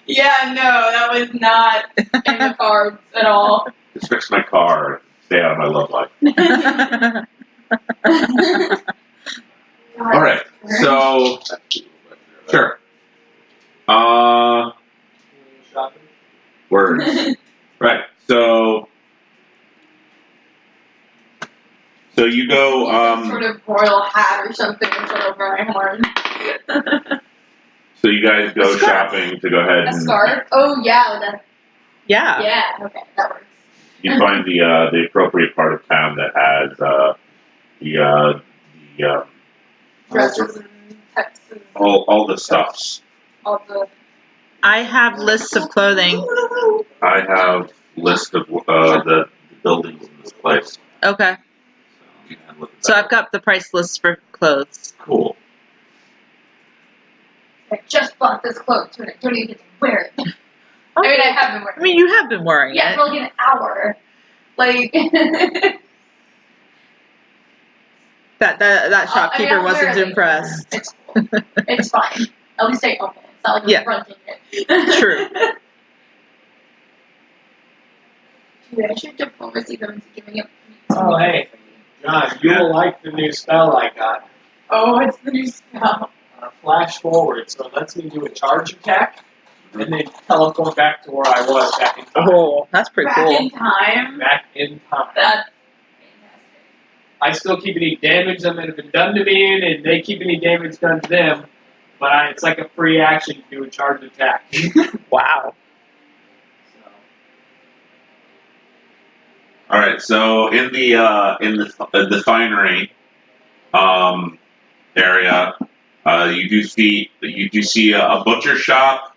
Yeah, no, that was not in the cards at all.
Just fix my car and stay out of my love life. Alright, so, sure.
Shopping.
Words. Right, so you go,
Some sort of royal hat or something sort of over my horn.
so you guys go
A scarf.
shopping to go ahead
A
and
scarf? Oh, yeah. That,
Yeah.
yeah, okay, that works.
you find the appropriate part of town that has, the
Dresses and texts and
all the stuffs.
all the...
I have lists of clothing.
I have list of, the buildings in this place.
Okay.
So you can look at
So
that.
I've got the price list for clothes.
Cool.
I just bought this clothes, but I don't even get to wear it. I mean, I have been wearing
I mean, you have been wearing
yeah,
it.
for like an hour. Like...
That shopkeeper
I'll wear
wasn't
it.
impressed.
It's cool. It's fine. At least I own it. It's not like
Yeah.
I'm fronting it.
True.
Dude, I should diplomacy them into giving it.
Oh, hey. John, you will like the new spell I got.
Oh, it's the new spell.
Flash forward, so it lets me do a charge attack, and then teleport back to where I was back in time.
Oh, that's pretty
Back
cool.
in time.
Back in time.
That's fantastic.
I still keep any damage that might have been done to me, and they keep any damage done to them, but it's like a free action to do a charge attack.
Wow.
So,
All right, so in the finery area, you do see a butcher shop,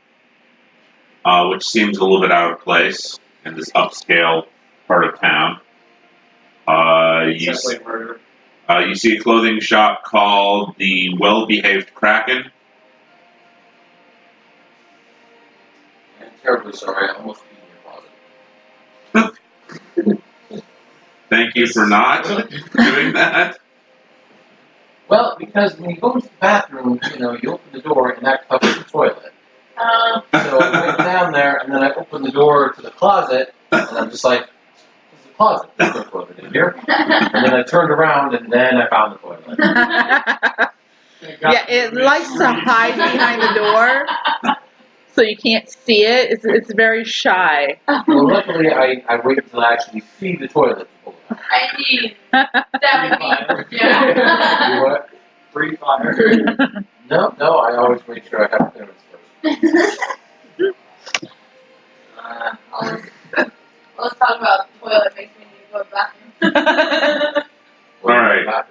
which seems a little bit out of place in this upscale part of town. You
simply murder.
you see a clothing shop called the Well-Behaved Kraken.
I'm terribly sorry, I almost peed in your closet.
Thank you for not doing that.
Well, because when you go into the bathroom, you open the door and that covers the toilet. So I went down there and then I opened the door to the closet and I'm just like, there's a closet, there's no toilet in here. And then I turned around and then I found the toilet.
Yeah, it likes to hide behind the door, so you can't see it. It's very shy.
Well, luckily I waited until I actually see the toilet to pull it out.
I mean, that would be, yeah.
You what?
Free fire.
No, I always make sure I have clearance first.
Let's talk about the toilet makes me need to go to the bathroom.
All right.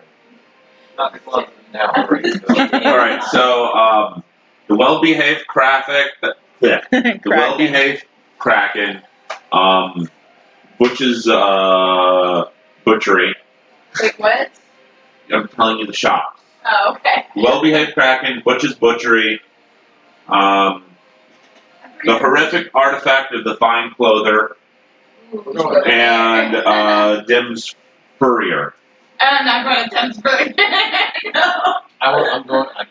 Not the closet.
Now I'm ready to go.
All right, so the Well-Behaved the Well-Behaved Kraken, Butch's Butchery.
Wait, what?
I'm telling you the shops.
Oh, okay.
Well-Behaved Kraken, Butch's Butchery, the Horrific Artifact of the Fine Clother, and Dim's Furrier.
I'm not going to Tim's Burger. No.
I'm kind of want to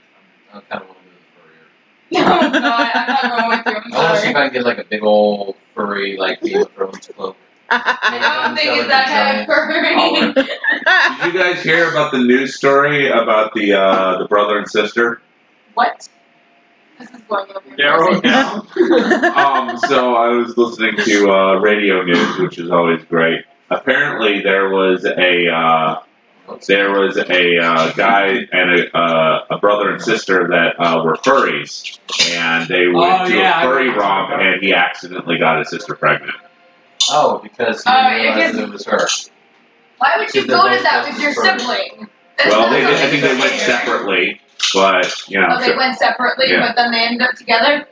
do the
No, I'm not going with you. I'm
I want to see
sorry.
if I can get like a big old furry like Game of Thrones cloak.
I don't think it's that kind of furry.
Did you guys hear about the news story about the brother and sister?
What? This is going over.
Narrow it down.
So I was listening to radio news, which is always great. Apparently, there was a guy and a brother and sister that were furries, and they went to a furry romp, and he accidentally got his sister pregnant.
Oh, because he didn't realize it was her.
Why would you go to that with your sibling?
Well, I think they went separately, but you know.
Oh, they went separately,
Yeah.
but then they ended up together.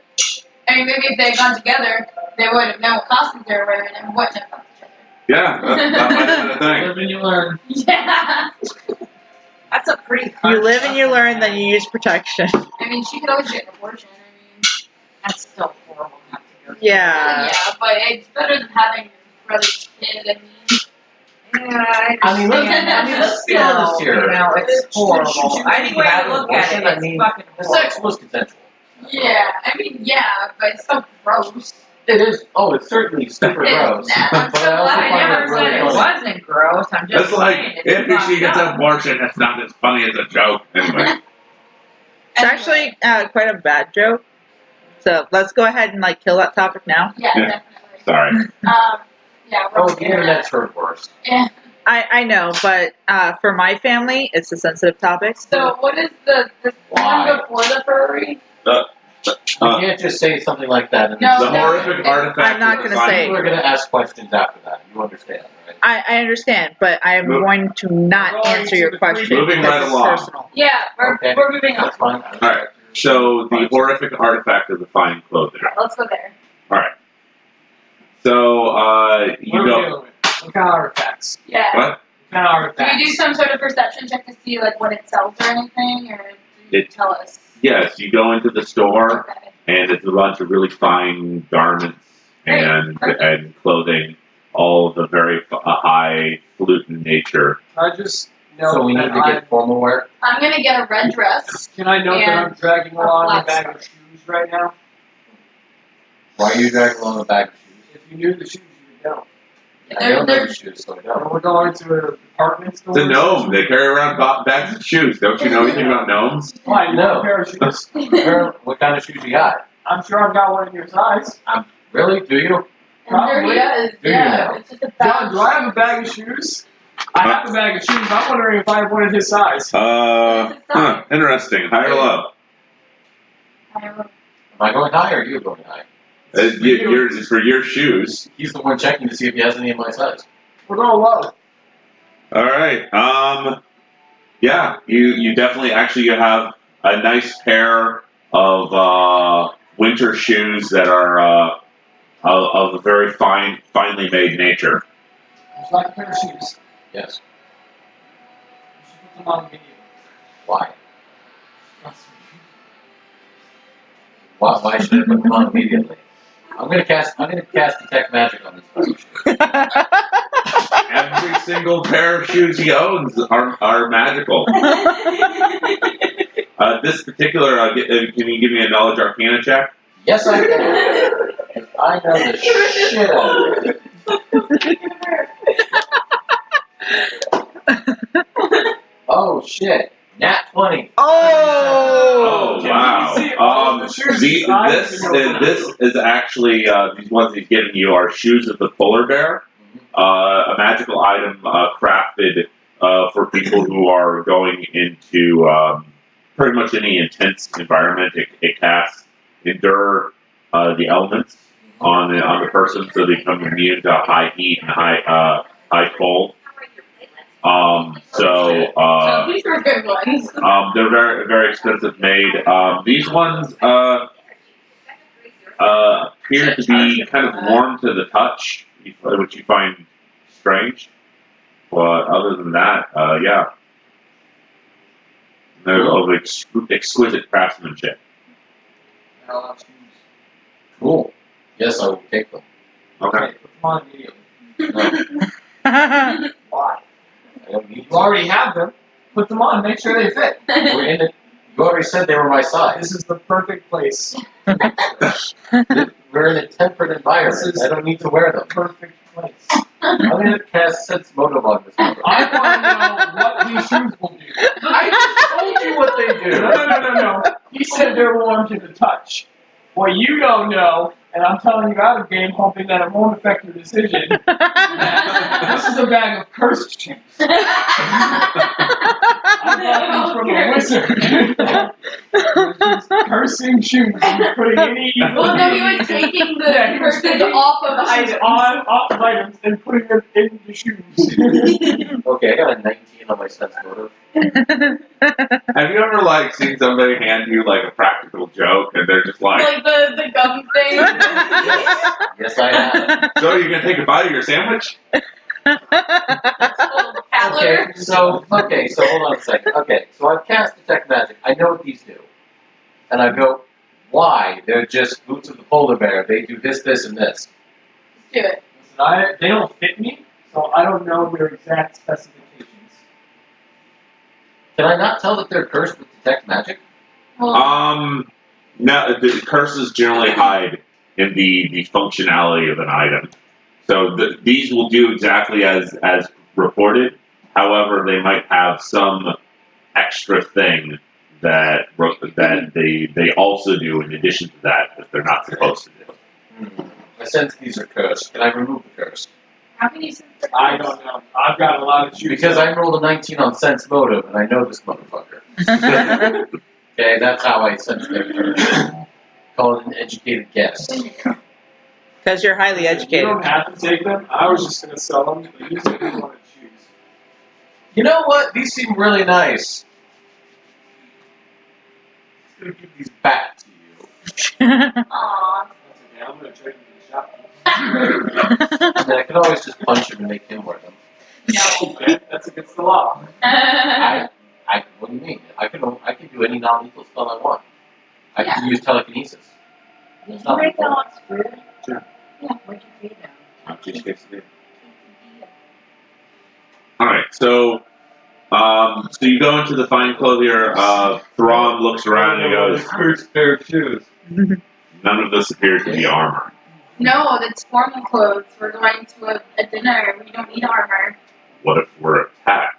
I mean, maybe if they had gone together, they would have known what costumes they were wearing and wouldn't have fucked each other.
Yeah, that might have been a thing.
Live and you learn.
Yeah.
That's a pretty.
You live and you learn, then you use protection.
I mean, she could always get an abortion. I mean,
That's still horrible. To have to go through.
Yeah.
yeah, but it's better than having your brother's kid. I mean,
Yeah,
I mean, let's be honest here.
You know, it's horrible. Any way you look at it, it's fucking
The
horrible.
sex was consensual.
yeah. I mean, yeah, but it's so gross.
It is. Oh, it's certainly super gross.
Yeah,
But I also
I
find
never
it
said
really
it
funny.
wasn't gross. I'm just
That's like
saying it's
if she gets
fucked
an
up.
abortion, it's not as funny as a joke. Anyway,
It's actually quite a bad joke. So let's go ahead and like kill that topic now.
Yeah,
Yeah.
definitely.
sorry.
Yeah. We're
Oh, the internet's heard worse.
Yeah.
I know, but for my family, it's a sensitive topic.
So what is the
Why?
one before the furry?
You can't just say something like that. And
No,
The horrific artifact.
I'm not
of
gonna
the
say-
People are going to ask questions after that. You understand, right?
I understand, but I am
Move-
going to not
We're going
answer
to
your
the
question
Moving
because
right
it's
along.
personal.
Yeah,
Okay.
we're moving on.
That's fine.
All right. So the horrific artifact of the fine clothing.
Let's go there.
All right. So
What are
you
we
go.
dealing with? What kind of artifacts?
Yeah.
What?
What kind of
Do
artifacts?
we do some sort of perception check to see like what it sells or anything, or do you tell us?
Yes, you go into the store,
Okay.
and it's a bunch of really fine garments and clothing, all of the very high falutin nature.
I just know
So we need
that
to get formal wear.
I'm gonna get a red dress.
Can I note that I'm dragging
a
along a
black
bag of shoes right now?
Why are you dragging along a bag of shoes?
If you knew the shoes, you would know.
I don't know the shoes, so I don't.
When we're going to a department store.
It's a gnome. They carry around bags of shoes. Don't you know anything about gnomes?
Why? You
No.
want a pair of shoes?
What kind of shoes you got?
I'm sure I've got one in your size.
Really? Do you?
And there he is.
Do you
Yeah.
now?
It's just a bag.
John, do I have a bag of shoes? I have a bag of shoes. I'm wondering if I have one in his size.
Interesting. High or low?
Am I going high or are you going high?
Yours is for your shoes.
He's the one checking to see if he has any in my size.
We're going low.
All right. Yeah. You definitely you have a nice pair of winter shoes that are of a very finely made nature.
Would you like a pair of shoes?
Yes.
You should put them on immediately.
Why? Why should I put them on immediately? I'm gonna cast detect magic on this person.
Every single pair of shoes he owns are magical. This particular, can you give me a knowledge arcana check?
Yes, I can. I know the shit out of it. Oh shit! Nat 20.
Oh!
Oh
Can
wow!
we see all the shoes inside?
This is actually these ones he's giving you are shoes of the polar bear, a magical item crafted for people who are going into pretty much any intense environment. It casts endure the elements on the person, so they become immune to high heat and high cold.
So these were good ones.
They're very, very expensive made. These ones appear to be kind of warm to the touch, which you find strange. But other than that, yeah. They're of exquisite craftsmanship.
I don't have shoes.
Cool. Yes, I will take them.
Okay.
Put them on immediately.
No,
Why?
I don't need
You already have them. Put them on. Make sure they fit.
We're in it. You already said they were my size.
This is the perfect place.
We're in a temperate environment. I don't need to wear them.
Perfect place.
I'm going to cast Sense Motive on this one.
I want to know what these shoes will do.
I just told you what they do.
No. He said they're warm to the touch. What you don't know, and I'm telling you out of game, hoping that it won't affect your decision. This is a bag of cursed shoes. I got them from a wizard. Just cursing shoes and putting any evil.
Well, no, he was taking the
Yeah, he was
curses
taking
off of
curses
items.
off of items and putting them in the shoes.
Okay, I got a 19 on my Sense Motive.
Have you ever like seen somebody hand you like a practical joke and they're just like,
Like the gum thing.
Yes, I have.
so you're gonna take a bite of your sandwich?
Okay, so hold on a second. Okay, so I've cast Detect Magic. I know what these do. And I go, why? They're just boots of the polar bear. They do this, this, and this.
Do it.
Listen, they don't fit me, so I don't know their exact specifications.
Can I not tell that they're cursed with Detect Magic?
No, the curses generally hide in the functionality of an item. So these will do exactly as reported. However, they might have some extra thing that they also do in addition to that they're not supposed to do.
I sense these are cursed. Can I remove the curse?
How many sense?
I don't know. I've got a lot of shoes.
Because I rolled a 19 on Sense Motive, and I know this motherfucker. Okay, that's how I sense their curse. Call it an educated guess.
Because you're highly
You
educated.
don't have to take them. I was just going to sell them, but you said you wanted shoes.
You know what? These seem really nice. I'm going to give these back to you.
Aww.
That's okay. I'm going to trade them to the shop.
I mean, I could always just punch him and make him wear them.
No, man, that's against the law.
What do you mean? I can do any non-lethal spell I want. I can use telekinesis.
Did you break that on screw?
Sure.
Yeah, what'd you pay them?
Alright, so you go into the fine clothier, Thrawn looks around and goes,
Cursed pair of shoes.
none of this appears to be armor.
No, that's formal clothes. We're going to a dinner. We don't need armor.
What if we're attacked?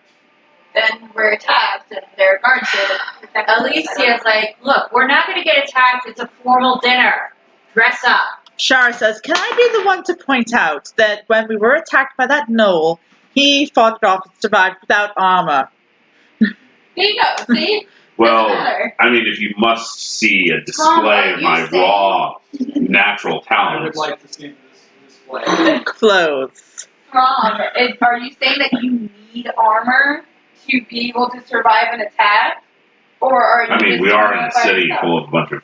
Then we're attacked, and there are guards there to protect us.
Alicia's like, look, we're not going to get attacked. It's a formal dinner. Dress up.
Shara says, can I be the one to point out that when we were attacked by that gnoll, he fought it off and survived without armor?
There you go. See?
Well,
Doesn't matter.
I mean, if you must see a display
Mom,
of my
you say-
raw natural
I would
talents,
like to see this display.
Clothes.
Mom, are you saying that you need armor to be able to survive an attack? Or are you
I mean,
just
we
doing
are
it
in a
by
city
yourself?
full of a bunch of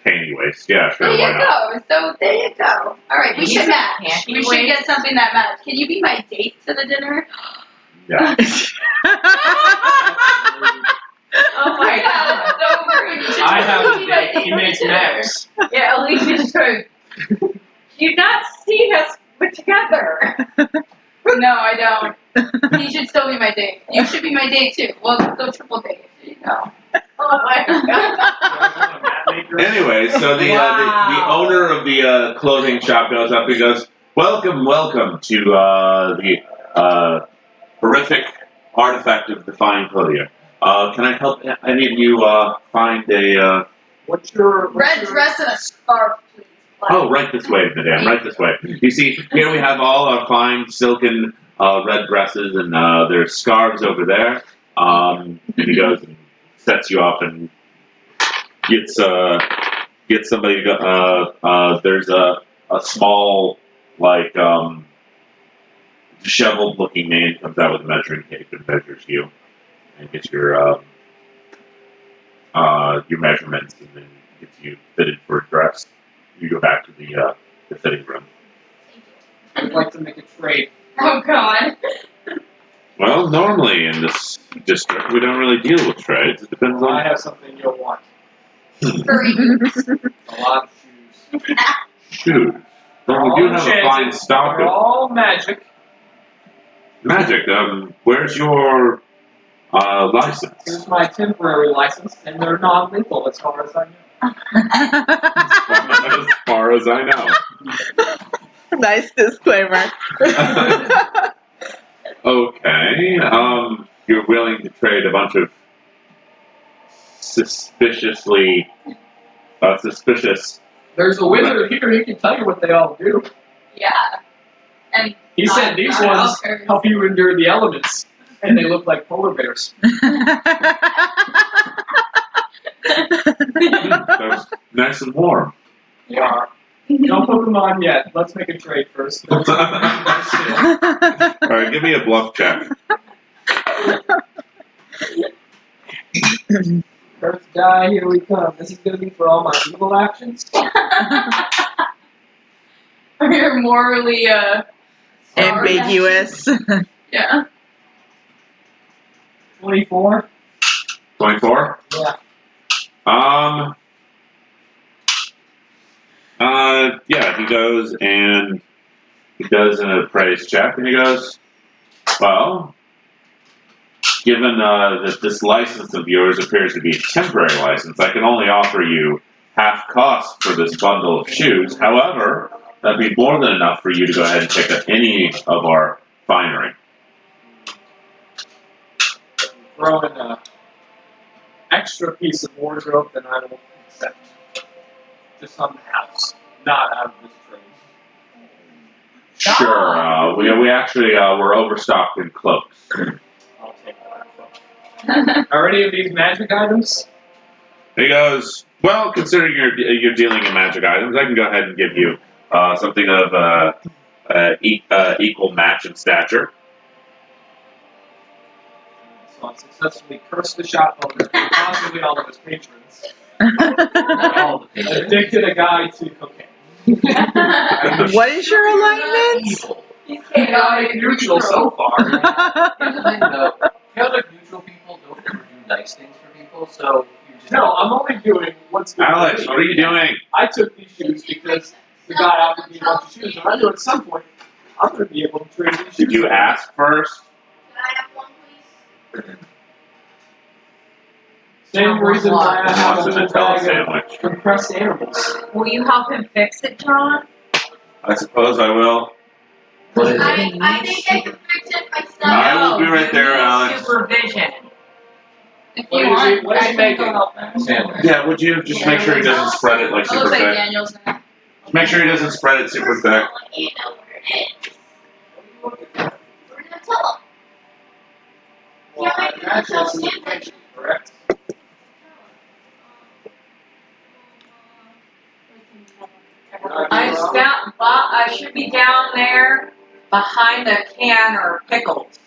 panty waste. Yeah, sure,
There
why
you
not?
go. So there you go. All right, we
These
should
are
match.
panty
We should
waist.
get something that matches. Can you be my date to the dinner?
Yeah.
Oh my god.
So rude. You should
I have
totally
a
be my
date.
date
He
to the
makes
dinner.
maps.
Yeah, Alicia's true. You've not seen us put together.
No, I don't. He should still be my date. You should be my date too. We'll go triple date. There you go.
Oh my god.
Anyway, so the
Wow.
owner of the clothing shop goes up and goes, welcome to the horrific artifact of the fine clothier. Can I help any of you find a...
What's your
Red dress and a scarf, please.
Oh, right this way, madame, right this way. You see, here we have all our fine silken red dresses, and there's scarves over there. And he goes and sets you up and gets somebody to go, there's a small, like, disheveled looking man comes out with a measuring tape and measures you and gets your measurements and then gets you fitted for a dress. You go back to the fitting room.
I'd like to make a trade.
Oh God.
Well, normally in this district, we don't really deal with trades. It depends
I
on
have something you'll want.
Furry boots.
A lot of shoes.
shoes. Well, we do have a fine
enchanted.
stock
They're
of
all magic.
magic. Where's your license.
Here's my temporary license, and they're non-lethal as far as I know.
As far as I know.
Nice disclaimer.
Okay. You're willing to trade a bunch of suspicious.
There's a wizard here, he can tell you what they all do.
Yeah. And
He said these ones help you endure the elements, and they look like polar bears.
They're nice and warm.
They are. Don't put them on yet. Let's make a trade first.
All right, give me a bluff check.
First die, here we come. This is going to be for all my evil actions.
You're morally,
Ambiguous.
yeah.
24?
24?
Yeah.
Yeah, he goes and he does an appraise check, and he goes, well, given that this license of yours appears to be a temporary license, I can only offer you half cost for this bundle of shoes. However, that'd be more than enough for you to go ahead and pick up any of our finery.
Throw in an extra piece of wardrobe, then I will accept. Just on the house, not out of this trade.
Sure, we actually, we're overstocked in cloaks.
I'll take that. Are any of these magic items?
He goes, well, considering you're dealing in magic items, I can go ahead and give you something of equal match in stature.
So I successfully cursed the shop owner and possibly all of his patrons. Addicted a guy to cocaine.
What is your alignment?
He's
Chaotic neutral so far.
Chaotic neutral people don't ever do nice things for people, so you just
No, I'm only doing what's good.
Alex, what are you doing?
I took these shoes because the guy offered me a bunch of shoes, and I knew at some point I'm going to be able to trade these shoes.
Did you ask first?
Can I have one, please?
Same reason why I have a
Wants
whole
a Nutella
bag
sandwich.
of compressed animals.
Will you help him fix it, John?
I suppose I will.
What is it?
I think I can fix it myself.
I will be right there,
you need
Alex.
Supervision.
If
What
you
is
want,
it- what is
I
he
can
making?
go help him.
Sandwich.
Yeah, would you just make sure he doesn't spread it like
It
super
looks like
thick?
Daniel's now.
Make sure he doesn't spread it super thick.
You know where it is. We're gonna tell him.
Well, I
Yeah,
imagine
I
it's
can
in
tell
the picture, correct?
I should be down there behind a can or pickles.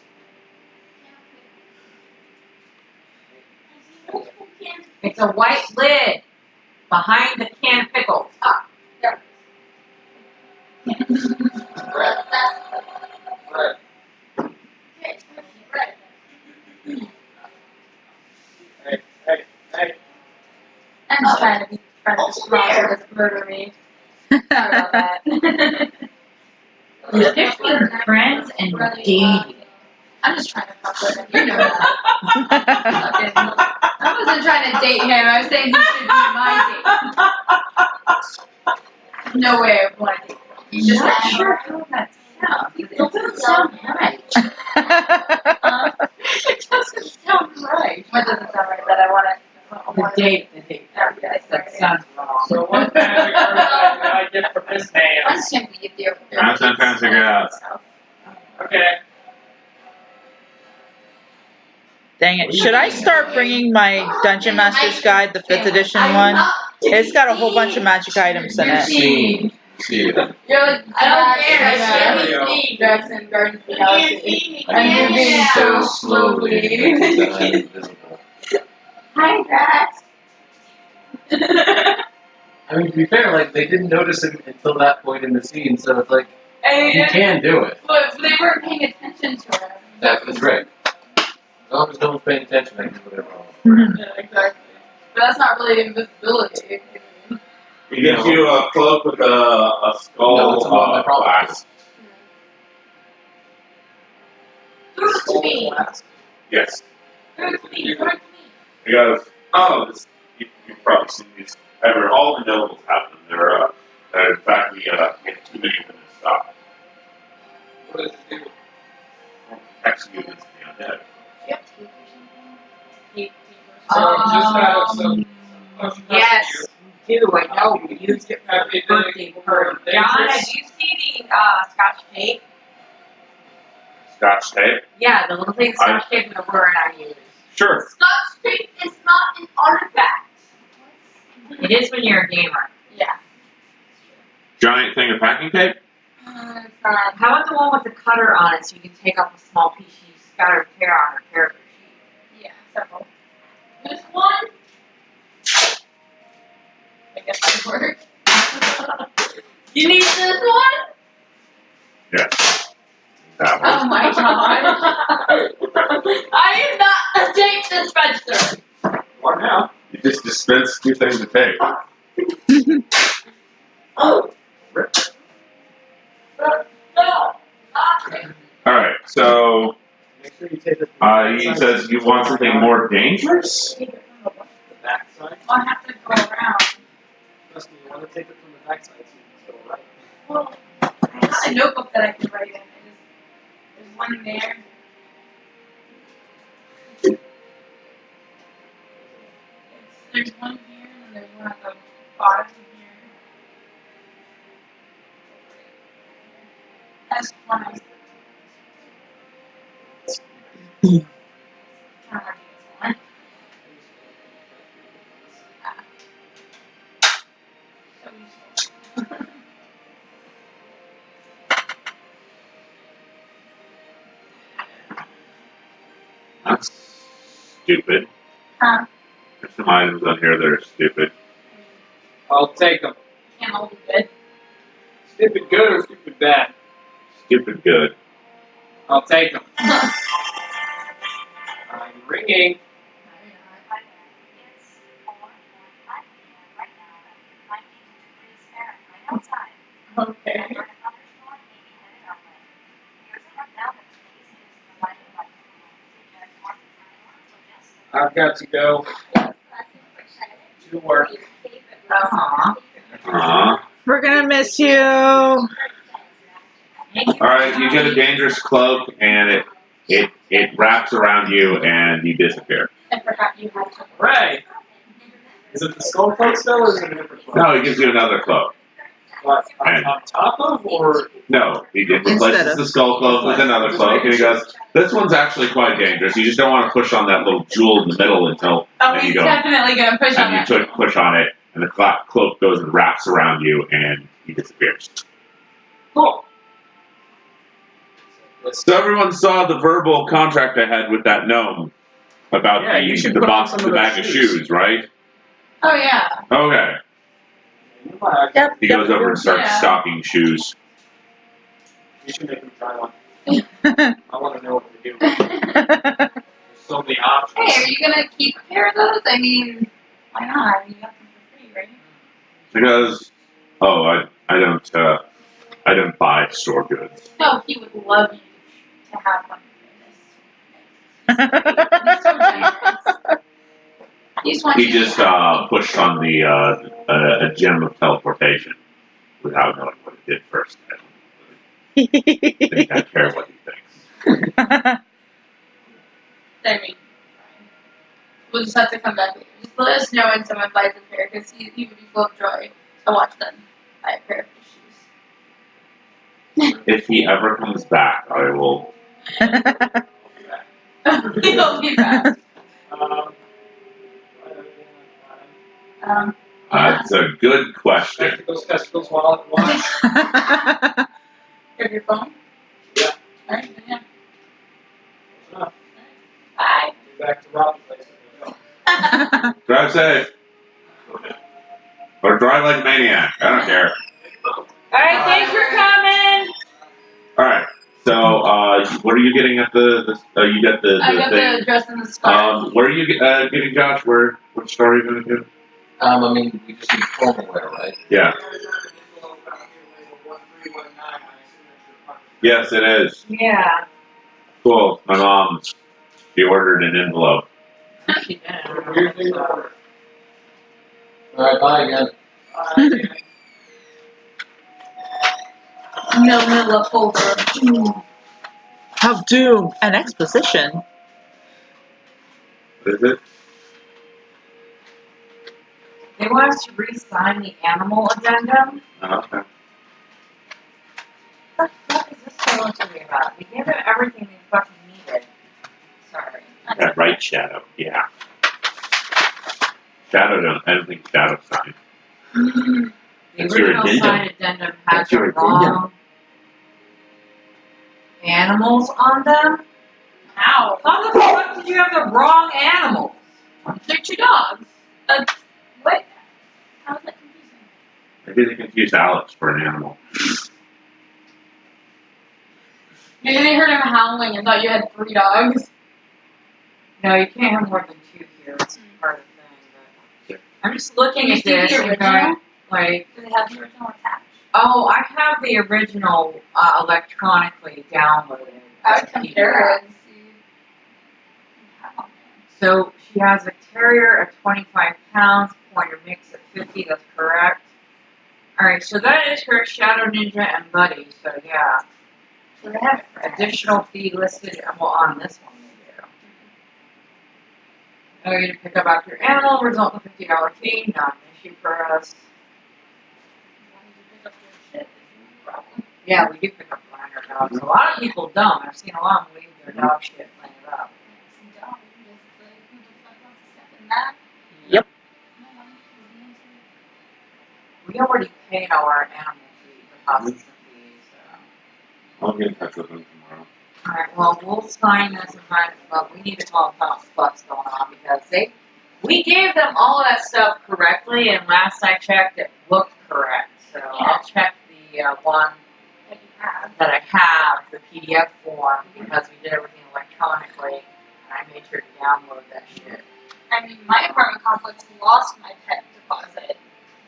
It's a white lid behind the can of pickles.
Ah, there.
Right. Hey.
I'm just trying to this murder me. Sorry about that.
Different friends and dating.
I'm just trying to fuck with him. You know that. I wasn't trying to date him. I was saying he should be my date. No way I want to date him. He's just
Not
like,
sure how that sounds.
It doesn't sound right. It doesn't sound right. What doesn't sound right? That I want to.
The date.
Okay,
That sounds wrong.
So what magic art did I get from this man?
Let's check what you do.
That's what I'm trying to figure out.
Okay.
Dang it. Should I start bringing my Dungeon Master's Guide, the 5th edition one? It's got a whole bunch of magic items in it.
See.
You're like, I don't care. I can't see Braxen Gardens of the Galaxy. I'm moving so slowly.
that I'm invisible.
Hi, Brax.
I mean, to be fair, like, they didn't notice him until that point in the scene, so it's like, you can do it.
But they weren't paying attention to her.
That was right. As long as no one's paying attention, I can do whatever I want.
Yeah, exactly. But that's not really invisibility.
He gives you a cloak with a skull
No, it's not my problem.
glass.
Prove to me.
Yes. He goes, oh, this, you've probably seen these. All the nobles have them. In fact, we get too many of them in stock.
What does it do?
Protects you against the undead.
So just have some.
Yes, we do. I know. We used it for the birthday party. John, have you seen the Scotch tape?
Scotch tape?
Yeah, the little thing Scotch tape with the word I use.
Sure.
Scotch tape is not an artifact.
It is when you're a gamer.
Yeah.
Giant thing of packing tape?
How about the one with the cutter on it so you can take off a small piece you scatter tear on a character sheet?
Yeah, several. This one. I guess that works. You need this one?
Yeah. That one.
Oh my god. I am not a tape dispenser.
What now? You just dispense 2 things of tape.
Oh. No.
Alright, so
Make sure you take it.
he says you want something more dangerous?
The backside.
I have to go around.
Trust me, you want to take it from the backside so you can go right.
Well, I have a notebook that I can write in. There's one there. There's one here and there's one at the bottom here. That's one. Kind of like this one. So useful.
That's stupid.
Huh?
There's some items on here that are stupid.
I'll take them.
Can't all be good.
Stupid good or stupid bad?
Stupid good.
I'll take them. I'm ringing.
Okay.
I've got to go to work.
Uh-huh. We're gonna miss you.
Alright, you get a dangerous cloak and it wraps around you and you disappear.
I forgot you had to.
Ray! Is it the skull cloak still or is it a different cloak?
No, he gives you another cloak.
What, on top of or?
No, he
Instead
replaces
of.
the skull cloak with another cloak and he goes, this one's actually quite dangerous. You just don't want to push on that little jewel in the middle until
Oh,
and
he's
you go
definitely gonna push on
and you
that.
push on it and the cloak goes and wraps around you and he disappears.
Cool.
So everyone saw the verbal contract I had with that gnome about
Yeah, you should
the
put on
box
some
the
of those
bag of
shoes.
shoes, right?
Oh yeah.
Okay.
Yep.
He goes over and starts
Yeah.
stocking shoes.
You should make them try one. I want to know what they do. There's so many options.
Hey, are you gonna keep a pair of those? I mean, why not? I mean, you got them for free, right?
He goes, oh, I don't buy store goods.
No, he would love you to have one for this. He's so generous. He just wants
He
you to
just
have
pushed on the a gem of teleportation without knowing what it did first. I don't think I care what he thinks.
I mean, we'll just have to come back later. Just let us know when someone buys a pair, because he would be full of joy to watch them buy a pair of his shoes.
If he ever comes back, I will.
He'll be back.
That's a good question.
Testicles, wallet, watch.
Have your phone?
Yeah.
Alright, yeah.
Uh,
Bye.
Back to Rob's place.
Drive safe. Or drive like a maniac. I don't care.
Alright, thanks for coming.
Alright. So, what are you getting at the you got the
I got
thing?
the dress and the scarf.
Where are you getting, Josh? Which store are you going to do?
I mean, we just need formal wear, right?
Yeah. Yes, it is.
Yeah.
Cool. My mom She ordered an envelope.
She did.
Weird thing to order.
Alright, bye again.
No Manila folder.
Have doom and exposition.
What is it?
They want us to re-sign the animal addendum.
Oh, okay.
What the fuck is this supposed to be about? We gave them everything they fucking needed. Sorry.
Yeah, right, Shadow. Yeah. Shadow don't. I don't think Shadow signed.
The
That's your
original
addendum.
signed addendum has
That's your
the wrong animals on them.
How?
How the fuck did you have the wrong animals?
They're 2 dogs. What? How is that confusing?
Maybe they confused Alex for an animal.
Maybe they heard him howling and thought you had 3 dogs.
No, you can't have more than 2 here. It's part of the thing. But I'm just looking
Can you
at
see
this
the
and
original?
going, like,
Do they have the original attached?
oh, I have the original electronically downloaded.
I would compare it and see. How.
So she has a terrier of 25 pounds, pointer mix of 50, that's correct. Alright, so that is her Shadow Ninja and Buddy, so yeah.
So they have it for
Additional fee listed, well, on this one they do. Failure to pick up after your animal, result in a $50 fee, not an issue for us. Yeah, we do pick up minor dogs. A lot of people don't. I've seen a lot of them leave their dog shit laying it up.
Yep.
We already paid our animal fee, deposits and fees, so.
I'll get in touch with them tomorrow.
Alright, well, we'll sign this and find it, but we need to call them what's going on because we gave them all of that stuff correctly, and last I checked, it looked correct. So I'll check the one that I have, the PDF form, because we did everything electronically, and I made sure to download that shit.
I mean, my apartment complex lost my pet deposit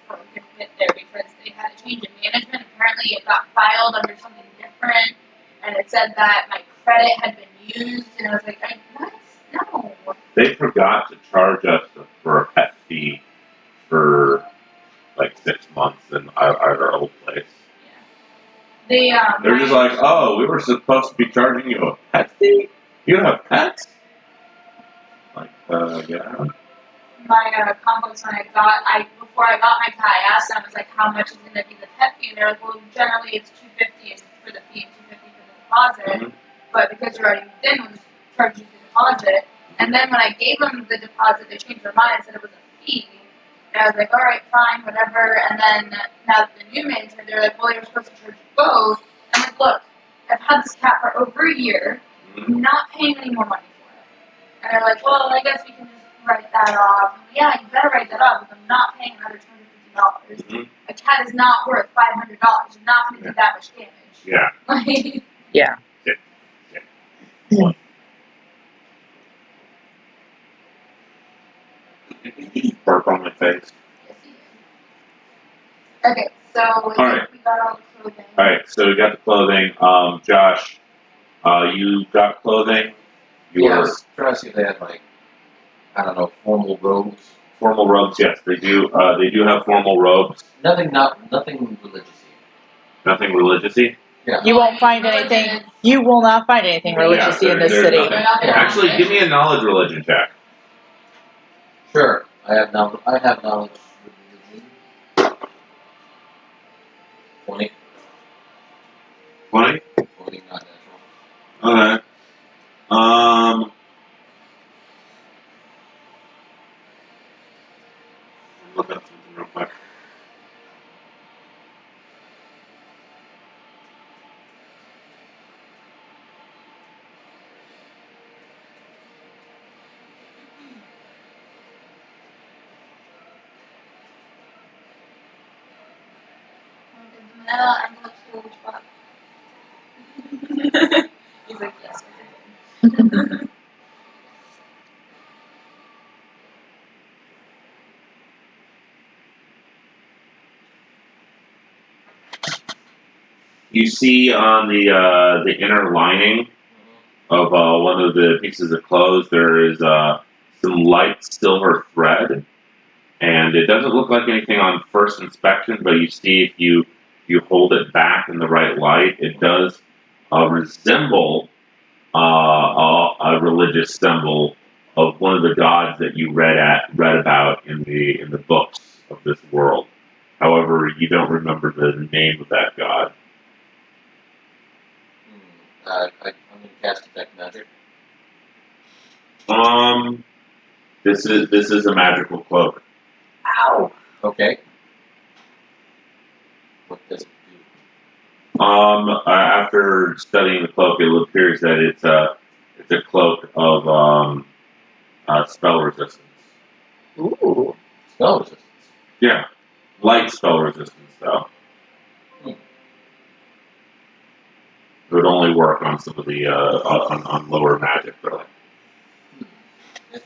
for a good bit there because they had a change in management. Apparently, it got filed under something different, and it said that my credit had been used, and I was like, what? No.
They forgot to charge us for a pet fee for like 6 months in our old place.
They,
They're just like, oh, we were supposed to be charging you a pet fee? You have pets? Like, yeah.
my complex when before I got my cat, I asked them, I was like, how much is going to be the pet fee? And they're like, well, generally it's $250 for the fee and $250 for the deposit.
Mm-hmm.
But because you're already moved in, we'll just charge you the deposit. And then when I gave them the deposit, they changed their mind and said it was a fee. And I was like, all right, fine, whatever. And then now the new management, they're like, well, they were supposed to charge you both. I'm like, look, I've had this cat for over a year,
Mm-hmm.
not paying any more money for it. And they're like, well, I guess we can just write that off. I'm like, yeah, you better write that off because I'm not paying another $250.
Mm-hmm.
A cat is not worth $500. You're not going to do that much damage.
Yeah.
Like,
Yeah.
Burp on my face.
okay, so
right.
we got all the clothing.
Alright, so we got the clothing. Josh, you got clothing?
Yes, trying to see if they had like, I don't know, formal robes.
Formal robes, yes, they do. They do have formal robes.
Nothing religious.
Nothing religious-y.
Yeah.
You won't find anything. You will not find anything religious in this
there's
city.
nothing. Actually, give me a knowledge religion check.
Sure, I have knowledge. Religion. 20.
20?
20, not natural.
Okay. Look up something real quick.
The manila envelopes for which box? He's like, yes, I did.
You see on the inner lining, of one of the pieces of clothes, there is some light silver thread, and it doesn't look like anything on first inspection. But you see, if you hold it back in the right light, it does resemble a religious symbol of one of the gods that you read about in the books of this world. However, you don't remember the name of that god.
I'm going to cast detect magic.
This is a magical cloak.
Ow.
Okay. What does it do?
After studying the cloak, it appears that it's a cloak of spell resistance.
Ooh.
Spell resistance.
Yeah, light spell resistance though. It would only work on some of the on lower magic, really.
Interesting.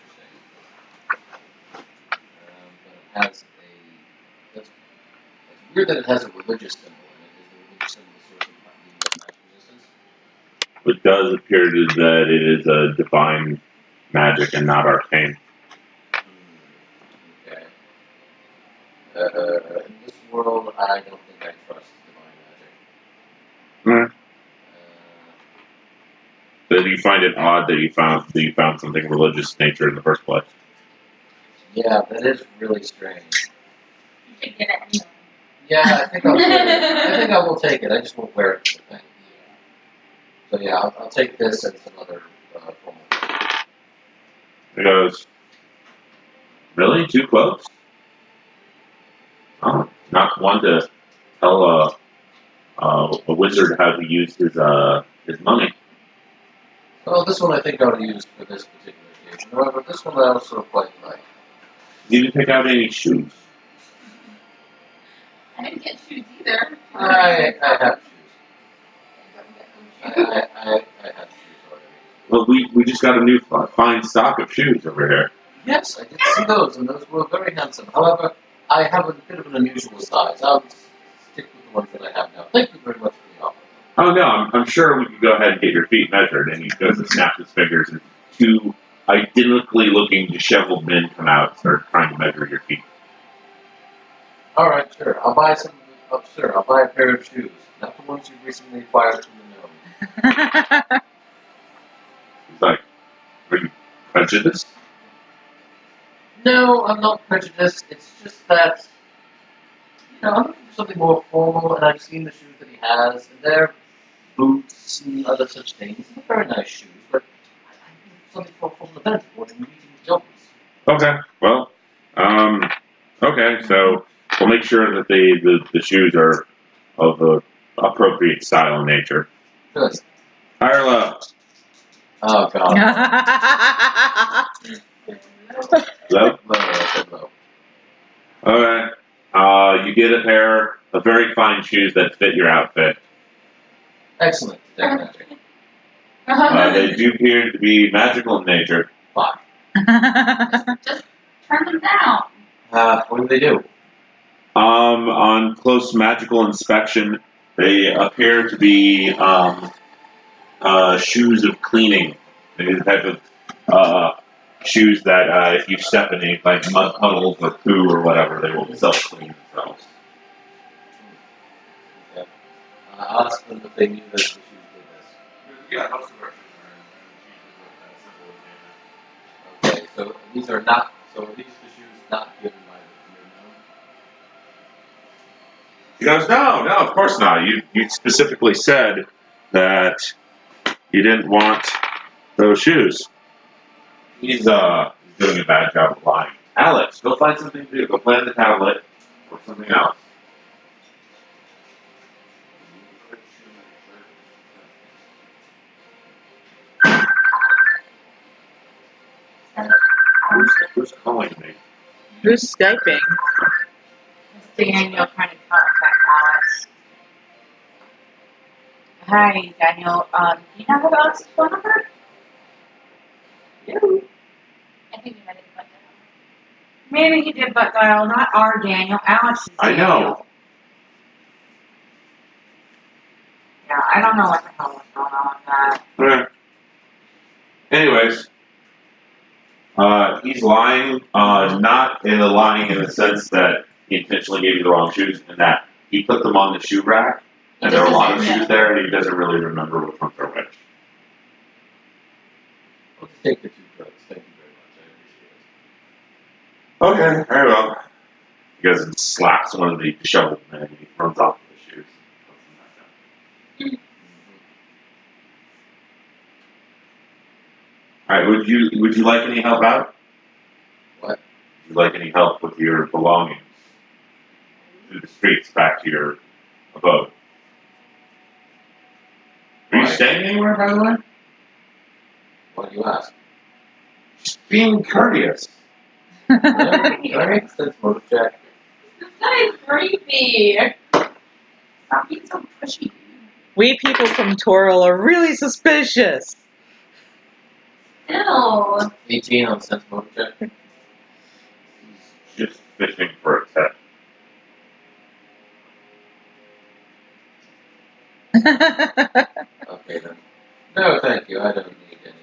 But it has a. That's weird that it has a religious symbol in it. Is the religious symbol the source of the magic resistance?
It does appear that it is a divine magic and not arcane.
Okay. In this world, I don't think I trust divine magic.
Mm. Do you find it odd that you found something religious nature in the first place?
Yeah, that is really strange.
You should get it anyway.
Yeah, I think I'll take it. I think I will take it. I just won't wear it for the thing. So yeah, I'll take this and some other formal.
He goes, really? 2 cloaks? Oh, not one to tell a wizard how to use his money.
Well, this one I think I'll use for this particular occasion. However, this one I also quite like.
You didn't pick out any shoes.
I didn't get shoes either.
I have shoes. I have shoes already.
Well, we just got a new fine stock of shoes over here.
Yes, I did see those, and those were very handsome. However, I have a bit of an unusual size. I'll stick with the ones that I have now. Thank you very much for the offer.
Oh no, I'm sure we could go ahead and get your feet measured. And he goes to snap his fingers, and 2 identically looking disheveled men come out and start trying to measure your feet.
All right, sure. I'll buy some. Oh, sure. I'll buy a pair of shoes, not the ones you recently acquired from the gnome.
He's like, are you prejudiced?
No, I'm not prejudiced. It's just that, I'm looking for something more formal, and I've seen the shoes that he has, and they're boots and other such things. They're very nice shoes, but I need something more formal event for meeting with gnomes.
Okay, well, okay, so we'll make sure that the shoes are of the appropriate style and nature.
Good.
Higher low.
Oh, God.
Low?
Low, I said low.
Okay. You get a pair of very fine shoes that fit your outfit.
Excellent. Detect magic.
They do appear to be magical in nature.
Fine.
Just turn them down.
What do they do?
On close magical inspection, they appear to be shoes of cleaning. They're the type of shoes that if you step in any like mud puddles or poo or whatever, they will self-clean themselves.
Okay. I'll ask them if they knew that the shoes did this.
Yeah, most of our
Okay, so these are not. So these are the shoes not given by the gnome.
He goes, no, of course not. You specifically said that you didn't want those shoes. He's doing a bad job of lying. Alex, go find something to do. Go play on the tablet or something else. Who's calling me?
Who's Skyping?
It's Daniel trying to contact Alex. Hi, Daniel. Do you know who Alex's phone number? No.
I think you might have put that
Maybe he did, but dial, not our Daniel, Alex's
I
Daniel.
know.
Yeah, I don't know what the hell was going on with that.
Okay. Anyways, he's lying, not in the lying in the sense that he intentionally gave you the wrong shoes, and that he put them on the shoe rack, and there are a lot of shoes there, and he doesn't really remember which ones are which.
Let's take the 2 drugs. Thank you very much. I appreciate it.
Okay, very well. He goes and slaps one of the disheveled men, and he runs off with the shoes. Alright, would you like any help out?
What?
Would you like any help with your belongings? Through the streets back to your abode? Are you staying anywhere, by the way?
Why do you ask?
Just being courteous.
Really? Alright, that's motor check.
This guy is creepy. Stop being so pushy.
We people from Toril are really suspicious.
Ew.
18 on sense motor check.
Just fishing for a tip.
Okay then. No, thank you. I don't need any.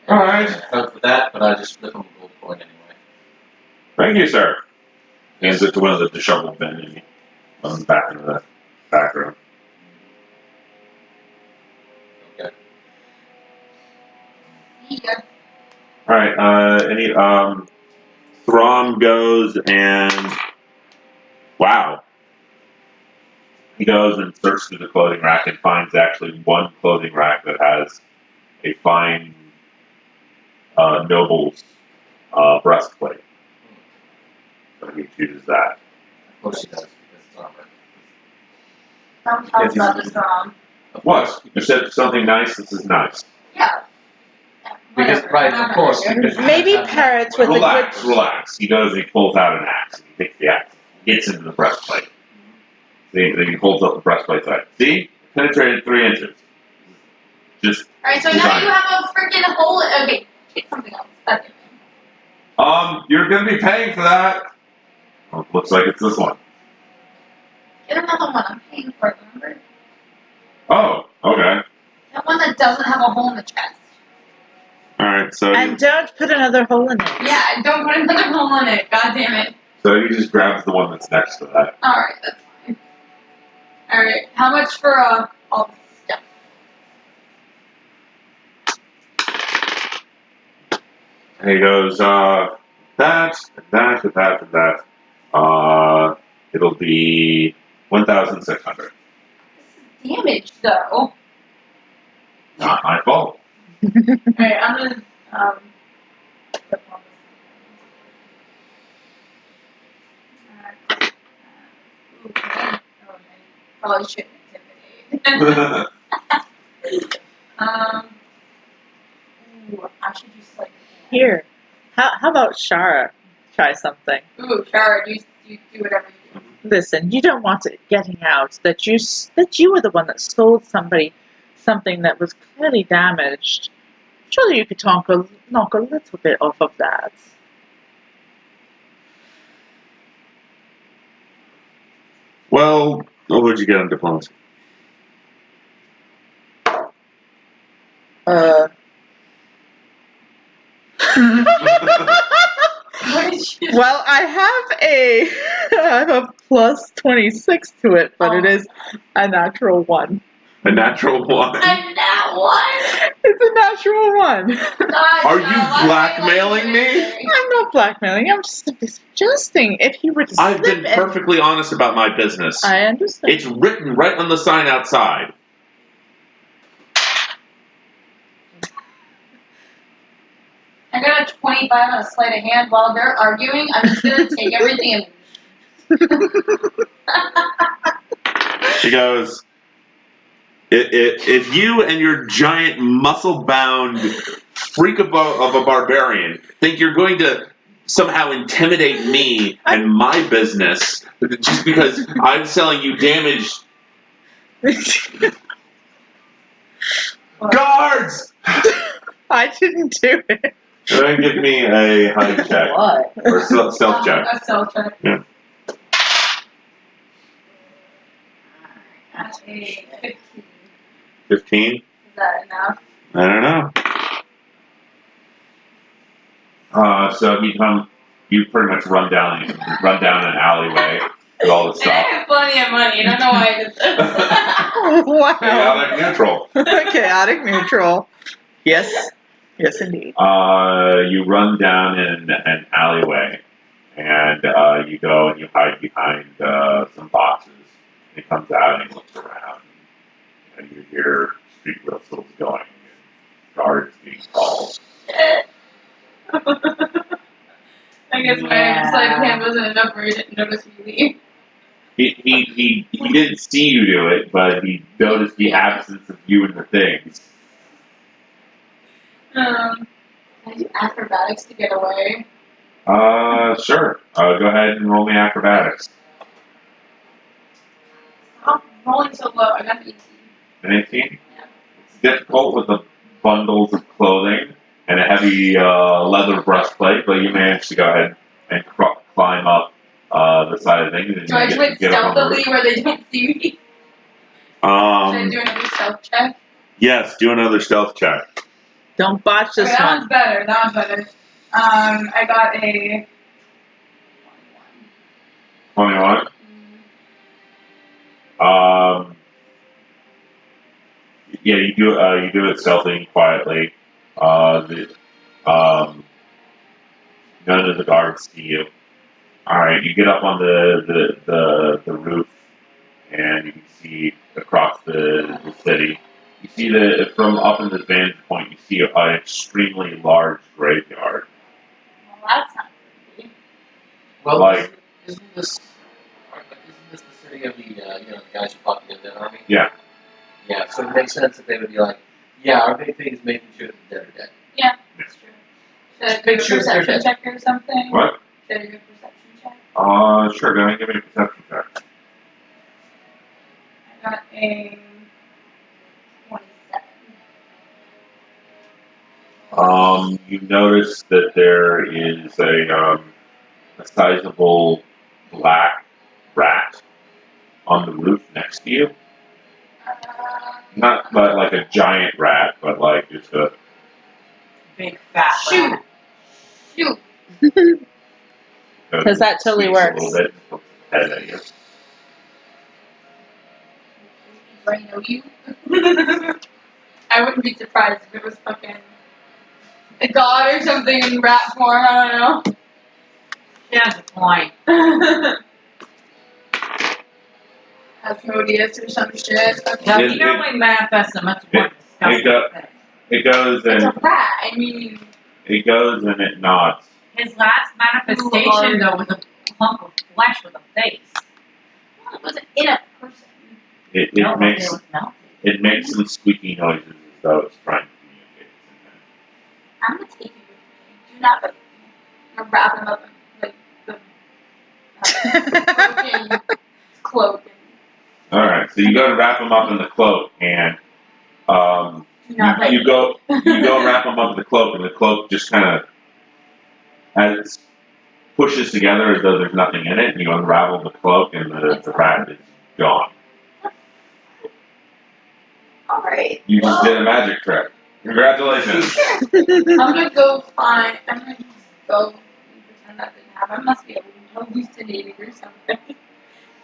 Alright.
Help with that, but I just flip him a gold coin anyway.
Thank you, sir. Hands it to one of the disheveled men, and he runs back into the back room.
Okay.
Yeah.
Alright, Throm goes and, wow. He goes and searches through the clothing rack and finds actually one clothing rack that has a fine noble's breastplate. So he chooses that.
Of course he does, because it's armor.
Don't tell us about this wrong.
What? You said something nice, this is nice.
Yeah.
Because,
Whatever.
right, of course. Because
Maybe parrots with a
Relax,
good.
relax. He goes and he pulls out an axe and he takes the axe. He gets into the breastplate. Then he holds up the breastplate side. See? Penetrated 3 inches. Just
Alright, so now
design.
you have a freaking hole. Okay, take something else. That's it.
You're gonna be paying for that. Oh, looks like it's this one.
Get another one. I'm paying for it, remember?
Oh, okay.
That one that doesn't have a hole in the chest.
Alright, so
And don't put another hole in it.
Yeah, don't put another hole in it. God damn it.
so he just grabs the one that's next to that.
Alright, that's fine. Alright, how much for all the stuff?
And he goes, that, and that, and that, and that. It'll be 1,600.
Damage though.
Not my fault.
Alright, I'm gonna put all this. Ooh, okay. Probably shouldn't intimidate. Ooh, I should just like.
Here. How about Shara? Try something.
Ooh, Shara, you do whatever you do.
Listen, you don't want it getting out that you were the one that sold somebody something that was clearly damaged. Surely you could knock a little bit off of that.
Well, what would you get on diplomacy?
What did you
Well, I have a plus 26 to it, but it is a natural 1.
A natural 1.
And that one?
It's a natural 1.
God,
Are you blackmailing me?
I'm not blackmailing. I'm just suggesting if you were to
I've
slip
been
it.
perfectly honest about my business.
I understand.
It's written right on the sign outside.
I got a 25 on a sleight of hand. While they're arguing, I'm just gonna take everything and.
She goes, if you and your giant muscle-bound freak of a barbarian think you're going to somehow intimidate me and my business just because I'm selling you damaged... Guards!
I didn't do it.
Go ahead and give me a hide check.
What?
Or stealth check.
A stealth check.
Yeah.
That's a 15.
15?
Is that enough?
I don't know. So you pretty much run down an alleyway with all the
And I
stuff.
have plenty of money. I don't know why I did this.
Wow.
Chaotic neutral.
Chaotic neutral. Yes. Yes, indeed.
You run down an alleyway, and you go and you hide behind some boxes. He comes out and he looks around, and you hear street whistles going, and guards being called.
I guess my sleight of hand wasn't enough where he didn't notice me leave.
He didn't see you do it, but he noticed the absence of you and the things.
Can I do acrobatics to get away?
Sure. Go ahead and roll me acrobatics.
I'm rolling so low. I got an 18.
An 18? It's difficult with the bundles of clothing and a heavy leather breastplate, but you managed to go ahead and climb up the side of things. And
Do I do it
get up on the
stealthily
roof.
where they don't see me? Should I do another stealth check?
Yes, do another stealth check.
Don't botch this
Okay, that
one.
one's better. That one's better. I got a
21. Yeah, you do it stealthily and quietly. None of the guards see you. All right, you get up on the roof, and you can see across the city. You see from up in the vantage point, you see an extremely large graveyard.
Well, that's not pretty.
Well,
Like-
isn't this the city of the the guys who fought the Undead Army?
Yeah.
Yeah, so it makes sense that they would be like, yeah, our big thing is making sure that the dead are dead.
That's true. Should I do a
Make sure they're
perception
dead.
check or something?
What?
Should I do a perception check?
Sure. Go ahead and give me a perception check.
I got a 27.
You notice that there is a sizable black rat on the roof next to you. Not like a giant rat, but like just a.
Big fat
Shoot.
rat.
Shoot.
Because that totally
squeaks
works.
A little bit, pokes its head at you.
Do I know you? I wouldn't be surprised if it was fucking a god or something in rat form. I don't
She has a point.
know. Asmodeus or some shit.
No,
It-
he normally manifests a much more
it
disgusting
go-
thing.
It goes
It's a
and
rat. I mean,
it nods.
His last manifestation, though, was a hunk of flesh with a face.
it wasn't in a person.
It
No, it
makes
was melted.
it makes some squeaky noises as though it's trying to communicate something.
I'm gonna take you with me. Do not let me. I'm gonna wrap him up in like the broken cloak.
All right, so you go to wrap him up in the cloak, and
Do not let
you
me.
go wrap him up in the cloak, and the cloak just kind of as pushes together as though there's nothing in it. And you unravel the cloak, and the rat is gone.
All right.
You just did a magic trick. Congratulations.
I'm gonna go find. I'm gonna just go and pretend that didn't happen. I must be hallucinating or something.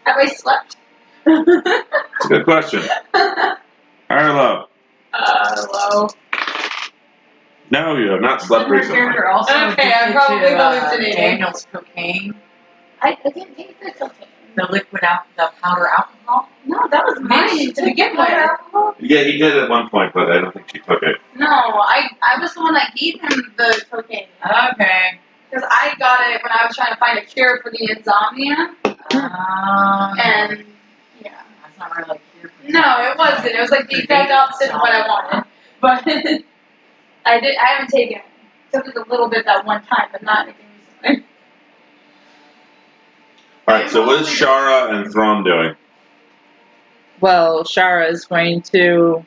Have I slept?
It's a good question. Arlo.
Hello.
No, you have not slept
Her
recently.
character also
Okay, I'm
addicted
probably
to,
hallucinating.
Daniel's cocaine,
I didn't take the cocaine.
the the powder alcohol.
No, that was mine to begin with.
Yeah, he did at one point, but I don't think she took it.
No, I was the one that gave him the cocaine.
Okay.
Because I got it when I was trying to find a cure for the insomnia. And, yeah.
That's not really a cure for
No, it wasn't. It was like the exact opposite of what I wanted. But I haven't taken it. Took it a little bit that one time, but not anything recently.
Alright, so what is Shara and Throm doing?
Well, Shara is going to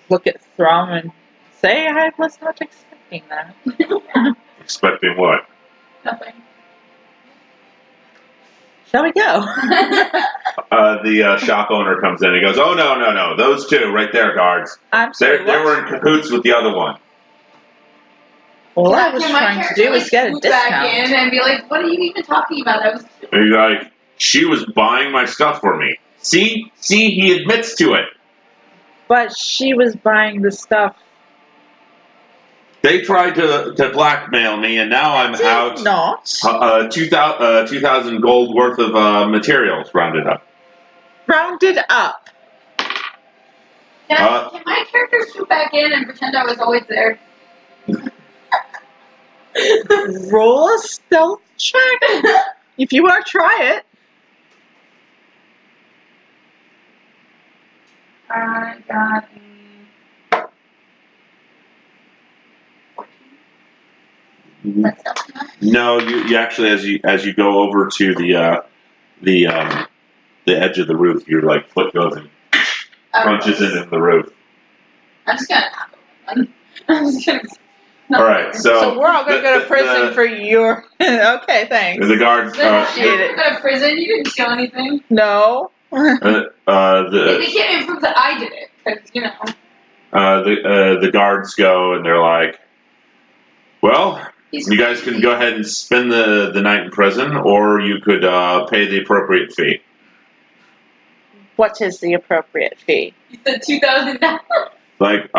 look at Throm and say, I was not expecting that.
Expecting what?
Nothing.
Shall we go?
The shop owner comes in and goes, oh, no, those two right there, guards.
I'm
They
sorry, what?
were in cahoots with the other one.
All I
Can
was
my
trying to
character,
do was get a
swoop back in
discount.
and be like, what are you even talking about? I was
And he's like, she was buying my stuff for me. See, he admits to it.
But she was buying the stuff.
They tried to blackmail me, and now I'm out
Not
2,000 gold worth of materials rounded up.
rounded up.
Can my character swoop back in and pretend I was always there?
Roll a stealth check if you want to try it.
I got a 14. That's not enough.
No, you actually as you go over to the edge of the roof, your like foot goes and crunches into the roof.
I'm just gonna knock over them. I'm just gonna.
All right,
So we're all gonna go to prison for your. Okay, thanks.
The guards.
You didn't go to prison. You didn't steal anything.
No.
They can't even prove that I did it, because you know.
The guards go and they're like, well, you guys can go ahead and spend the night in prison, or you could pay the appropriate fee.
What is the appropriate fee?
You said $2,000.
Like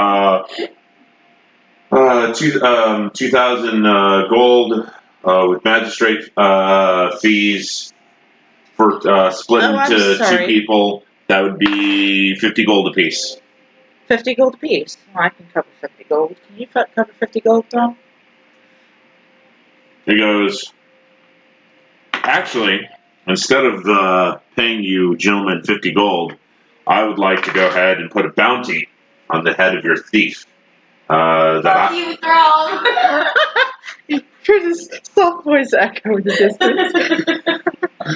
2,000 gold with magistrate fees for split
Oh, I'm
into
sorry.
2 people. That would be 50 gold apiece.
50 gold apiece. Well, I can cover 50 gold. Can you cover 50 gold, Tom?
He goes, actually, instead of paying you gentlemen 50 gold, I would like to go ahead and put a bounty on the head of your thief.
Fuck you, Thrall.
You hear this soft voice echo in the distance.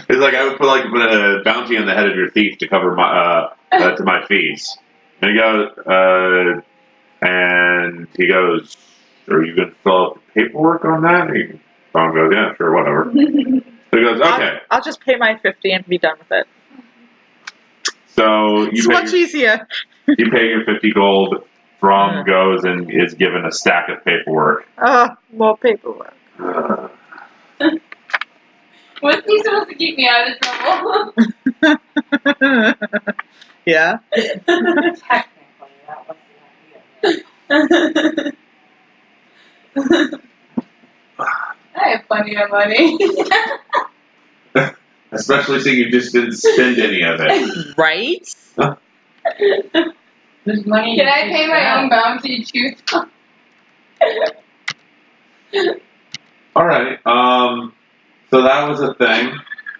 It's like I would put like a bounty on the head of your thief to cover my to my fees. And he goes, are you going to fill out the paperwork on that? And Tom goes, yeah, sure, whatever. So he goes, okay.
I'll just pay my 50 and be done with it.
So
It's much easier.
you pay your 50 gold. Throm goes and is given a stack of paperwork.
More paperwork.
What's he supposed to keep me out of trouble?
Yeah.
Technically, that was the idea.
I have plenty of money.
Especially seeing you just didn't spend any of it.
Right?
There's money.
Can I pay my own bounty too?
Alright, so that was a thing.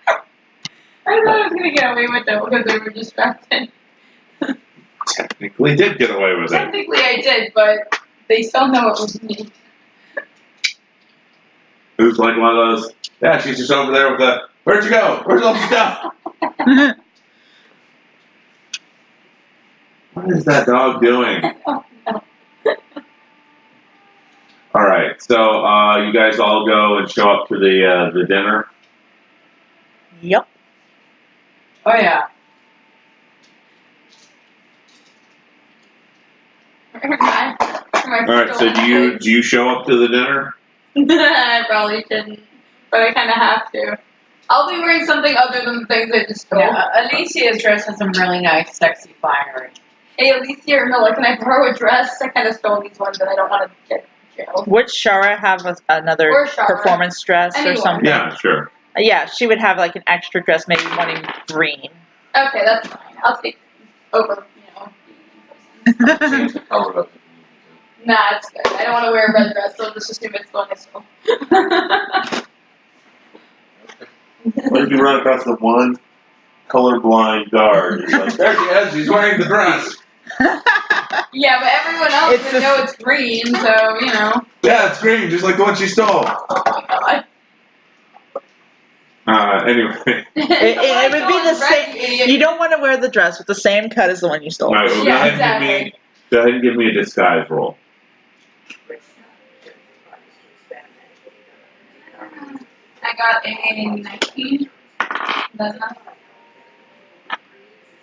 I thought I was gonna get away with it because they were distracted.
Technically did get away with it.
Technically I did, but they still know it was me.
It was like one of those, yeah, she's just over there with the, where'd you go? Where's all the stuff? What is that dog doing? Alright, so you guys all go and show up to the dinner.
Yep.
Oh yeah.
Alright, so do you show up to the dinner?
I probably shouldn't, but I kind of have to. I'll be wearing something other than the things I just stole.
Yeah, Alicia is dressed in some really nice, sexy finery.
Hey, Alicia or Mila, can I borrow a dress? I kind of stole these ones, but I don't want to get jailed.
Would Shara have another
Or Shara.
performance dress or
Anyone.
something?
Yeah, sure.
Yeah, she would have like an extra dress, maybe one in green.
Okay, that's fine. I'll take over,
Change the color of it.
Nah, it's good. I don't want to wear a red dress, so I'll just assume it's the one I stole.
What if you run across the one colorblind guard? He's like, there she is, she's wearing the dress.
Yeah, but everyone else would know it's green, so, you know.
Yeah, it's green, just like the one she stole.
Oh my god.
Anyway.
It would be the same. You don't want to wear the dress with the same cut as the one you stole.
Alright, well,
Yeah,
go ahead and give me a disguise roll.
I got a 19. That's not. I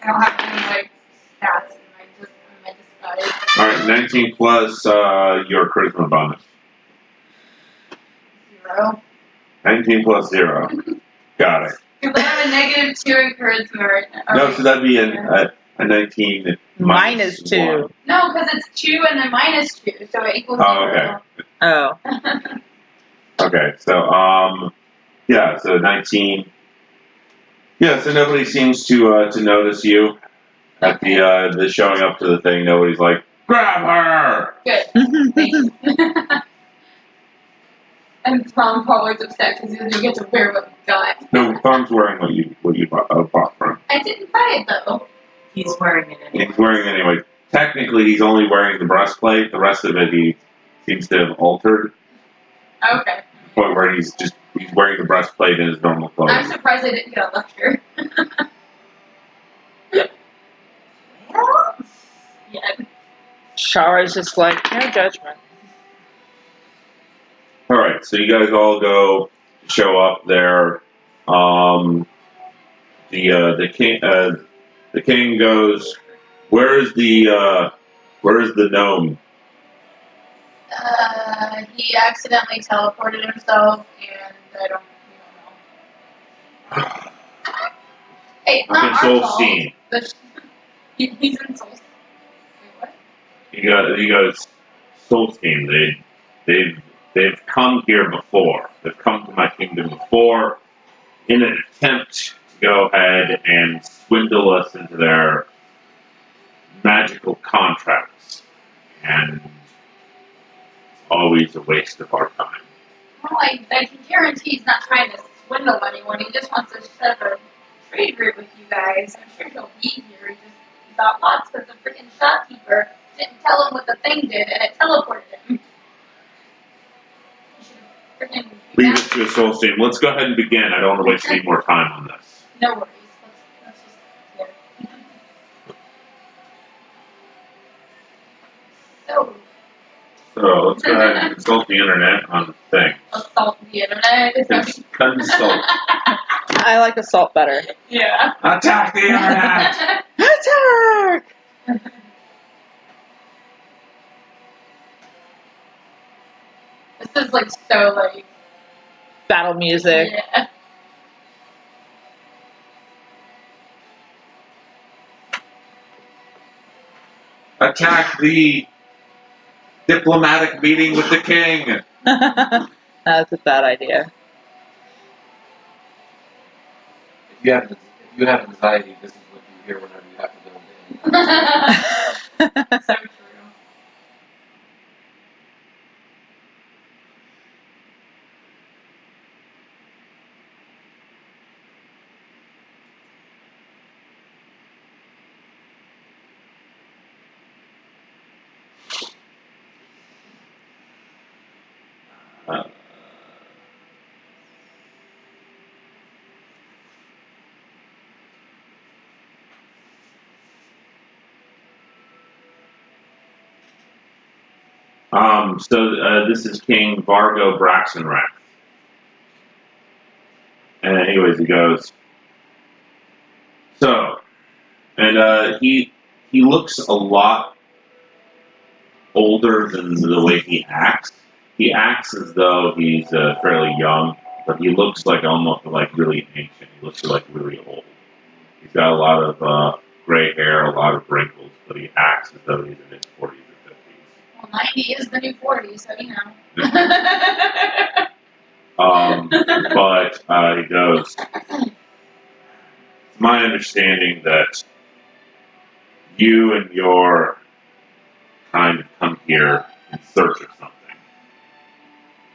don't have any, like, stats in my disguise.
Alright, 19 plus your charisma bonus.
0.
19 plus 0. Got it.
Because I have a -2 in charisma right now.
No, so that'd be a 19
minus 2.
1.
No, because it's 2 and then -2, so it equals
Oh,
0.
Oh.
Okay, so, yeah, so 19. Yeah, so nobody seems to notice you at the showing up to the thing. Nobody's like, grab her!
Good. Thank you. And Tom probably upset because he doesn't get to wear what he got.
No, Tom's wearing what you bought from.
I didn't buy it though.
He's wearing it anyway.
He's wearing it anyway. Technically, he's only wearing the breastplate. The rest of it, he seems to have altered.
Okay.
To the point where he's wearing the breastplate in his normal clothes.
I'm surprised I didn't get a lecture.
Well,
Yeah.
Shara's just like, no judgment.
All right, so you guys all go show up there. The king goes, where's the gnome?
He accidentally teleported himself, and I don't know. Hey,
I'm in
not our
Soul
fault.
Steam.
He's in Soul Steam. Wait, what?
He goes, Soul Steam. They've come here before. They've come to my kingdom before in an attempt to go ahead and swindle us into their magical contracts. And it's always a waste of our time.
Well, I can guarantee he's not trying to swindle anyone. He just wants to set up a trade route with you guys. I'm sure he'll be here. He got lost because the freaking shopkeeper didn't tell him what the thing did, and it teleported him. He should freaking
Leave it to a Soul Steam. Let's go ahead and begin. I don't want to waste any more time on this.
No worries. Let's just yeah. So
So let's go ahead and consult the internet on things.
assault the internet.
Consult.
I like assault better.
Yeah.
Attack the internet!
Attack!
This is like so like
Battle music.
yeah.
Attack the diplomatic meeting with the king!
That's a bad idea.
If you have anxiety, this is what you hear whenever you have to go into
So true.
So this is King Vargo Braxenrath. And anyways, he goes, so, and he looks a lot older than the way he acts. He acts as though he's fairly young, but he looks like almost like really ancient. He looks like really old. He's got a lot of gray hair, a lot of wrinkles, but he acts as though he's in his 40s or 50s.
Well, 90 is the new 40, so you know.
But he goes, it's my understanding that you and your kind have come here in search of something.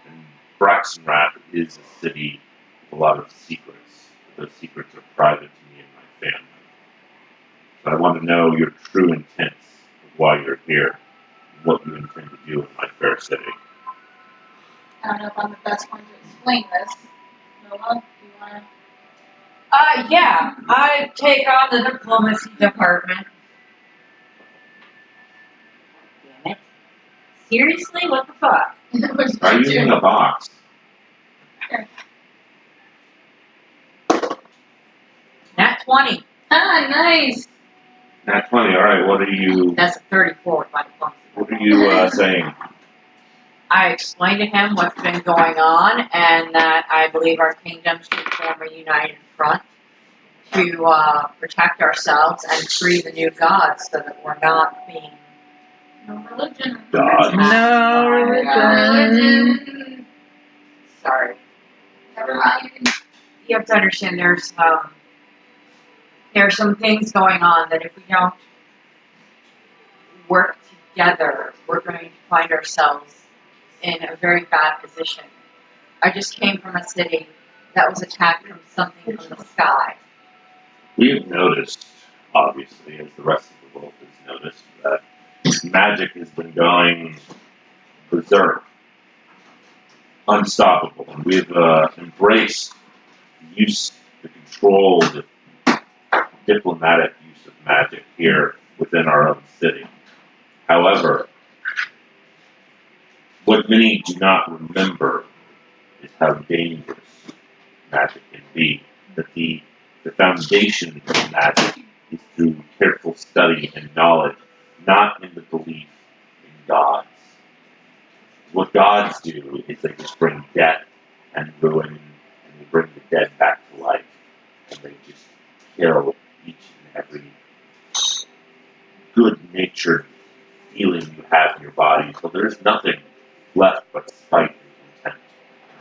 And Braxenrath is a city with a lot of secrets. Those secrets are private to me and my family. So I want to know your true intents of why you're here, and what you intend to do in my fair city.
I don't know if I'm the best one to explain this. Noah, do you want to?
Yeah, I take on the diplomacy department. Damn it. Seriously? What the fuck?
I'm using a box.
Nat 20.
Ah, nice.
Nat 20, alright, what are you
That's a 34 by diplomacy.
saying?
I explained to him what's been going on and that I believe our kingdoms should form a united front to protect ourselves and free the new gods so that we're not being
No religion.
God.
No religion.
sorry.
Never mind.
You have to understand there are some things going on that if we don't work together, we're going to find ourselves in a very bad position. I just came from a city that was attacked from something from the sky.
We have noticed, obviously, as the rest of the world has noticed, that magic has been going berserk, unstoppable, and we've embraced the controlled, diplomatic use of magic here within our own city. However, what many do not remember is how dangerous magic can be. That the foundation of magic is through careful study and knowledge, not in the belief in gods. What gods do is they just bring death and ruin, and they bring the dead back to life, and they just kill each and every good-natured feeling you have in your body, so there's nothing left but spite and contempt.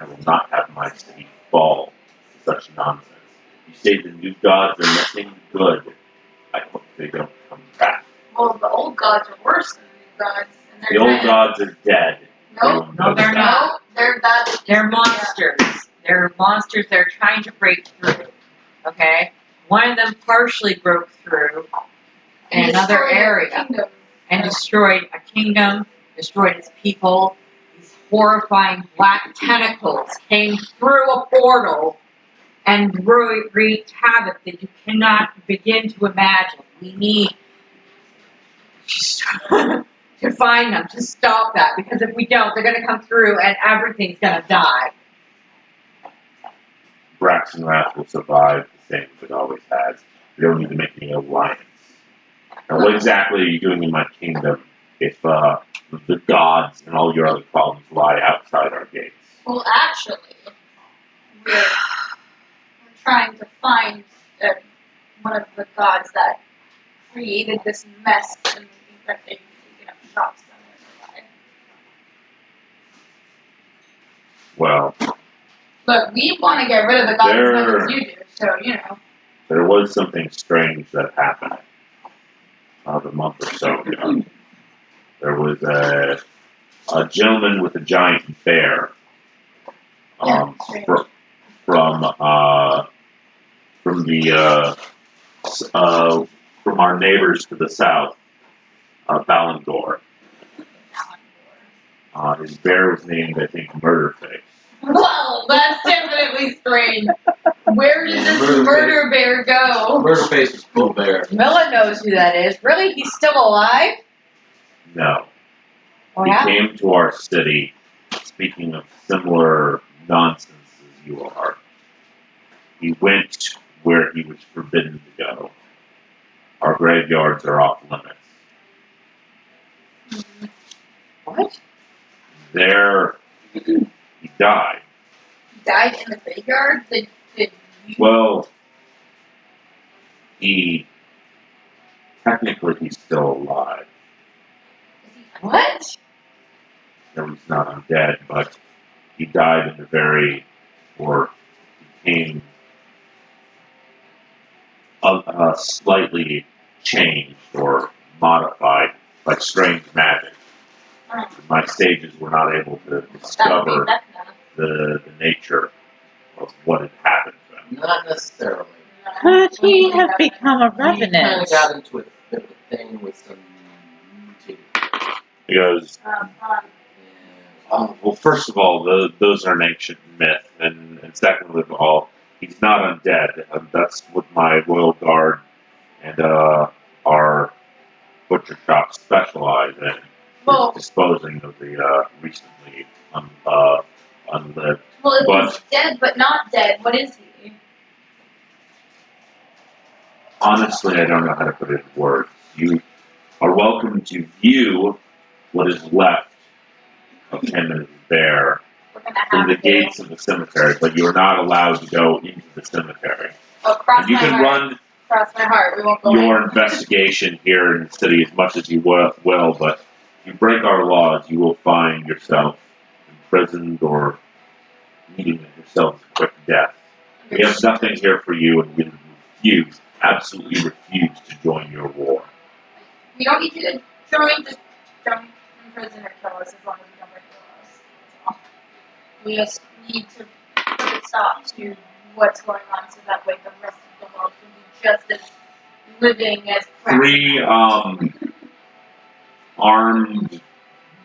I will not have my city fall to such nonsense. You say the new gods are missing? Good. I hope they don't come back.
Well, the old gods are worse than the new gods. And
The old gods are dead.
Nope.
No, they're not.
They're bad.
They're monsters. They're monsters that are trying to break through. Okay? One of them partially broke through in another area and destroyed a kingdom, destroyed its people. These horrifying black tentacles came through a portal and wreaked havoc that you cannot begin to imagine. We need to find them, to stop that, because if we don't, they're going to come through and everything's going to die.
Braxenrath will survive the same as it always has. We don't need to make any alliance. Now, what exactly are you doing in my kingdom if the gods and all your other problems lie outside our gates?
Well, actually, we're trying to find one of the gods that created this mess, and we think that they can have shops somewhere nearby.
Well,
Look, we want to get rid of the gods as much as you do, so, you know.
there was something strange that happened a month or so ago. There was a gentleman with a giant bear from our neighbors to the south, Balangor. His bear was named, I think, Murderface.
Well, that's definitely strange. Where did this murder bear go?
Murderface is cool bear.
Milla knows who that is. Really? He's still alive?
No.
Oh,
He
yeah?
came to our city, speaking of similar nonsense as you are. He went where he was forbidden to go. Our graveyards are off limits.
What?
There, he died.
He died in the graveyard? Did you...
Well, technically he's still alive.
What?
No, he's not undead, but he died in or became slightly changed or modified by strange magic. My sages were not able to discover the nature of what had happened to him.
Not necessarily.
Could he have become a
He kind
revenant?
of got into a bit of a thing with some mutated.
He goes, well, first of all, those are an ancient myth, and secondly of all, he's not undead. That's what my royal guard and our butcher shop specialize in,
Well,
is disposing of the recently unlived.
well, if
But-
he's dead but not dead, what is he?
Honestly, I don't know how to put it in words. You are welcome to view what is left of attendants there
We're gonna
to
have
the
to
gates of the cemetery, but you are not allowed to go into the cemetery.
cross
And you
my
can
heart.
run
Cross my heart. We won't go
your
in.
investigation here in the city as much as you will, but if you break our laws, you will find yourself imprisoned or meeting yourself a quick death. We have nothing here for you, and we refuse, absolutely refuse to join your war.
We don't need you to join. Just don't imprison or kill us as long as we don't break the laws. That's all. We just need to put a stop to what's going on, so that way the rest of the world can be just as living as
3 armed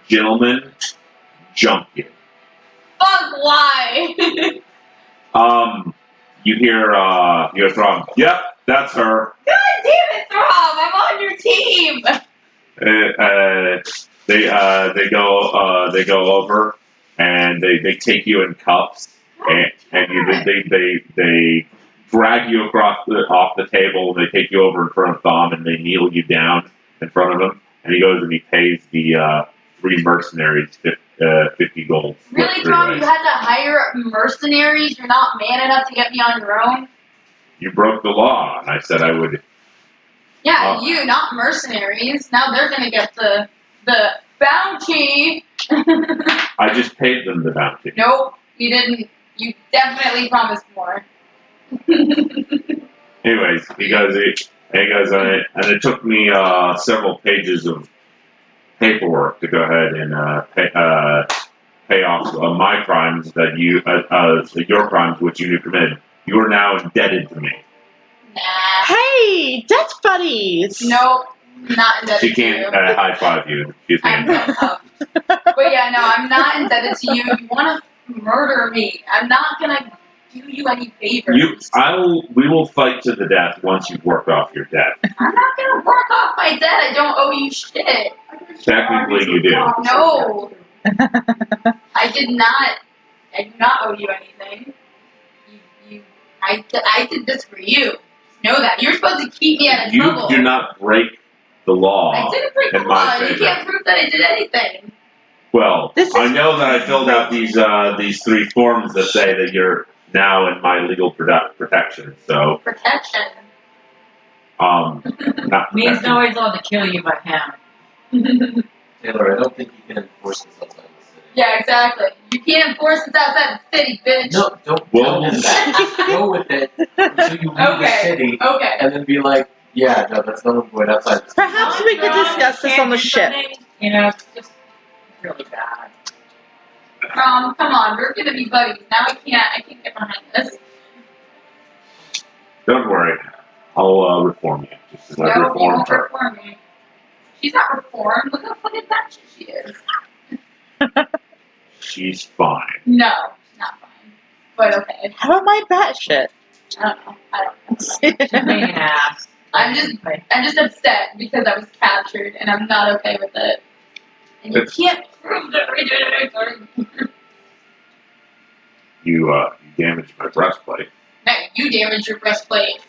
gentlemen jump you.
Fuck, why?
You hear Throm, yep, that's her.
God damn it, Throb! I'm on your team.
They go over and they take you in cuffs and they drag you off the table and they take you over in front of Thom and they kneel you down in front of him and he goes and he pays the 3 mercenaries 50 gold.
Really, Throm? You had to hire mercenaries? You're not man enough to get me on your own?
You broke the law, and I said I would.
Yeah, you, not mercenaries. Now they're gonna get the bounty.
I just paid them the bounty.
Nope, you didn't. You definitely promised more.
Anyways, he goes, and it took me several pages of paperwork to go ahead and pay off my crimes that your crimes which you committed. You are now indebted to me.
Nah.
Hey, debt buddies.
Nope, not indebted
She can't
to you.
high five you. She's
I'm
handcuffed.
handcuffed. But yeah, no, I'm not indebted to you. You want to murder me? I'm not gonna do you any favors.
We will fight to the death once you've worked off your debt.
I'm not gonna work off my debt. I don't owe you shit.
Technically, you do.
No, I did not. I do not owe you anything. I did this for you. Just know that. You're supposed to keep me out of trouble.
You do not break the law.
I didn't break the
in my
law. You
favor.
can't prove that I did anything.
Well, I know that I filled out these 3 forms that say that you're now in my legal protection. So
Protection.
not
Means
protection.
no one's allowed to kill you but him.
Taylor, I don't think you can enforce this outside the city.
Yeah, exactly. You can't enforce this outside the city, bitch.
No, don't
Well,
tell him that. Just go with it until you leave the city,
Okay.
and then be like, yeah, no, that's not going outside the city.
Perhaps we could discuss this on the ship.
You know, it's just really bad.
Come on, we're gonna be buddies. Now I can't get behind this.
Don't worry, I'll reform you. Just as I
No, you
reformed
won't
her.
reform me. She's not reformed. Look how fucking batshit she is.
She's fine.
No, she's not fine. But okay.
How am I batshit?
I don't know.
She's being an ass.
I'm just upset because I was captured and I'm not okay with it. And you can't prove that we did anything.
You damaged my breastplate
No, you damaged your breastplate.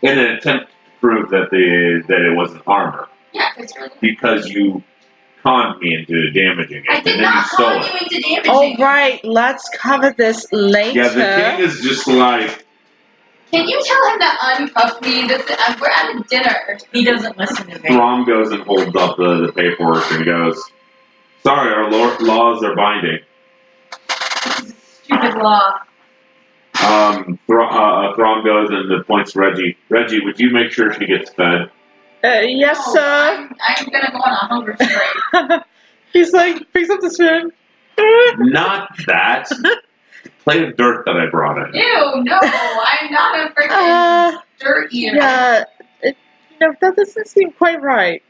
in an attempt to prove that it wasn't armor.
Yeah,
Because you conned me into damaging it,
I
and
did
then
not
you stole
call
it.
you into damaging.
All right, let's cover this later.
Yeah, the king is just like,
Can you tell him to uncuff me? We're at a dinner.
He doesn't listen to me.
Throm goes and holds up the paperwork and goes, sorry, our laws are binding.
Stupid law.
Throm goes and points to Reggie. Reggie, would you make sure she gets fed?
Yes,
No,
sir.
I'm gonna go on a hunger strike.
He's like, brings up the spoon.
Not that. Plate of dirt that I brought in.
Ew, no, I'm not a freaking dirt eater.
Yeah, that doesn't seem quite right.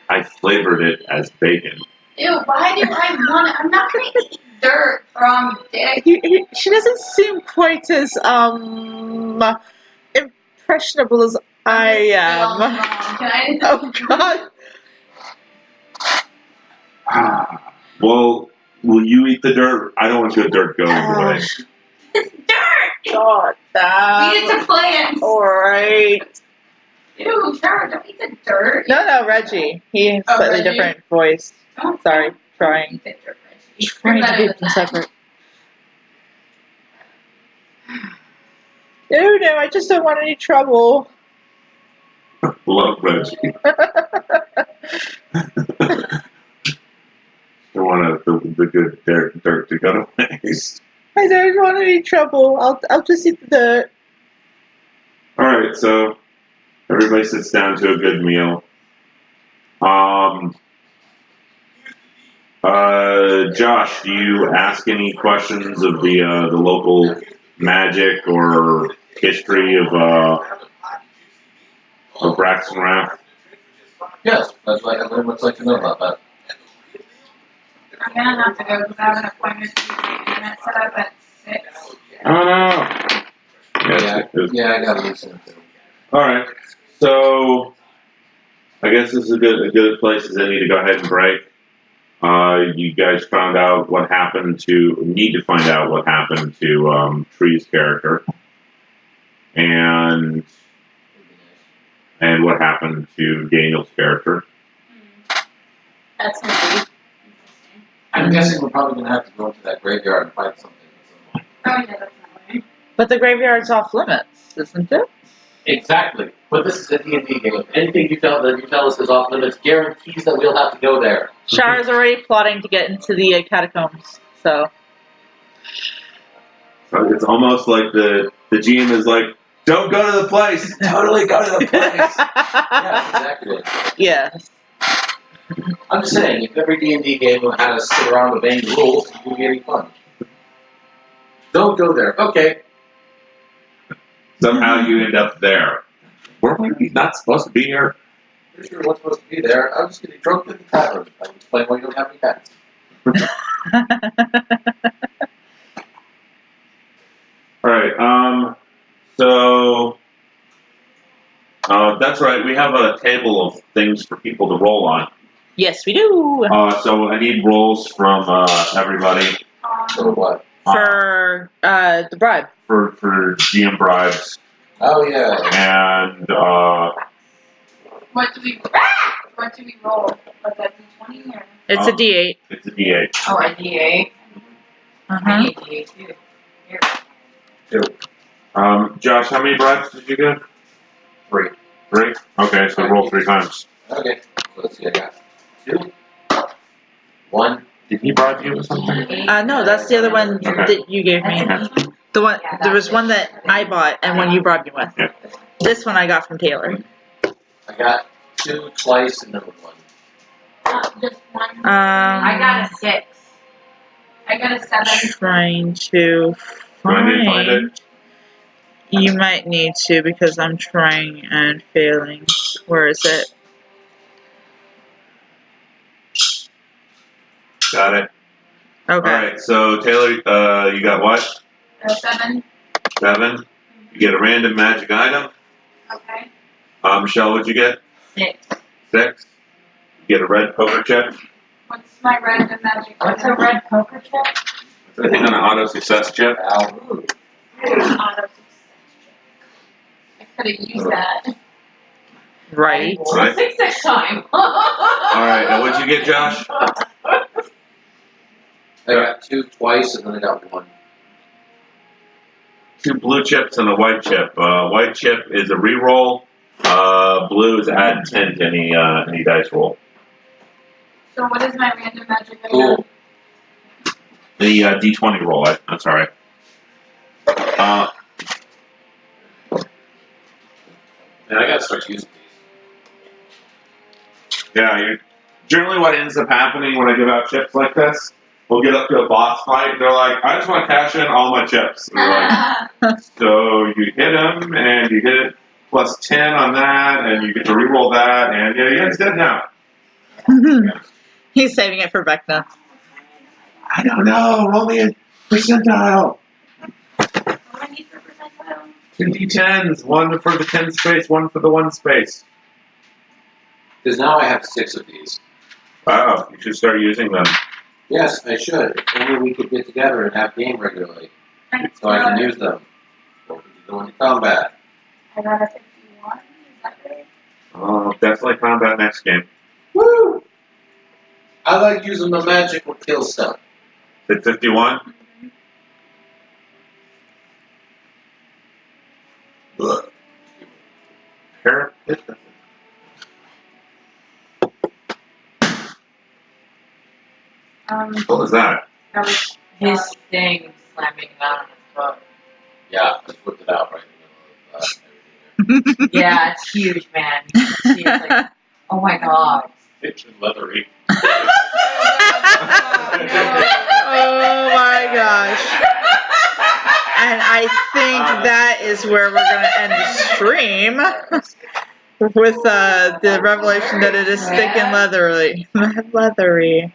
I flavored it as bacon.
Ew, why do I want it? I'm not gonna eat dirt from dick.
She doesn't seem quite as impressionable as I am.
Can I?
Oh God.
Well, will you eat the dirt? I don't want good dirt going away.
Dirt!
God,
Eat it to plants.
Alright.
Ew, sure, don't eat the dirt.
No, Reggie. He has a slightly
Reggie?
different voice.
Oh,
Sorry, trying.
Eat the dirt,
Trying to keep them separate. No, I just don't want any trouble.
Love Reggie. Don't want the good dirt to go to waste.
I don't want any trouble. I'll just eat the dirt.
Alright, so everybody sits down to a good meal. Josh, do you ask any questions of the local magic or history of Braxenrath?
Yes, that's why I very much like to know about that.
I'm gonna have to go because I have an appointment to do the internet set up at 6.
Oh no.
Yeah, I gotta listen to.
Alright, so I guess this is a good place as any to go ahead and break. You guys found out what happened need to find out what happened to Tree's character. And what happened to Daniel's character.
That's gonna be interesting.
I'm guessing we're probably gonna have to go into that graveyard and fight something.
Oh yeah, that's not right.
But the graveyard's off limits, isn't it?
Exactly. But this is a D&D game. Anything you tell us is off limits guarantees that we'll have to go there.
Shara's already plotting to get into the catacombs, so.
So it's almost like the GM is like, don't go to the place.
Totally go to the place. Yeah, exactly.
Yes.
I'm just saying, if every D&D game had us sit around obeying rules, it would be any fun. Don't go there. Okay.
Somehow you end up there. Were we not supposed to be here?
Pretty sure what's supposed to be there. I'm just getting drunk in the tavern. I can explain why you don't have any pets.
Alright, so that's right, we have a table of things for people to roll on.
Yes, we do.
So I need rolls from everybody.
So what?
For the bribe.
For GM bribes.
Oh, yeah.
And
What do we roll? Was that D20 or?
It's a D8.
it's a D8.
Oh, a D8. I
Uh-huh.
need D8 too. Here.
Josh, how many bribes did you get?
3.
3? Okay, so roll 3 times.
Okay. Let's see, I got 2. 1.
Did he bribe you with something?
No, that's the other one that you gave me. The one there was one that I bought and one you bribed me with.
Yeah.
This one I got from Taylor.
I got 2 twice and then 1.
Just one.
I
got a 6. I got a 7.
Trying to
Do I need to find
find.
it?
You might need to because I'm trying and failing. Where is it?
Got it.
Okay.
Alright, so Taylor, you got what?
7.
7. You get a random magic item.
Okay.
Michelle, what'd you get?
6.
6. You get a red poker chip.
What's my random magic? What's a red poker chip?
I think on an auto success chip.
Auto success chip. I could have used that.
Right.
Right.
Success time.
Alright, and what'd you get, Josh?
I got 2 twice and then I got 1.
2 blue chips and a white chip. White chip is a reroll. Blue is add 10 to any dice roll.
So what is my random magic item?
Cool.
The D20 roll. That's alright.
And I gotta start using these.
Yeah, generally what ends up happening when I give out chips like this, we'll get up to a boss fight and they're like, I just want to cash in all my chips. And we're like, so you hit them and you hit it plus 10 on that and you get to re-roll that and yeah, he's dead now.
He's saving it for Vecna.
I don't know, roll me a percentile.
What do I need for percentile?
2 D10s, 1 for the 10 space, 1 for the 1 space.
Because now I have 6 of these.
Wow, you should start using them.
Yes, I should. If only we could get together and have game regularly. So I can use them. Or we can go into combat.
I got a 51. Is that right?
Oh, definitely combat next game.
Woo! I like using the magic with kill stuff.
Hit 51. Ugh. Hair. What was that?
That was his thing slamming down on his foot.
Yeah, I just whipped it out right in the middle of everything there.
Yeah, it's huge, man. You can see it's like, oh my god.
Itch and leathery.
Oh my gosh. And I think that is where we're going to end the stream with the revelation that it is thick and leathery. Leathery.